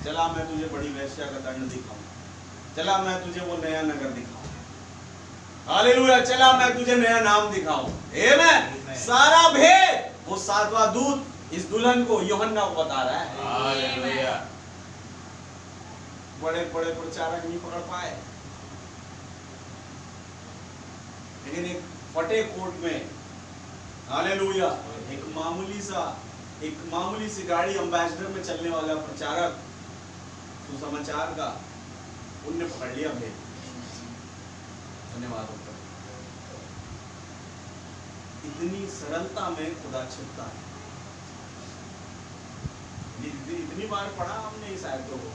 Speaker 1: चला मैं तुझे बड़ी वेश्या का दंड दिखाऊं, चला मैं तुझे वो नया नगर दिखाऊं, हालेलुया, चला मैं तुझे नया नाम दिखाऊं। आमेन। सारा भेद वो सातवां दूत इस दुल्हन को, यूहन्ना को बता रहा है।
Speaker 2: हालेलुया।
Speaker 1: बड़े बड़े प्रचारक नहीं पकड़ पाए, लेकिन एक फटे कोट में, हालेलुया, एक मामूली सी गाड़ी एम्बेसडर में चलने वाला प्रचारक सुसमाचार का, उनने पकड़ लिया भेद। धन्यवाद। इतनी सरलता में खुदा छिपता है। इतनी बार पढ़ा हमने इस आयतों को,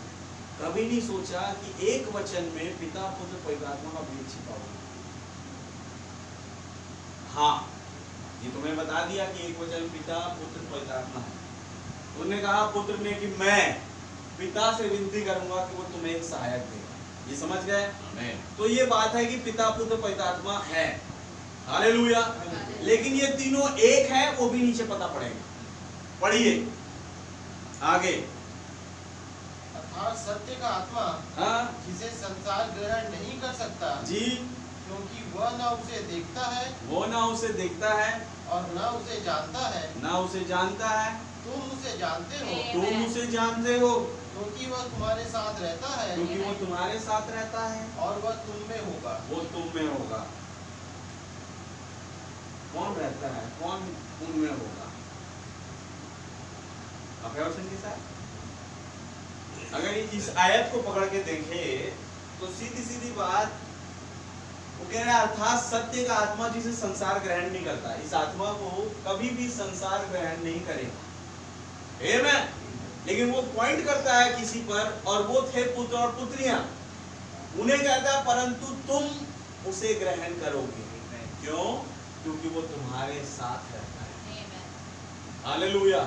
Speaker 1: कभी नहीं सोचा कि एक वचन में पिता, पुत्र, पवित्र आत्मा का भेद छिपा हुआ। हाँ, ये तुम्हें बता दिया कि एक वचन पिता, पुत्र, पवित्र आत्मा है। उन्होंने कहा पुत्र ने कि मैं पिता से विनती करूंगा कि वो तुम्हें एक सहायक देगा। ये समझ गए? तो ये बात है कि पिता, पुत्र, पवित्र आत्मा है। हालेलुया। लेकिन ये तीनों एक है, वो भी नीचे पता पड़ेगा। पढ़िए आगे।
Speaker 4: अर्थात सत्य का आत्मा,
Speaker 1: हाँ
Speaker 4: जिसे संसार ग्रहण नहीं कर सकता
Speaker 1: जी,
Speaker 4: क्योंकि वह न उसे देखता है,
Speaker 1: वो ना उसे देखता है
Speaker 4: और न उसे जानता है।
Speaker 1: ना उसे जानता है।
Speaker 4: तुम उसे जानते हो,
Speaker 1: तुम उसे जानते हो
Speaker 4: क्योंकि वह तुम्हारे साथ रहता है,
Speaker 1: क्योंकि वो तुम्हारे साथ रहता है
Speaker 4: और वह तुम में होगा।
Speaker 1: वो तुम में होगा। कौन रहता है, कौन उनमें होगा? के साथ अगर इस आयत को पकड़ के देखें तो सीधी सीधी बात वो कह रहा है, अर्थात सत्य का आत्मा जिसे संसार ग्रहण नहीं करता, इस आत्मा को कभी भी संसार ग्रहण नहीं करेगा। आमेन। लेकिन वो पॉइंट करता है किसी पर, और वो थे पुत्र और पुत्रियां। उन्हें कहता है परंतु तुम उसे ग्रहण करोगे। क्यों? क्योंकि वो तुम्हारे साथ रहता है। हालेलुया।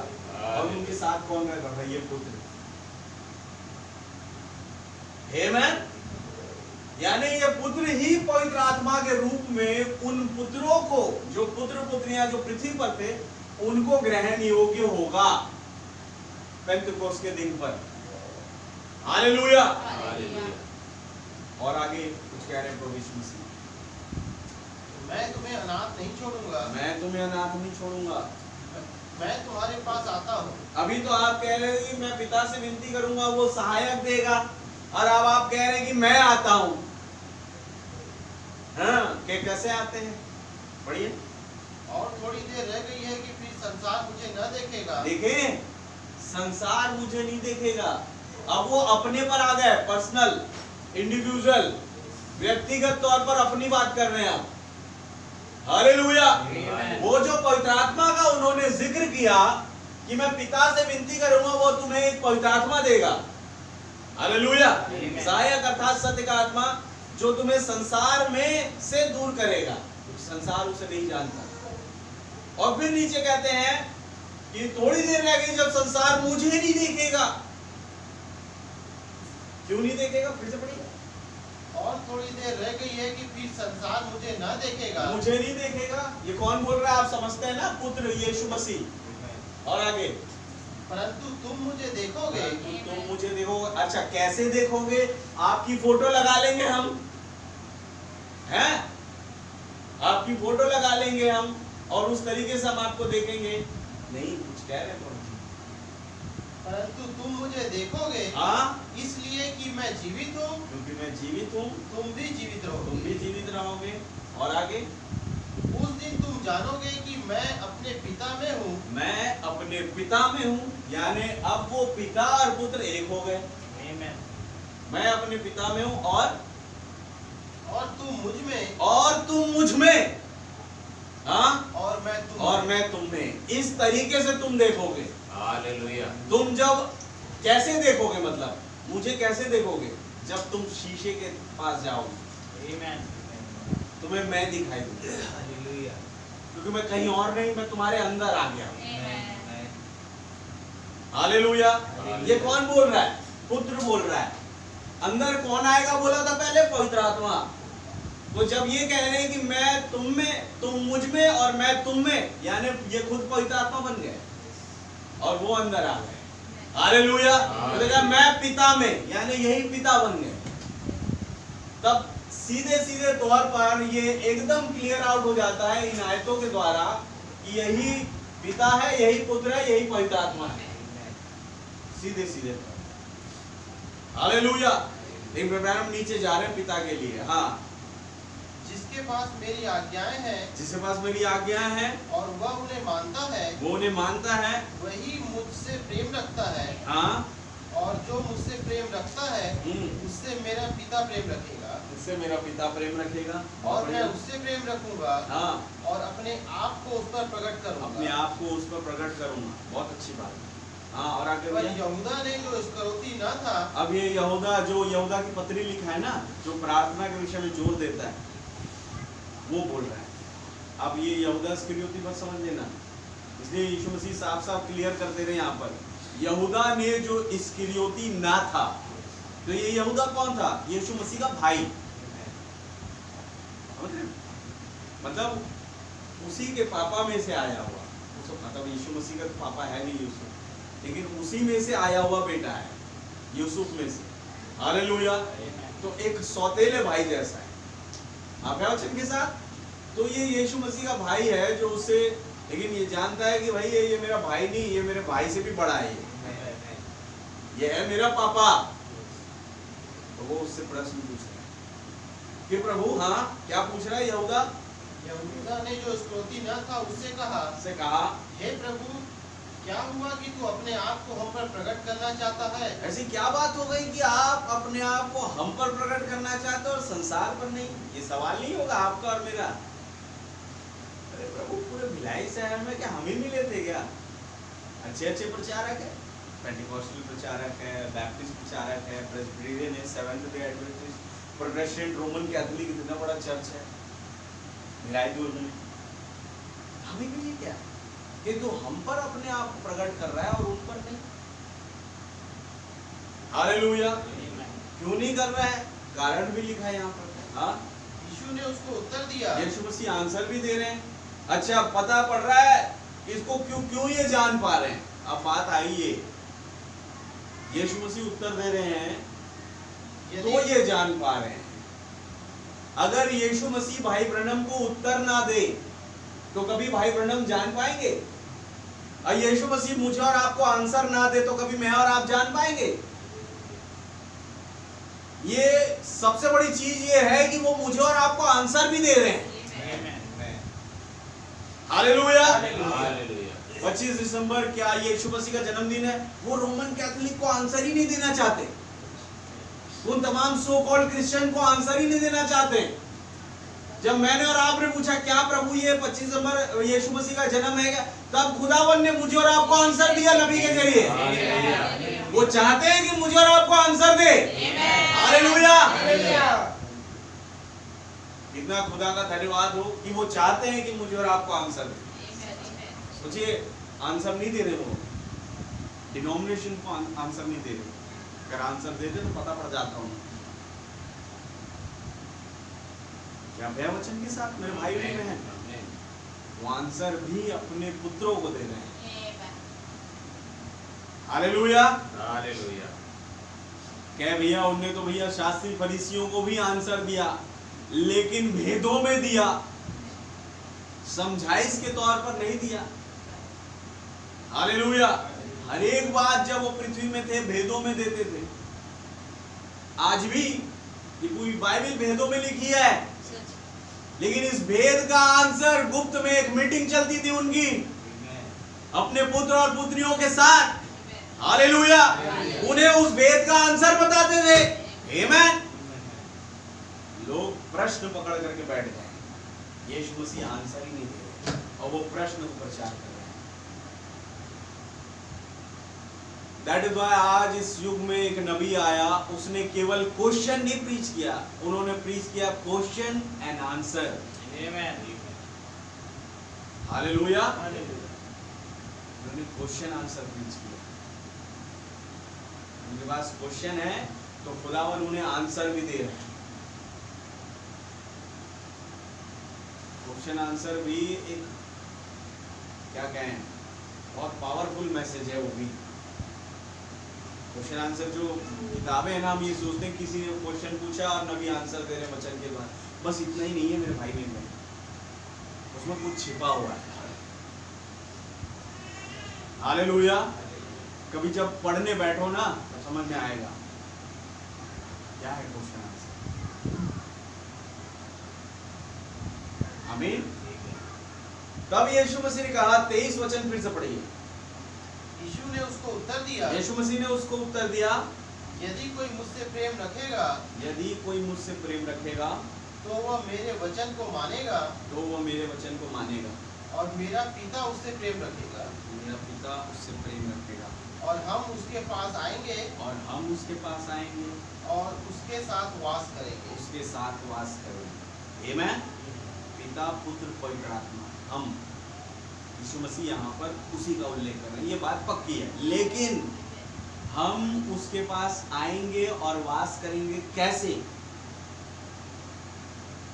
Speaker 1: और उनके साथ कौन रहता था? ये पुत्र। आमेन। यानी ये पुत्र ही पवित्र आत्मा के रूप में उन पुत्रों को, जो पुत्र पुत्रियां जो पृथ्वी पर थे, उनको ग्रहण योग्य होगा पेंटेकोस्त के दिन पर। हालेलुया। और आगे कुछ कह रहे हैं प्रभु यीशु मसीह,
Speaker 4: मैं तुम्हें अनाथ नहीं छोड़ूंगा,
Speaker 1: मैं तुम्हें अनाथ नहीं छोड़ूंगा,
Speaker 4: मैं तुम्हारे पास आता हूँ।
Speaker 1: अभी तो आप कह रहे हैं कि मैं पिता से विनती करूंगा, वो सहायक देगा, और अब आप कह रहे हैं कि मैं आता हूं। कैसे आते हैं? पढ़िए।
Speaker 4: और थोड़ी देर रह गई है कि फिर संसार मुझे न देखेगा।
Speaker 1: देखें, संसार मुझे नहीं देखेगा। अब वो अपने पर आ गए, पर्सनल, इंडिविजुअल, व्यक्तिगत तौर पर अपनी बात कर रहे हैं आप। हालेलुया। वो जो पवित्र आत्मा का उन्होंने जिक्र किया कि मैं पिता से विनती करूंगा, वो तुम्हें एक पवित्र आत्मा देगा। हालेलुया। सहायक अर्थात सत्य का आत्मा, जो तुम्हें संसार में से दूर करेगा, संसार उसे नहीं जानता। और फिर नीचे कहते हैं कि थोड़ी देर रह गई जब संसार मुझे नहीं देखेगा। क्यों नहीं देखेगा? फिर से पढ़िए।
Speaker 4: और थोड़ी देर रह गई है कि फिर संसार मुझे न देखेगा।
Speaker 1: मुझे नहीं देखेगा, ये कौन बोल रहा है? आप समझते हैं ना, पुत्र यीशु मसीह। और आगे,
Speaker 4: परंतु तुम मुझे देखोगे।
Speaker 1: तुम मुझे देखोगे। अच्छा, कैसे देखोगे? आपकी फोटो लगा लेंगे हम, हैं? आपकी फोटो लगा लेंगे हम और उस तरीके से हम आपको देखेंगे? नहीं, कुछ कह रहे हैं।
Speaker 4: परंतु तुम मुझे देखोगे, इसलिए कि मैं जीवित हूँ।
Speaker 1: क्योंकि मैं जीवित हूँ,
Speaker 4: तुम भी जीवित रहोगे।
Speaker 1: तुम भी जीवित रहोगे। और आगे,
Speaker 4: उस दिन तुम जानोगे कि मैं अपने पिता में हूँ।
Speaker 1: मैं अपने पिता में हूँ, यानी अब वो पिता और पुत्र एक हो गए। मैं अपने पिता में हूँ और
Speaker 4: तुम मुझ में,
Speaker 1: और तुम मुझ में, हाँ,
Speaker 4: और मैं तुम
Speaker 1: में। इस तरीके से तुम देखोगे।
Speaker 2: हालेलुया।
Speaker 1: तुम जब कैसे देखोगे, मतलब मुझे कैसे देखोगे? जब तुम शीशे के पास जाओगे, तुम्हें मैं दिखाई दूंगा।
Speaker 2: हालेलुया।
Speaker 1: क्योंकि मैं कहीं और नहीं, मैं तुम्हारे अंदर आ गया। हालेलुया। ये कौन बोल रहा है? पुत्र बोल रहा है। अंदर कौन आएगा बोला था पहले? पवित्र आत्मा। तो जब ये कह रहे हैं कि मैं तुम में, तुम मुझ में और मैं तुम में, यानी ये खुद पवित्र आत्मा बन गए और वो अंदर आ गए। हालेलुया। तो मैं पिता में, यानी यही पिता बन गए। तब सीधे सीधे तौर पर ये एकदम क्लियर आउट हो जाता है इन आयतों के द्वारा कि यही पिता है, यही पुत्र है, यही पवित्र आत्मा है। सीधे सीधे। हालेलुया। लेकिन प्रभु हम नीचे जा रहे हैं पिता के लिए। हाँ,
Speaker 4: जिसके पास मेरी आज्ञाएं हैं,
Speaker 1: जिसके पास मेरी आज्ञाएं हैं
Speaker 4: और वह उन्हें मानता है,
Speaker 1: वो उन्हें मानता है,
Speaker 4: वही मुझसे प्रेम रखता है।
Speaker 1: हाँ,
Speaker 4: और जो मुझसे प्रेम रखता है, उससे मेरा पिता प्रेम रखेगा।
Speaker 1: उससे मेरा पिता प्रेम रखेगा
Speaker 4: और मैं उससे प्रेम रखूंगा।
Speaker 1: हाँ,
Speaker 4: और अपने आप को उस पर प्रकट करूंगा।
Speaker 1: अपने आप को उस पर प्रकट करूंगा। बहुत अच्छी बात है। हाँ, और आगे
Speaker 4: पर यहूदा ने जो इस्करियोती न था।
Speaker 1: अब ये यहूदा, जो यहूदा की पत्री लिखा है ना, जो प्रार्थना के विषय में जोर देता है, वो बोल रहा है। अब ये यहूदा इस्करियोती मत समझ लेना, इसलिए यीशु मसीह साफ साफ क्लियर कर दे रहे हैं यहाँ पर। यहूदा ने जो इस्करियोती ना था, तो ये यहूदा कौन था? यीशु मसीह का भाई। मतलब उसी के पापा में से आया हुआ, मतलब यीशु मसीह का तो पापा है नहीं यूसुफ, लेकिन उसी में से आया हुआ बेटा है, यूसुफ में से। हालेलुया। तो एक सौतेले भाई जैसा है। आप है वचन के साथ। तो ये यीशु मसीह का भाई है जो उसे, लेकिन ये जानता है कि भाई ये मेरा भाई नहीं, ये मेरे भाई से भी बड़ा है, ये है मेरा पापा। तो वो उससे प्रश्न पूछ रहा है कि प्रभु, हाँ, क्या पूछ रहा है यहूदा?
Speaker 4: यहूदा ने जो इस्करियोती न था उससे कहा, हे प्रभु, क्या हुआ कि तू अपने आप को हम पर प्रकट करना चाहता है?
Speaker 1: ऐसी क्या बात हो गई कि आप अपने आप को हम पर प्रकट करना चाहते हो और संसार पर नहीं? ये सवाल नहीं होगा आपका और मेरा। अरे प्रभु, पूरे भिलाई शहर में क्या हम ही मिले थे क्या? अच्छे अच्छे प्रचारक है, पेंटिकॉस्टल प्रचारक है, बैप्टिस्ट प्रचारक है, प्रेस्बिटेरियन है, seventh day Adventist, Protestant, Roman Catholic, इतना बड़ा चर्च है भिलाई दूर में। हम ही मिले क्या कि तू हम पर अपने आप को प्रकट कर रहा है और उन पर नहीं? हालेलुया। क्यों नहीं कर रहा है? कारण भी लिखा है यहाँ पर। हाँ,
Speaker 4: यीशु ने उसको उत्तर दिया।
Speaker 1: यीशु मसीह आंसर भी दे रहे हैं। अच्छा, पता पड़ रहा है इसको क्यों ये जान पा रहे हैं। अब बात आई ये, यीशु मसीह उत्तर दे रहे हैं तो ये जान पा रहे हैं। अगर यीशु मसीह भाई ब्रनम को उत्तर ना दे तो कभी भाई ब्रनम जान पाएंगे? और यीशु मसीह मुझे और आपको आंसर ना दे तो कभी मैं और आप जान पाएंगे? ये सबसे बड़ी चीज ये है कि वो मुझे और आपको आंसर भी दे रहे हैं। हालेलुया। 25 दिसंबर क्या यीशु मसीह का जन्मदिन है? वो रोमन कैथोलिक को आंसर ही नहीं देना चाहते, उन तमाम सो कॉल्ड क्रिश्चियन को आंसर ही नहीं देना चाहते। जब मैंने और आपने पूछा क्या प्रभु ये 25 दिसंबर यीशु मसीह का जन्म है क्या, तब खुदावन ने मुझे और आपको आंसर दिया नबी के जरिए। वो चाहते हैं कि मुझे और आपको आंसर दे। हालेलुया। इतना खुदा का धन्यवाद हो कि वो चाहते हैं कि मुझे और आपको आंसर दे। सोचिए, आंसर नहीं दे रहे वो, डिनोमिनेशन को आंसर नहीं दे रहे। अगर आंसर दे दे तो पता पड़ जाता हूँ क्या भय वचन के साथ मेरे भाई बहन, वो आंसर भी अपने पुत्रों को दे रहे हैं। हालेलुया।
Speaker 2: हालेलुया।
Speaker 1: क्या भैया, उनने तो भैया शास्त्री फरीसियों को भी आंसर दिया, लेकिन भेदों में दिया, समझाइश के तौर पर नहीं दिया। हालेलुया। हर एक बात जब वो पृथ्वी में थे भेदों में देते थे। आज भी ये पूरी बाइबल भेदों में लिखी है, लेकिन इस भेद का आंसर गुप्त में एक मीटिंग चलती थी उनकी अपने पुत्र और पुत्रियों के साथ। हालेलुया। उन्हें उस भेद का आंसर बताते थे। आमीन। लोग प्रश्न पकड़ करके बैठ गए, यीशु मसीह आंसर ही नहीं दे रहे और वो प्रश्न को प्रचार कर रहे हैं। दैट इज व्हाई आज इस युग में एक नबी आया, उसने केवल क्वेश्चन नहीं प्रीच किया, उन्होंने प्रीच किया क्वेश्चन एंड आंसर। आमीन। हालेलुया। उन्होंने क्वेश्चन आंसर प्रीच किया। उनके पास क्वेश्चन है तो खुदावन उन्हें आंसर भी दे रहे हैं। क्वेश्चन आंसर भी एक क्या कहें, बहुत पावरफुल मैसेज है। वो भी क्वेश्चन आंसर जो किताबें हैं ना, हम ये सोचते हैं किसी ने क्वेश्चन पूछा और नबी आंसर दे रहे वचन के बाद, बस इतना ही नहीं है मेरे भाई बहन, उसमें कुछ छिपा हुआ है। हालेलुया। कभी जब पढ़ने बैठो ना तो समझ में आएगा क्या है क्वेश्चन आंसर। आमीन। तब यीशु मसीह ने कहा, 23 वचन फिर से पढ़िए।
Speaker 4: यीशु ने उसको उत्तर दिया,
Speaker 1: यीशु मसीह ने उसको उत्तर दिया,
Speaker 4: यदि कोई मुझसे प्रेम रखेगा,
Speaker 1: यदि कोई मुझसे प्रेम रखेगा
Speaker 4: तो वह मेरे वचन को मानेगा,
Speaker 1: तो वह मेरे वचन को मानेगा,
Speaker 4: और मेरा पिता उससे प्रेम रखेगा,
Speaker 1: मेरा पिता उससे प्रेम रखेगा,
Speaker 4: और हम उसके पास आएंगे,
Speaker 1: और हम उसके पास आएंगे,
Speaker 4: और उसके साथ वास करेंगे।
Speaker 1: उसके साथ वास करेंगे। आमीन। पिता, पुत्र, पवित्र आत्मा, हम यीशु मसीह यहाँ पर उसी का उल्लेख कर रहे हैं। ये बात पक्की है, लेकिन हम उसके पास आएंगे और वास करेंगे कैसे?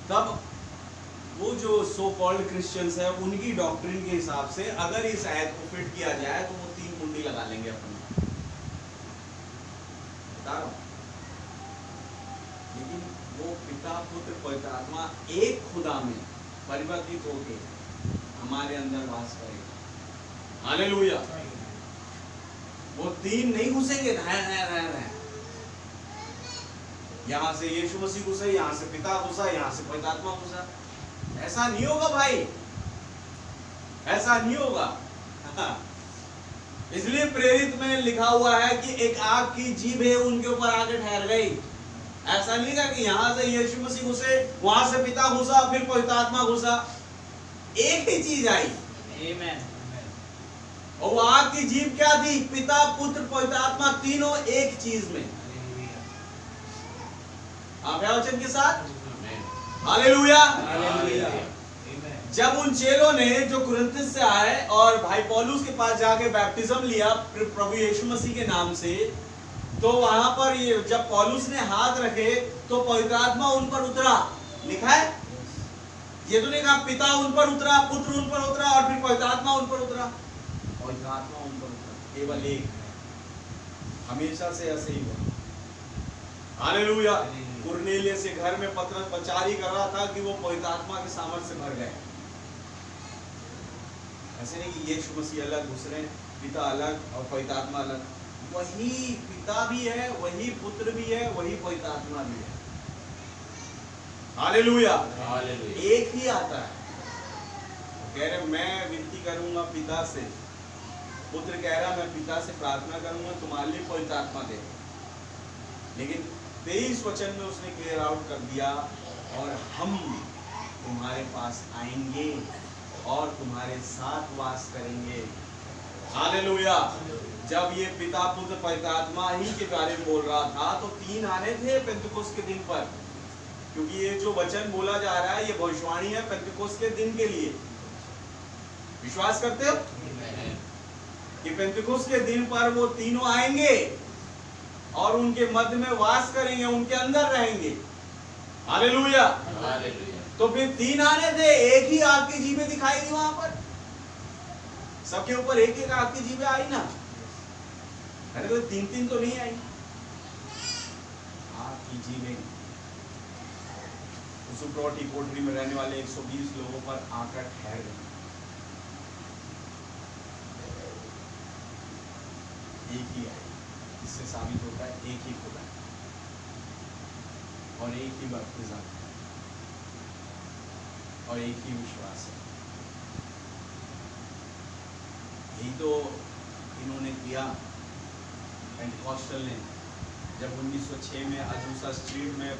Speaker 1: तब वो जो सो कॉल्ड क्रिश्चियंस है, उनकी डॉक्ट्रिन के हिसाब से अगर इस आयत को फिट किया जाए तो वो 3 मुंडी लगा लेंगे अपनी, बता रहा हूं। लेकिन वो पिता, पुत्र, पवित्र आत्मा एक खुदा में परिवर्तित होके हमारे अंदर वास करेगा। हालेलुया। वो 3 नहीं घुसेंगे, यहां से यीशु मसीह घुसे, यहां से पिता घुसा, यहां से पवित्र आत्मा घुसा। ऐसा नहीं होगा भाई, ऐसा नहीं होगा। इसलिए प्रेरित में लिखा हुआ है कि एक आग की जीभ है उनके ऊपर आके ठहर गई। ऐसा नहीं था कि यहां से यीशु मसीह घुसे, वहां से पिता घुसा, फिर पवित्र आत्मा घुसा। एक ही चीज आई।
Speaker 3: आमीन।
Speaker 1: और वो आग की जीभ क्या थी? पिता, पुत्र, पवित्र आत्मा, तीनों एक चीज में। आप वचन के साथ हालेलुया। जब उन चेलों ने जो कुरिन्थुस से आए और भाई पौलुस के पास जाके बैप्टिज्म लिया प्रभु यीशु मसीह के नाम से, तो वहां पर ये जब पौलुस ने हाथ रखे तो पवित्र आत्मा उन पर उतरा। लिखा है, ये तो नहीं कहा पिता उन पर उतरा, पुत्र उन पर उतरा और फिर पवित्र आत्मा उन पर उतरा। पवित्र आत्मा उन पर उतरा, केवल एक है। हमेशा से ऐसे ही हुआ। हालेलुया। कुरनेलियस के घर में पतरस प्रचार ही कर रहा था कि वो पवित्र आत्मा के सामर्थ्य से भर गए। ऐसे नहीं कि यीशु मसीह अलग घुस रहे, पिता अलग और पवित्र आत्मा अलग। वही पिता भी है, वही पुत्र भी है, वही पवित्र आत्मा भी है। हालेलुया।
Speaker 2: हालेलुया।
Speaker 1: एक ही आता है। कह रहे मैं विनती करूंगा पिता से, पुत्र कह रहा मैं पिता से प्रार्थना करूंगा तुम्हारे लिए पवित्र आत्मा दे। लेकिन 23 वचन में उसने क्लियर आउट कर दिया, और हम तुम्हारे पास आएंगे और तुम्हारे साथ वास करेंगे। हालेलुया। जब ये पिता पुत्र पवित्र आत्मा ही के बारे में बोल रहा था तो 3 आने थे पेंतुकोस के दिन पर, क्योंकि ये जो वचन बोला जा रहा है ये भविष्यवाणी है पेंतुकोस के दिन के लिए। विश्वास करते हो कि पेंतुकोस के दिन पर वो तीनों आएंगे और उनके मध्य में वास करेंगे, उनके अंदर रहेंगे। हालेलुया।
Speaker 2: हालेलुया।
Speaker 1: तो फिर 3 आने थे, एक ही आग की जीभें दिखाई दी वहां पर, सबके ऊपर एक एक आग की जीभें आई ना। अरे तो 3 तो नहीं आई, आग की जीभें उस उपरोटी कोठरी में रहने वाले 120 लोगों पर आकर ठहर गई। एक ही आई, इससे साबित होता है एक ही खुदा और एक ही बपतिस्मा और एक ही विश्वास है। यही तो इन्होंने किया पेंटिकॉस्टल ने, जब 1906 में अजूसा स्ट्रीट में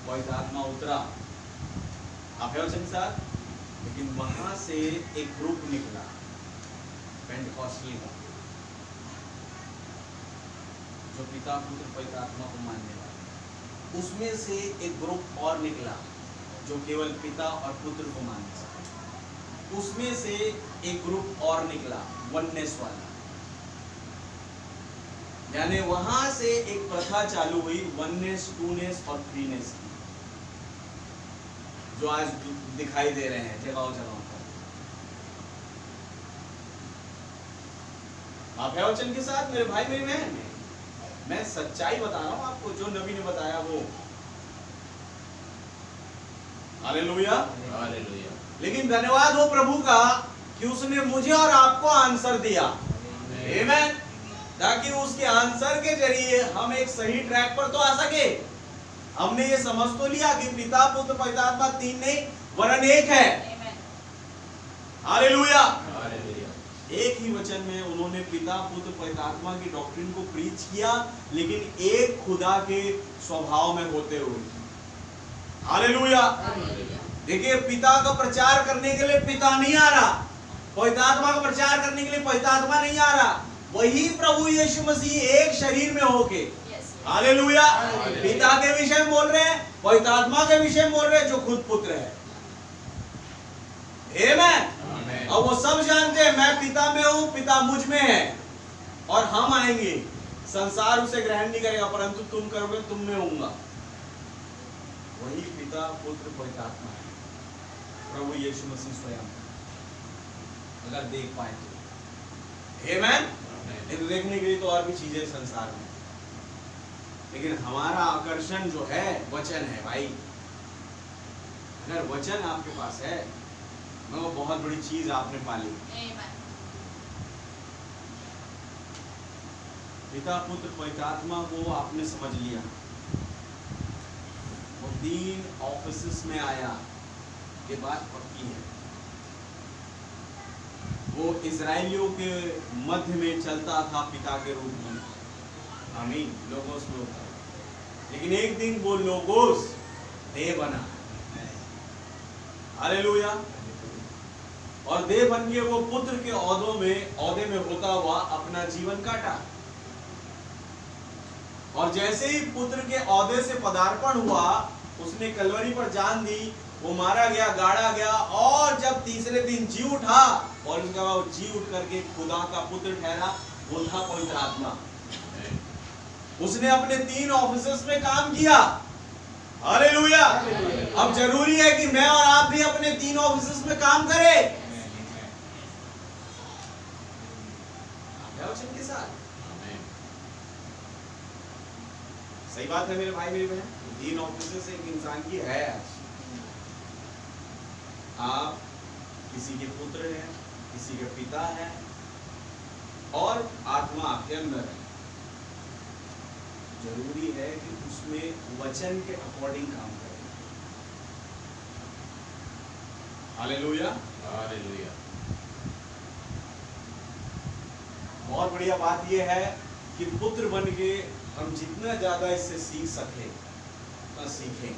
Speaker 1: पवित्र आत्मा उतरा। आप है उसके साथ, लेकिन वहां से एक ग्रुप निकला पेंटिकॉस्टल का, जो पिता पुत्र पवित्र आत्मा को मानने वाले। उसमें से एक ग्रुप और निकला जो केवल पिता और पुत्र को मानने वाला। उसमें से एक ग्रुप और निकला वननेस वाला, यानी वहां से एक प्रथा चालू हुई वननेस, टूनेस और थ्रीनेस की, जो आज दिखाई दे रहे हैं जगहों जगहों पर। आप है वचन के साथ मेरे भाई मेरी बहन, मैं सच्चाई बता रहा हूं आपको, जो नबी ने बताया वो। हालेलुया।
Speaker 2: हालेलुया।
Speaker 1: लेकिन धन्यवाद हो प्रभु का कि उसने मुझे और आपको आंसर दिया, आमीन, ताकि उसके आंसर के जरिए हम एक सही ट्रैक पर तो आ सके। हमने ये समझ तो लिया कि पिता पुत्र पवित्र आत्मा 3 नहीं वरन एक है। हालेलुया। एक ही वचन में उन्होंने पिता पुत्र पवित्र आत्मा की डॉक्ट्रिन को प्रीच किया, लेकिन एक खुदा के स्वभाव में होते हुए। हालेलुया। देखिए, पिता का प्रचार करने के लिए पिता नहीं आ रहा, पवित्र आत्मा का प्रचार करने के लिए पवित्र आत्मा नहीं आ रहा, वही प्रभु यीशु मसीह एक शरीर में होके। हालेलुया। पिता के विषय में बोल रहे हैं, पवित्र आत्मा के विषय में बोल रहे हैं, जो खुद पुत्र है। आमीन। और वो सब जानते हैं मैं पिता में हूं, पिता मुझ में है, और हम आएंगे। संसार उसे ग्रहण नहीं करेगा, परंतु तुम करोगे, तुम में होऊंगा। वही पिता पुत्र पवित्र आत्मा है, प्रभु यीशु मसीह स्वयं, अगर देख पाए तो। आमीन। तो देखने के लिए तो और भी चीजें संसार में, लेकिन हमारा आकर्षण जो है वचन है भाई। अगर वचन आपके पास है, वो बहुत बड़ी चीज आपने पाली। पिता पुत्र पवित्र आत्मा को आपने समझ लिया, वो 3 ऑफिसेस में आया, ये बात पक्की है। वो इजराइलियों के मध्य में चलता था पिता के रूप में, आमीन, लोगोस में होता, लेकिन एक दिन वो लोगोस देह बना। हालेलुया। और देह बन के वो पुत्र के औहदे में होता हुआ अपना जीवन काटा। और जैसे ही पुत्र के औहदे से पदार्पण हुआ, उसने कलवरी पर जान दी, वो मारा गया, गाड़ा गया, और जब तीसरे दिन जी उठा, और उसका वो जी उठ करके खुदा का पुत्र ठहरा, वो था पवित्र आत्मा। उसने अपने 3 ऑफिसेस में काम किया। हालेलुया। अब जरूरी है कि मैं और आप भी अपने 3 ऑफिसेस में काम करें। वचन के साथ सही बात है मेरे भाई मेरी बहन। 3 ऑफिसेस एक इंसान की है। आप किसी के पुत्र हैं, किसी के पिता हैं, और आत्मा आपके अंदर है। जरूरी है कि उसमें वचन के अकॉर्डिंग काम करें। Hallelujah,
Speaker 2: hallelujah.
Speaker 1: बहुत बढ़िया बात यह है कि पुत्र बन के हम जितना ज्यादा इससे सीख सके उतना सीखें।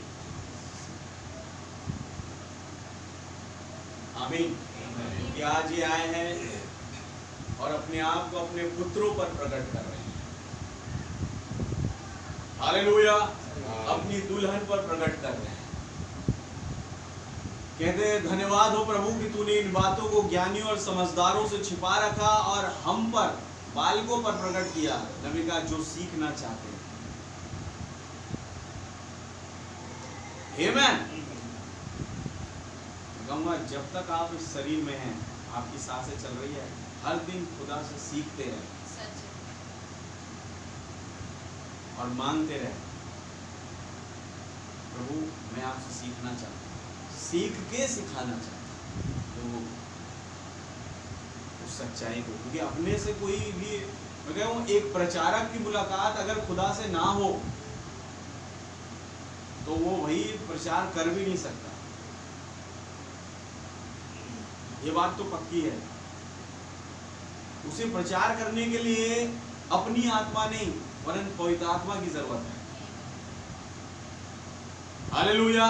Speaker 1: आमीन। कि आज ये आए हैं और अपने आप को अपने पुत्रों पर प्रकट कर रहे हैं। हालेलुया। अपनी दुल्हन पर प्रकट कर रहे हैं। कहते हैं धन्यवाद हो प्रभु कि तूने इन बातों को ज्ञानियों और समझदारों से छिपा रखा और हम पर बालकों पर प्रकट किया। नबी का जो सीखना चाहते हैं। आमीन। कहूँगा जब तक आप इस शरीर में हैं, आपकी सांसें चल रही है, हर दिन खुदा से सीखते रहे और मांगते रहे, प्रभु मैं आपसे सीखना चाहता हूँ, सीख के सिखाना चाहता हूँ तो उस सच्चाई को। क्योंकि अपने से कोई भी, मैं कह रहा हूँ, एक प्रचारक की मुलाकात अगर खुदा से ना हो तो वो वही प्रचार कर भी नहीं सकता। ये बात तो पक्की है। उसे प्रचार करने के लिए अपनी आत्मा नहीं वरन पवित्र आत्मा की जरूरत है। हालेलुया।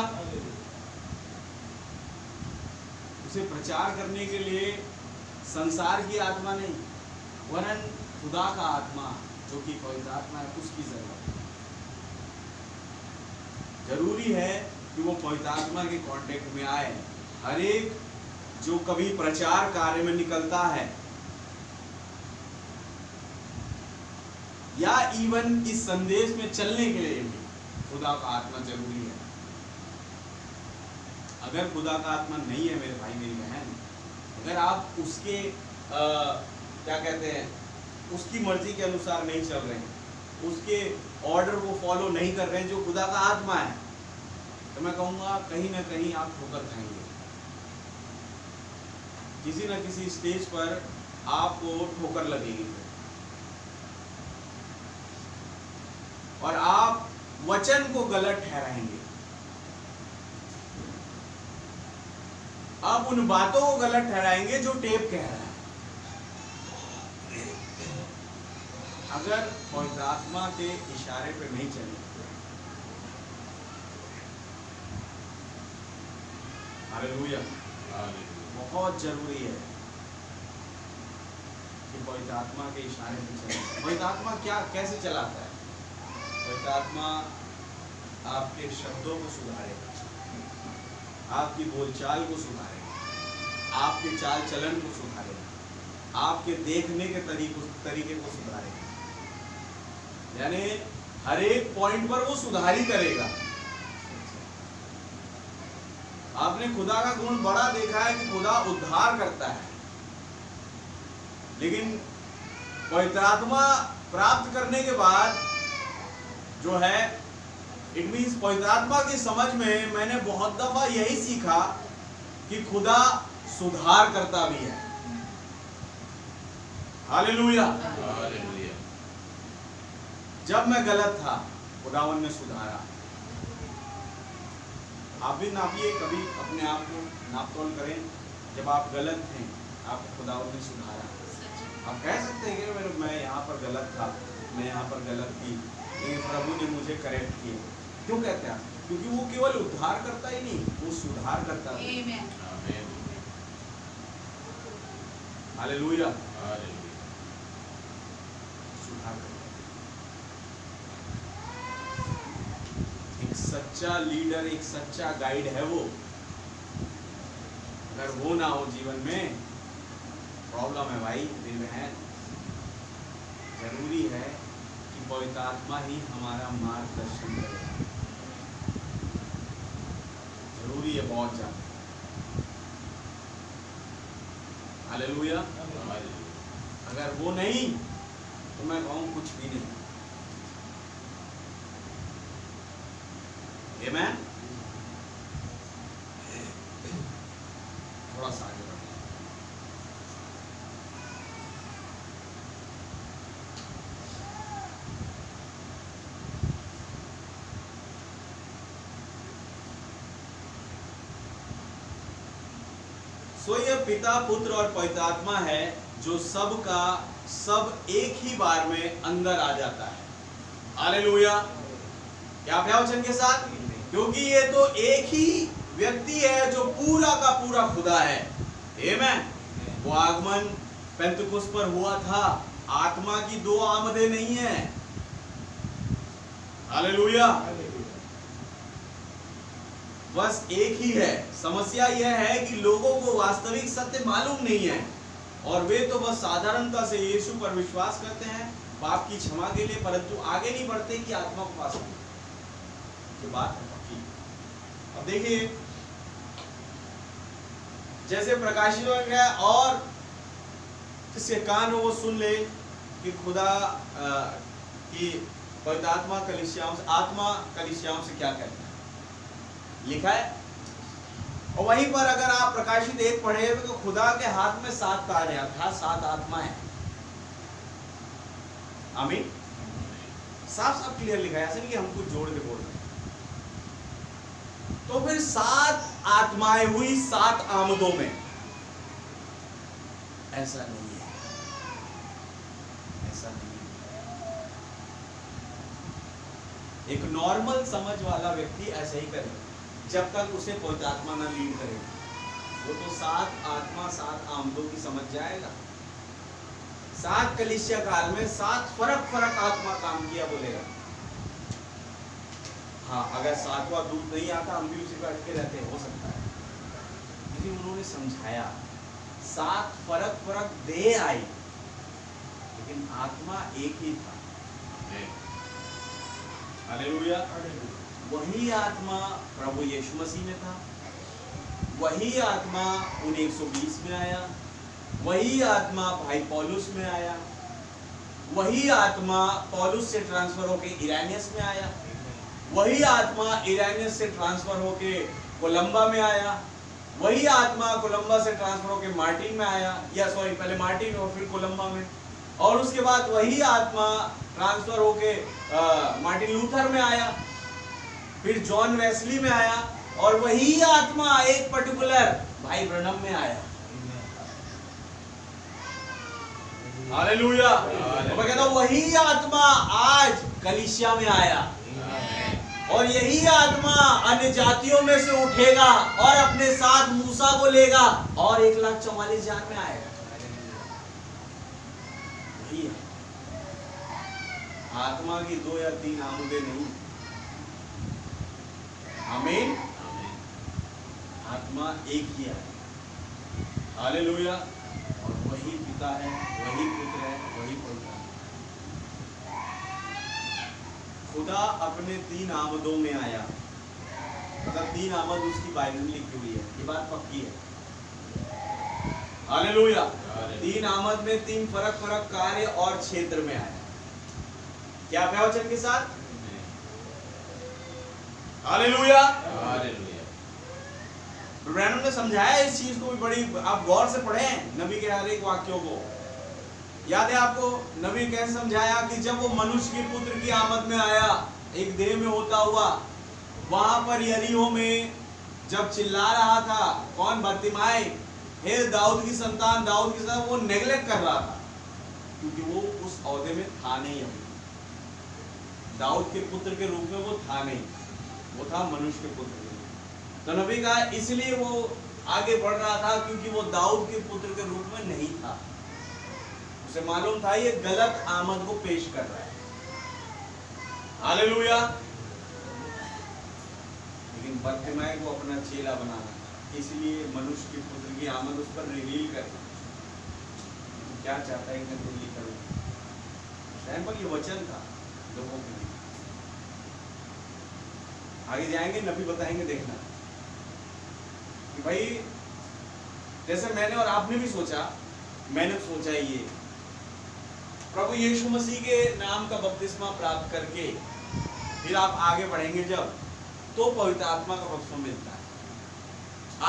Speaker 1: उसे प्रचार करने के लिए संसार की आत्मा नहीं वरन खुदा का आत्मा जो कि पवित्र आत्मा है उसकी जरूरत है। जरूरी है कि वो पवित्र आत्मा के कांटेक्ट में आए। हर एक जो कभी प्रचार कार्य में निकलता है या इवन इस संदेश में चलने के लिए भी खुदा का आत्मा जरूरी है। अगर खुदा का आत्मा नहीं है मेरे भाई मेरी बहन, अगर आप उसके क्या कहते हैं, उसकी मर्जी के अनुसार नहीं चल रहे हैं, उसके ऑर्डर को फॉलो नहीं कर रहे हैं जो खुदा का आत्मा है, तो मैं कहूँगा कहीं ना कहीं आप ठोकर खाएंगे। किसी न किसी स्टेज पर आपको ठोकर लगेगी और आप वचन को गलत ठहराएंगे। आप उन बातों को गलत ठहराएंगे जो टेप कह रहा है। अगर पवित्र आत्मा के इशारे पे नहीं चले। हालेलुया। बहुत जरूरी है कि पवित्र आत्मा के इशारे पे चले। पवित्र आत्मा क्या कैसे चलाता है? पवित्र आत्मा आपके शब्दों को सुधारेगा, आपकी बोलचाल को सुधारेगा, आपके चाल चलन को सुधारेगा, आपके देखने के तरीके को सुधारेगा। यानी हर एक पॉइंट पर वो सुधार ही करेगा। आपने खुदा का गुण बड़ा देखा है कि खुदा उद्धार करता है, लेकिन पवित्र आत्मा प्राप्त करने के बाद जो है, इट मीन्स पवित्र आत्मा की समझ में मैंने बहुत दफा यही सीखा कि खुदा सुधार करता भी है। हालेलुया। जब मैं गलत था खुदावन ने सुधारा। आप भी नापिए, कभी अपने आप को नापतोल करें। जब आप गलत थे आपको खुदावन ने सुधारा। आप कह सकते हैं कि मैं यहाँ पर गलत था, मैं यहाँ पर गलत थी, लेकिन प्रभु ने मुझे करेक्ट किया। क्यों कहते हैं? क्योंकि वो केवल उद्धार करता ही नहीं, वो सुधार करता है। हालेलुया। सुधार करता। एक सच्चा लीडर, एक सच्चा गाइड है वो। अगर वो ना हो जीवन में, प्रॉब्लम है भाई दिल में है। जरूरी है कि पवित्र आत्मा ही हमारा मार्गदर्शन करे। जरूरी है बहुत ज्यादा। हालेलुया। अगर वो नहीं तो मैं कहूँ कुछ भी नहीं। आमीन। थोड़ा सा आगे बढ़ते हैं। सो ये पिता, पुत्र और पवित्र आत्मा है जो सब का सब एक ही बार में अंदर आ जाता है। हालेलुया। क्या वचन के साथ, क्योंकि ये तो एक ही व्यक्ति है जो पूरा का पूरा खुदा है। आमीन। वो आगमन पेंतुकुस्त पर हुआ था, आत्मा की दो आमदें नहीं है। हालेलुया। बस एक ही है। समस्या यह है कि लोगों को वास्तविक सत्य मालूम नहीं है और वे तो बस साधारणता से यीशु पर विश्वास करते हैं पाप की क्षमा के लिए, परंतु आगे नहीं बढ़ते कि आत्मा को पा सके। ये बात है पक्की। अब देखिए, जैसे प्रकाशित हो गया और जिसके कान हो वो सुन ले कि खुदा की पवित्र आत्मा कलीसियाओं से क्या कहता है, लिखा है। और वहीं पर अगर आप प्रकाशित 1 पढ़े तो खुदा के हाथ में 7 तारे अर्थात 7 आत्माएं। आमीन। साफ साफ क्लियर लिखा है, ऐसा नहीं कि हम कुछ जोड़ के बोल रहे हैं। तो फिर 7 आत्माएं हुई 7 आमदों में, ऐसा नहीं है, ऐसा नहीं है। एक नॉर्मल समझ वाला व्यक्ति ऐसा ही करेगा जब तक उसे पवित्र आत्मा ना लीड करे। वो तो 7 आत्मा 7 आमदों की समझ जाएगा। 7 कलीसिया काल में 7 फर्क आत्मा काम किया बोलेगा। हाँ, अगर 7वां दूत नहीं आता हम भी उसी पर अटके रहते, हो सकता है। लेकिन उन्होंने समझाया 7 फर्क देह आई, लेकिन आत्मा एक ही था। हालेलुया। वही आत्मा प्रभु यीशु मसीह में था, वही आत्मा उन 120 में आया, वही आत्मा भाई पौलुस में आया, वही आत्मा पौलुस से ट्रांसफर होके इरेनियस में आया, वही आत्मा इरेनियस से ट्रांसफर होके कोलंबा में आया, वही आत्मा कोलंबा से ट्रांसफर होके मार्टिन में आया, या सॉरी पहले मार्टिन और फिर कोलंबा में, और उसके बाद वही आत्मा ट्रांसफर होके मार्टिन लूथर में आया, फिर जॉन वेस्ली में आया, और वही आत्मा एक पर्टिकुलर भाई ब्रनम में आया। हालेलुया। तो मैं कहता हूं वही आत्मा आज कलीसिया में आया, और यही आत्मा अन्य जातियों में से उठेगा और अपने साथ मूसा को लेगा और 1,44,000 में आएगा। वही है। आत्मा की 2 या 3 आमदें नहीं। आमीन। आत्मा एक ही है। हालेलुया। और वही पिता है, वही पुत्र है, वही पवित्र है। खुदा अपने 3 आमदों में आया, मतलब 3 आमद उसकी बाइबल में लिखी हुई है, ये बात पक्की है। हालेलुया। 3 आमद में 3 फर्क कार्य और क्षेत्र में आया। क्या वचन के साथ? हालेलुया। ब्रैनम ने समझाया इस चीज को भी बड़ी, आप गौर से पढ़ें नबी के हर एक वाक्यों को। याद है आपको नबी कैसे समझाया कि जब वो मनुष्य के पुत्र की आमद में आया, एक देह में होता हुआ, वहां पर यरीहो में जब चिल्ला रहा था, कौन? बर्तिमाई, हे दाऊद की संतान, वो नेगलेक्ट कर रहा था क्योंकि वो उस औहदे में था नहीं। अभी दाऊद के पुत्र के रूप में वो था नहीं, वो था मनुष्य के पुत्र के रूप। तो नबी का इसलिए वो आगे बढ़ रहा था क्योंकि वो दाऊद के पुत्र के रूप में नहीं था। उसे मालूम था ये गलत आमद को पेश कर रहा है। हालेलुया। लेकिन बर्तिमाई को अपना चेला बनाना था, इसलिए मनुष्य के पुत्र की आमद उस पर रिवील करना। तो क्या चाहता है कि मैं ये करूं? सैंपल ये वचन था लोगों के लिए। आगे जाएंगे नबी बताएंगे, देखना कि भाई जैसे मैंने और आपने भी सोचा, मैंने सोचा ये प्रभु यीशु मसीह के नाम का बपतिस्मा प्राप्त करके फिर आप आगे बढ़ेंगे जब, तो पवित्र आत्मा का बपतिस्मा मिलता है।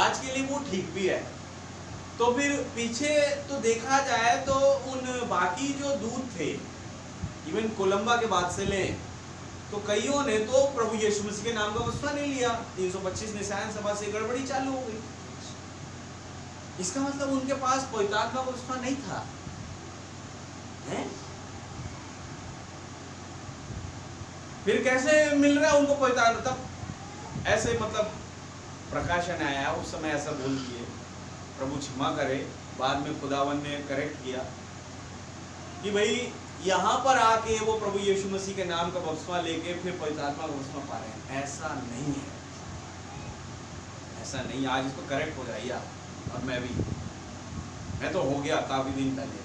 Speaker 1: आज के लिए वो ठीक भी है। तो फिर पीछे तो देखा जाए तो उन बाकी जो दूत थे, इवन कोलंबा के बाद से लें तो कईयों ने तो प्रभु यीशु मसीह के नाम का बपतिस्मा नहीं लिया। 325 निशान सभा से गड़बड़ी चालू हो गई। इसका मतलब उनके पास पवित्र आत्मा का बपतिस्मा नहीं था, हैं? फिर कैसे मिल रहा है उनको पवित्र आत्मा? तब ऐसे मतलब प्रकाशन आया, उस समय ऐसा बोल दिए, प्रभु क्षमा करे, बाद में खुदावन ने करेक्ट किया कि भाई यहाँ पर आके वो प्रभु यीशु मसीह के नाम का बपतिस्मा लेके फिर पवित्र आत्मा का बपतिस्मा पा रहे हैं। ऐसा नहीं है, ऐसा नहीं। आज इसको करेक्ट हो जाइए आप, और मैं तो हो गया काफी दिन पहले।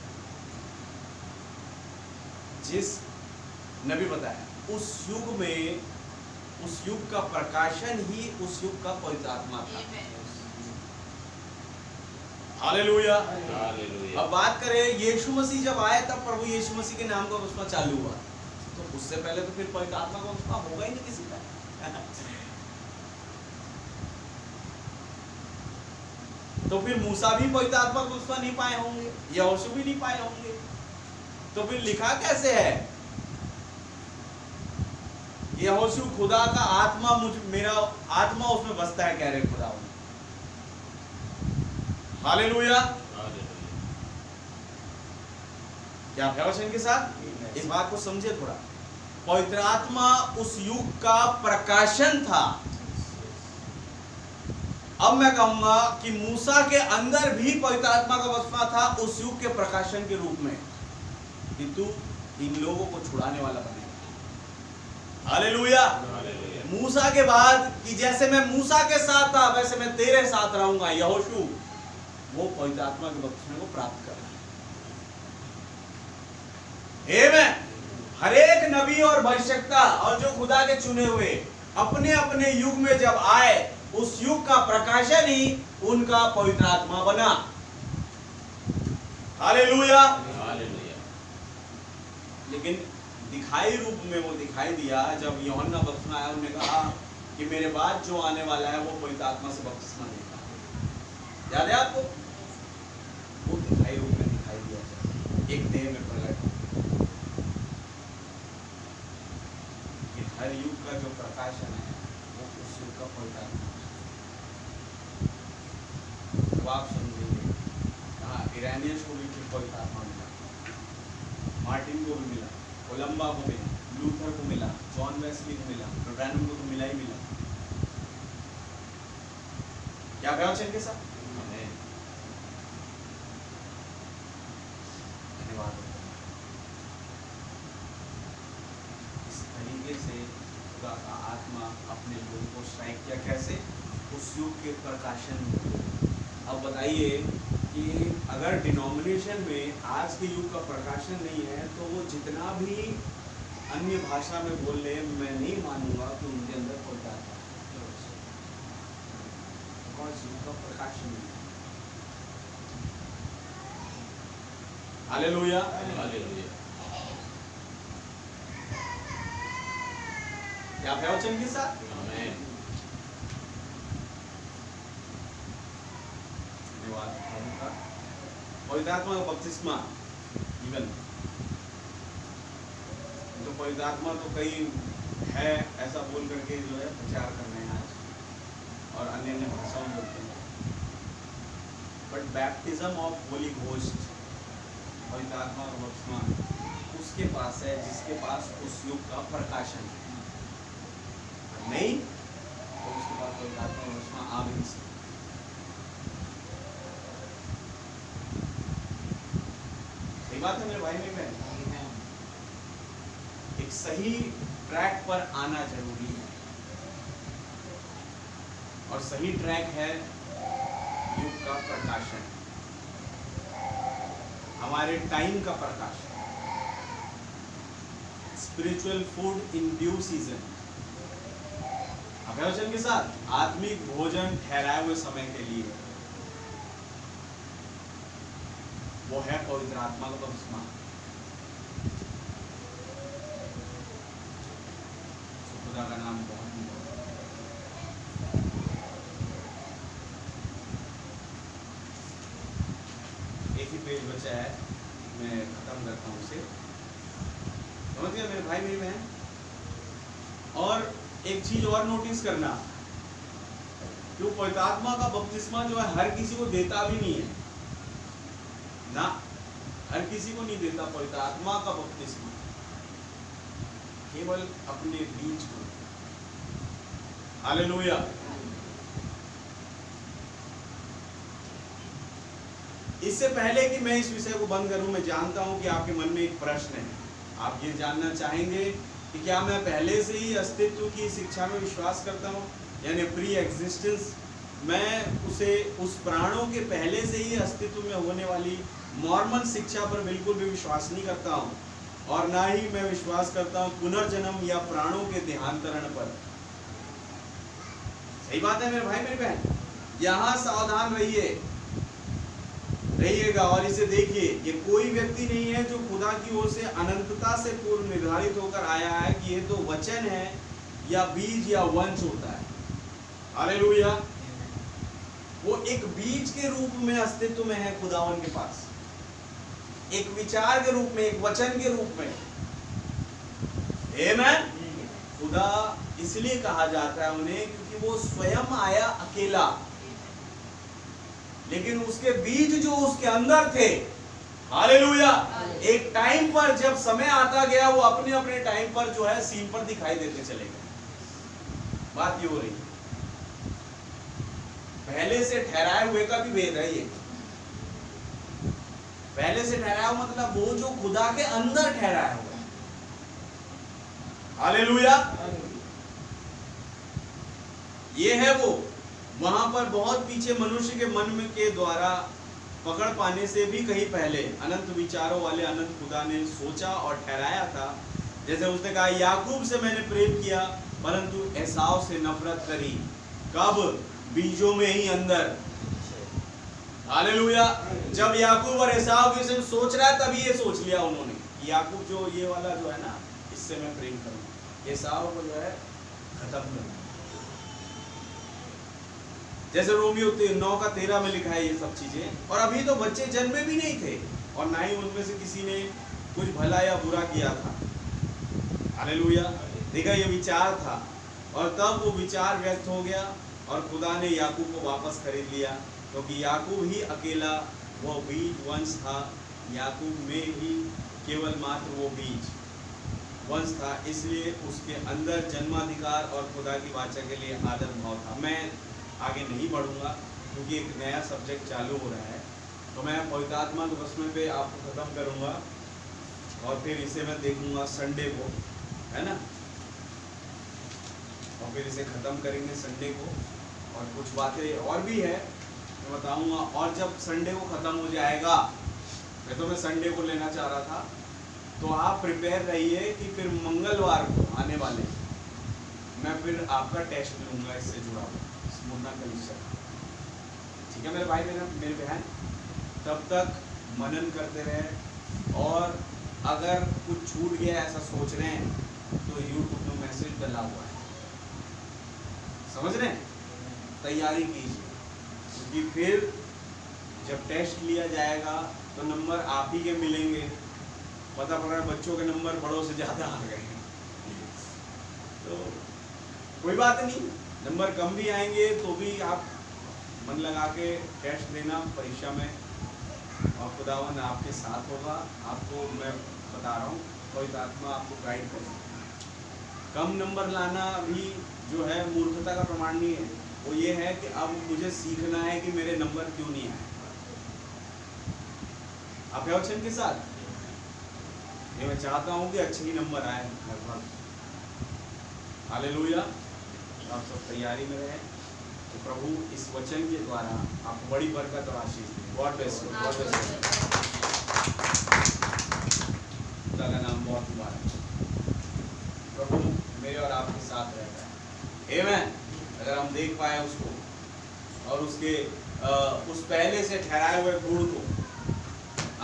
Speaker 1: जिस नबी बताया उस युग में, उस युग का प्रकाशन ही उस युग का पवित्र आत्मा था। हालेलुया।
Speaker 2: हालेलुया।
Speaker 1: अब बात करें यीशु मसीह जब आए तब प्रभु यीशु मसीह के नाम का बपतिस्मा चालू हुआ, तो उससे पहले तो फिर पवित्र आत्मा का बपतिस्मा होगा ही नहीं किसी का। तो फिर मूसा भी पवित्र आत्मा का बपतिस्मा नहीं पाए होंगे, यहोशू भी नहीं पाए होंगे, तो फिर लिखा कैसे है? यहोशू खुदा का आत्मा मेरा आत्मा उसमें बसता है, कह रहे खुदा। हालेलुया। क्या वचन के साथ इस बात को समझे थोड़ा। पवित्र आत्मा उस युग का प्रकाशन था। अब मैं कहूंगा कि मूसा के अंदर भी पवित्र आत्मा का बपतिस्मा था उस युग के प्रकाशन के रूप में, किंतु इन लोगों को छुड़ाने वाला बनेगा। हालेलुया। मूसा के बाद कि जैसे मैं मूसा के साथ था वैसे मैं तेरे साथ रहूंगा, यहोशू वो पवित्र आत्मा के बपतिस्मे को प्राप्त कर रहा है। हर एक नबी और भविष्यवक्ता और जो खुदा के चुने हुए अपने अपने युग में जब आए, उस युग का प्रकाशन ही उनका पवित्र आत्मा बना। हालेलुया। लेकिन दिखाई रूप में वो दिखाई दिया जब यूहन्ना बपतिस्मा आया, उन्होंने कहा कि मेरे बाद जो आने वाला है वो पवित्र आत्मा से बपतिस्मा देगा। याद है आपको? वो दिखाई रूप में दिखाई दिया, एक देह में प्रकट। हर युग का जो प्रकाशन है वो उस युग का पवित्र आत्मा। जब आप समझेंगे, हाँ, इरानियंस को भी पवित्र आत्मा मिला, मार्टिन को भी मिला, कोलंबा को मिला, लूथर को मिला, जॉन वेस्ली को मिला, ब्रैनम को तो मिला ही मिला। क्या कहा वचन के साथ? धन्यवाद। इस तरीके से खुदा का आत्मा अपने लोगों को स्ट्राइक किया। कैसे? उस युग के प्रकाशन में। अब बताइए कि अगर डिनोमिनेशन में आज के युग का प्रकाशन नहीं है तो वो जितना भी अन्य भाषा में बोल ले, मैं नहीं मानूंगा कि उनके अंदर पवित्र आत्मा युग का प्रकाशन नहीं है। हालेलुया। क्या वचन के साथ? आमीन। पवित्र आत्मा का बपतिस्मा, इवन तो पवित्र आत्मा तो कई है ऐसा बोल करके जो है प्रचार कर रहे हैं आज, और अन्य अन्य भाषाओं में बोलते हैं। But baptism of Holi ghost, पवित्र आत्मा का बपतिस्मा उसके पास है जिसके पास उस युग का प्रकाशन है। नहीं तो उसके पास पवित्र आत्मा का बपतिस्मा आ भी नहीं सकता। बात है मेरे भाई में बहन, एक सही ट्रैक पर आना जरूरी है, और सही ट्रैक है युग का प्रकाशन, हमारे टाइम का प्रकाशन, spiritual food in due season. वचन के साथ आत्मिक भोजन ठहराए हुए समय के लिए, वो है पवित्र आत्मा का बपतिस्मा। खुदा का नाम बहुत एक ही पेज बचा है, मैं खत्म करता हूँ उसे। समझ गए मेरे भाई मेरी बहन? और एक चीज और नोटिस करना, क्यों पवित्र आत्मा का बपतिस्मा जो है हर किसी को देता भी नहीं है ना, हर किसी को नहीं देता पवित्र आत्मा का बपतिस्मा, केवल अपने बीज को। हालेलुया। इससे पहले कि मैं इस विषय को बंद करूं, मैं जानता हूं कि आपके मन में एक प्रश्न है। आप ये जानना चाहेंगे कि क्या मैं पहले से ही अस्तित्व की शिक्षा में विश्वास करता हूं, यानी प्री एग्जिस्टेंस। मैं उस प्राणों के पहले से ही अस्तित्व में होने वाली मॉर्मन शिक्षा पर बिल्कुल भी विश्वास नहीं करता हूं, और ना ही मैं विश्वास करता हूं पुनर्जन्म या प्राणों के देहांतरण पर। सही बात है मेरे भाई मेरी बहन, यहां सावधान रहिएगा और इसे देखिए। ये कोई व्यक्ति नहीं है जो खुदा की ओर से अनंतता से पूर्व निर्धारित होकर आया है कि ये तो वचन है या बीज या वंश होता है। हालेलुया। वो एक बीज के रूप में अस्तित्व में है खुदावन के पास, एक विचार के रूप में, एक वचन के रूप में। आमीन। खुदा इसलिए कहा जाता है उन्हें क्योंकि वो स्वयं आया अकेला, लेकिन उसके बीज जो उसके अंदर थे, हालेलुया, एक टाइम पर जब समय आता गया वो अपने अपने टाइम पर जो है सीन पर दिखाई देते चले गए। बात ये हो रही है, पहले से ठहराए हुए का भी भेद है ये। पहले से ठहराया मतलब वो जो खुदा के अंदर ठहराया हुआ है। हालेलुया। ये है वो, वहां पर बहुत पीछे मनुष्य के मन में के द्वारा पकड़ पाने से भी कहीं पहले अनंत विचारों वाले अनंत खुदा ने सोचा और ठहराया था। जैसे उसने कहा, याकूब से मैंने प्रेम किया परंतु एसाव से नफरत करी। कब? बीजों में ही अंदर। हालेलुया। जब याकूब और एसाव के विषय सोच रहा है तभी ये सोच लिया उन्होंने, याकूब जो ये वाला जो है ना, इससे मैं प्रेम करूंगा, एसाव को जो है खत्म करूंगा। जैसे रोमियो 9:13 में लिखा है ये सब चीजें। और अभी तो बच्चे जन्मे भी नहीं थे और ना ही उनमें से किसी ने कुछ भला या बुरा किया था। हालेलुया। देखा, ये विचार था और तब वो विचार व्यक्त हो गया और खुदा ने याकूब को वापस खरीद लिया, क्योंकि याकूब ही अकेला वो बीज वंश था। याकूब में ही केवल मात्र वो बीज वंश था, इसलिए उसके अंदर जन्माधिकार और खुदा की वाचा के लिए आदर भाव था। मैं आगे नहीं बढ़ूंगा क्योंकि एक नया सब्जेक्ट चालू हो रहा है, तो मैं पवित्र आत्मा के बसमे पे आपको खत्म करूंगा और फिर इसे मैं देखूंगा संडे को, है ना, और फिर इसे खत्म करेंगे संडे को। और कुछ बातें और भी है मैं बताऊंगा। और जब संडे को खत्म हो जाएगा, मैं संडे को लेना चाह रहा था, तो आप प्रिपेयर रहिए कि फिर मंगलवार को आने वाले मैं फिर आपका टेस्ट लूंगा इससे जुड़ा हुआ, स्मूरना कलीसिया। ठीक है मेरे भाई मेरे बहन, तब तक मनन करते रहे। और अगर कुछ छूट गया ऐसा सोच रहे हैं तो यूट्यूब में मैसेज डला हुआ है, समझ रहे हैं, तैयारी कीजिए, क्योंकि फिर जब टेस्ट लिया जाएगा तो नंबर आप ही के मिलेंगे। पता पड़ रहा है बच्चों के नंबर बड़ों से ज़्यादा आ गए हैं, तो कोई बात नहीं, नंबर कम भी आएंगे तो भी आप मन लगा के टेस्ट देना परीक्षा में, और खुदावन आपके साथ होगा। आपको मैं बता रहा हूँ, पवित्र आत्मा आपको गाइड करेगा। कम नंबर लाना भी जो है मूर्खता का प्रमाण नहीं है, वो ये है कि अब मुझे सीखना है कि मेरे नंबर क्यों नहीं आए। आप है वचन के साथ, ये मैं चाहता हूँ कि अच्छे ही नंबर आए लगभग। हालेलुया। आप सब तैयारी में रहें, तो प्रभु इस वचन के द्वारा आपको बड़ी बरकत और आशीष दें। God bless you, God bless you. खुदा का नाम बहुत मुबारक। प्रभु मेरे और आपके साथ रहता है। आमीन। अगर हम देख पाए उसको और उसके उस पहले से ठहराए हुए गुण को,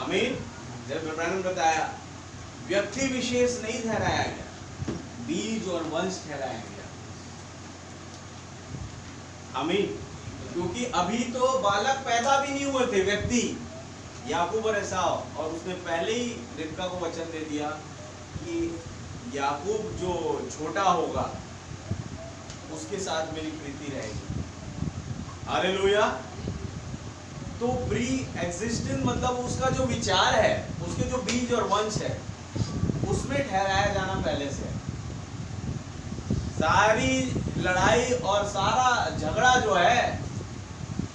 Speaker 1: आमीन। जब ब्रैनम बताया, व्यक्ति विशेष नहीं ठहराया गया, बीज और वंश ठहराया गया। आमीन। क्योंकि अभी तो बालक पैदा भी नहीं हुए थे व्यक्ति, याकूब और एसाव, और उसने पहले ही रिबका को वचन दे दिया कि याकूब जो छोटा होगा उसके साथ मेरी प्रीति रहेगी। हालेलुया। तो प्री एग्जिस्टेंट मतलब उसका जो विचार है, उसके जो बीज और वंश है, उसमें ठहराया जाना पहले से है। सारी लड़ाई और सारा झगड़ा जो है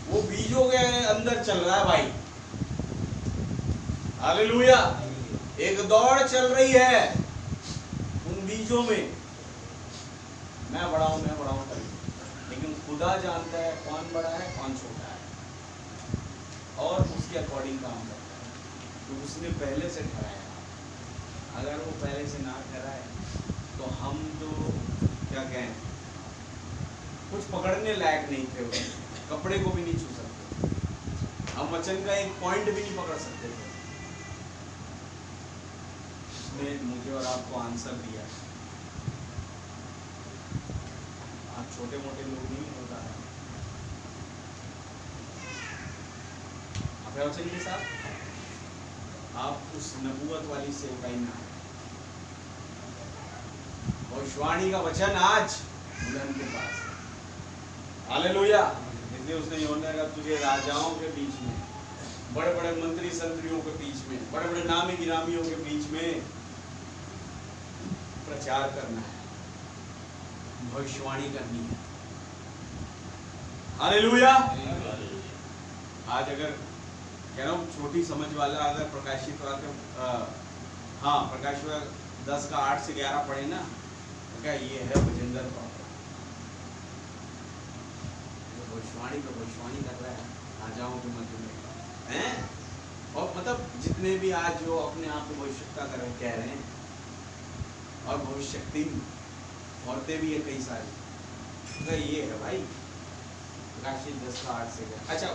Speaker 1: वो बीजों के अंदर चल रहा है भाई। हालेलुया। एक दौड़ चल रही है उन बीजों में, मैं बड़ा हूं करी, लेकिन खुदा जानता है कौन बड़ा है कौन छोटा है, और उसके अकॉर्डिंग काम करता है। तो उसने पहले से ठहराया। अगर वो पहले से ना ठहराए तो हम तो क्या कहें, कुछ पकड़ने लायक नहीं थे, कपड़े को भी नहीं छू सकते, हम वचन का एक पॉइंट भी नहीं पकड़ सकते थे। उसने मुझे और आपको आंसर दिया। आप छोटे मोटे लोग नहीं होता है, आप वचन के साथ आप उस नबूवत वाली सेवकाई में आए। भविष्यवाणी का वचन आज बुलंद के पास है। हालेलुया। इसलिए उसने यूहन्ना का तुझे राजाओं के बीच में, बड़े बड़े मंत्री संतरियों के बीच में, बड़े बड़े नामी गिरामियों के बीच में प्रचार करना है, भविष्यवाणी करनी है। हालेलुया। आज अगर कह रहा हूँ छोटी समझ वाला अगर प्रकाशित प्रकाशित 10 का 8 से 11 पढ़े ना, तो क्या ये है बजेंद्र भविष्यवाणी तो भविष्यवाणी कर रहा है राजाओं के मध्य में हैं। और मतलब जितने भी आज जो अपने आप को भविष्यता कर रहे कह रहे हैं, और भविष्यक्ति औरतें भी है कई सारी, तो ये है भाई प्रकाशित 10 का 8 से 11। अच्छा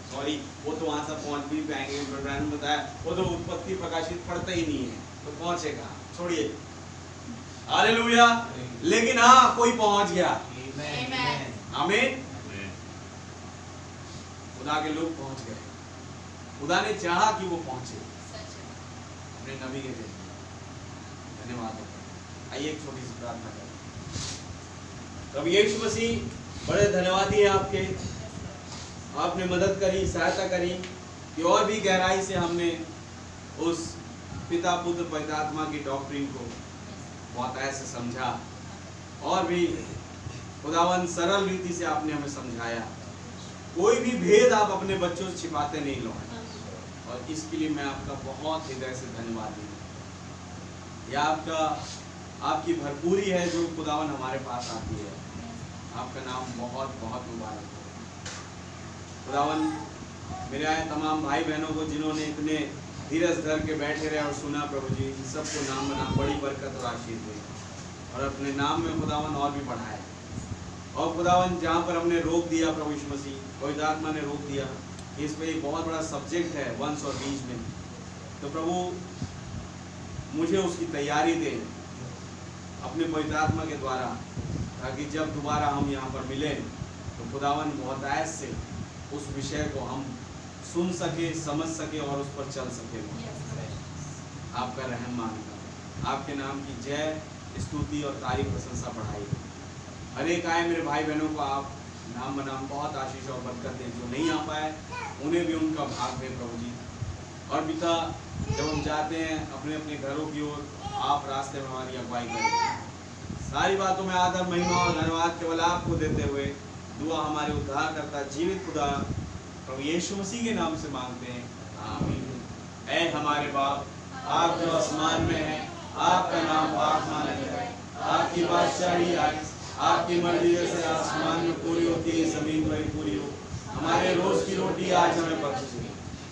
Speaker 1: सॉरी, वो तो वहां तक पहुंच भी पाएंगे, ब्रह्मांड ने बताया वो तो उत्पत्ति प्रकाशित पढ़ता ही नहीं है, तो पहुंचेगा, छोड़िए। हालेलुया। लेकिन हाँ कोई पहुंच गया। आमीन। खुदा के लोग पहुंच गए, खुदा ने चाहा कि वो पहुंचे अपने नबी के जरिए। धन्यवाद। आइए एक छोटी सी प्रार्थना करें। प्रभु यीशु मसीह बड़े धन्यवादी है आपके, आपने मदद करी, सहायता करी कि और भी गहराई से हमने उस पिता पुत्र पवित्र आत्मा की डॉक्ट्रिन को बहुत ऐसे समझा, और भी खुदावन सरल रीति से आपने हमें समझाया। कोई भी भेद आप अपने बच्चों से छिपाते नहीं लोगे, और इसके लिए मैं आपका बहुत हृदय से धन्यवादी हूँ। यह आपकी भरपूरी है जो खुदावन हमारे पास आती है। आपका नाम बहुत बहुत मुबारक हो। खुदावन मेरे आए तमाम भाई बहनों को जिन्होंने इतने धीरज धर के बैठे रहे और सुना, प्रभु जी सबको नाम बना बड़ी बरकत और आशीष दे, और अपने नाम में खुदावन और भी बढ़ाए। और खुदावन जहाँ पर हमने रोक दिया प्रभु यीशु मसीह, पवित्र आत्मा ने रोक दिया, इस पे एक बहुत बड़ा सब्जेक्ट है वंश और बीज में, तो प्रभु मुझे उसकी तैयारी दे अपने पवित्र आत्मा के द्वारा, ताकि जब दोबारा हम यहाँ पर मिले तो खुदावन बहुत ऐसे उस विषय को हम सुन सके, समझ सके और उस पर चल सके। आपका रहम मांगता, आपके नाम की जय, स्तुति और तारीफ प्रशंसा बढ़ाई। अनेक आए मेरे भाई बहनों को आप नाम बनाम बहुत आशीष और बरकत दें, जो नहीं आ पाए उन्हें भी उनका भाग दें प्रभु जी। और पिता जब हम जाते हैं अपने अपने घरों की ओर, आप रास्ते में हमारी अगुवाई करें। सारी बातों में आदर महिमा और धन्यवाद केवल आपको देते हुए दुआ हमारे उद्धार करता जीवित खुदा प्रभु यीशु मसीह के नाम से मांगते हैं, आमीन। ऐ हमारे बाप, आप जो आसमान में हैं, आपका नाम पाक माना जाए, आपकी बादशाही आए, आपकी मर्जी जैसे आसमान में पूरी होती है जमीन पर पूरी हो। हमारे रोज की रोटी आज हमें बख्शे,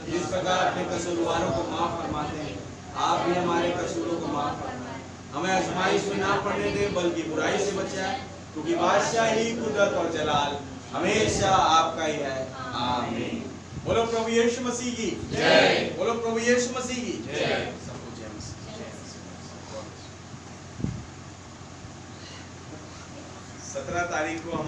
Speaker 1: जिस प्रकार अपने कसूरवारों को माफ फरमाते हैं, आप भी हमारे कसूरों को माफ फरमाएं। हमें आजमाइश में ना पड़ने दे, बल्कि बुराई से बचाएं, क्योंकि बादशाही, कुदरत और जलाल हमेशा आपका ही है, आमीन। बोलो प्रभु यीशु मसीह की जय, बोलो प्रभु यीशु मसीह की जय। 17 तारीख को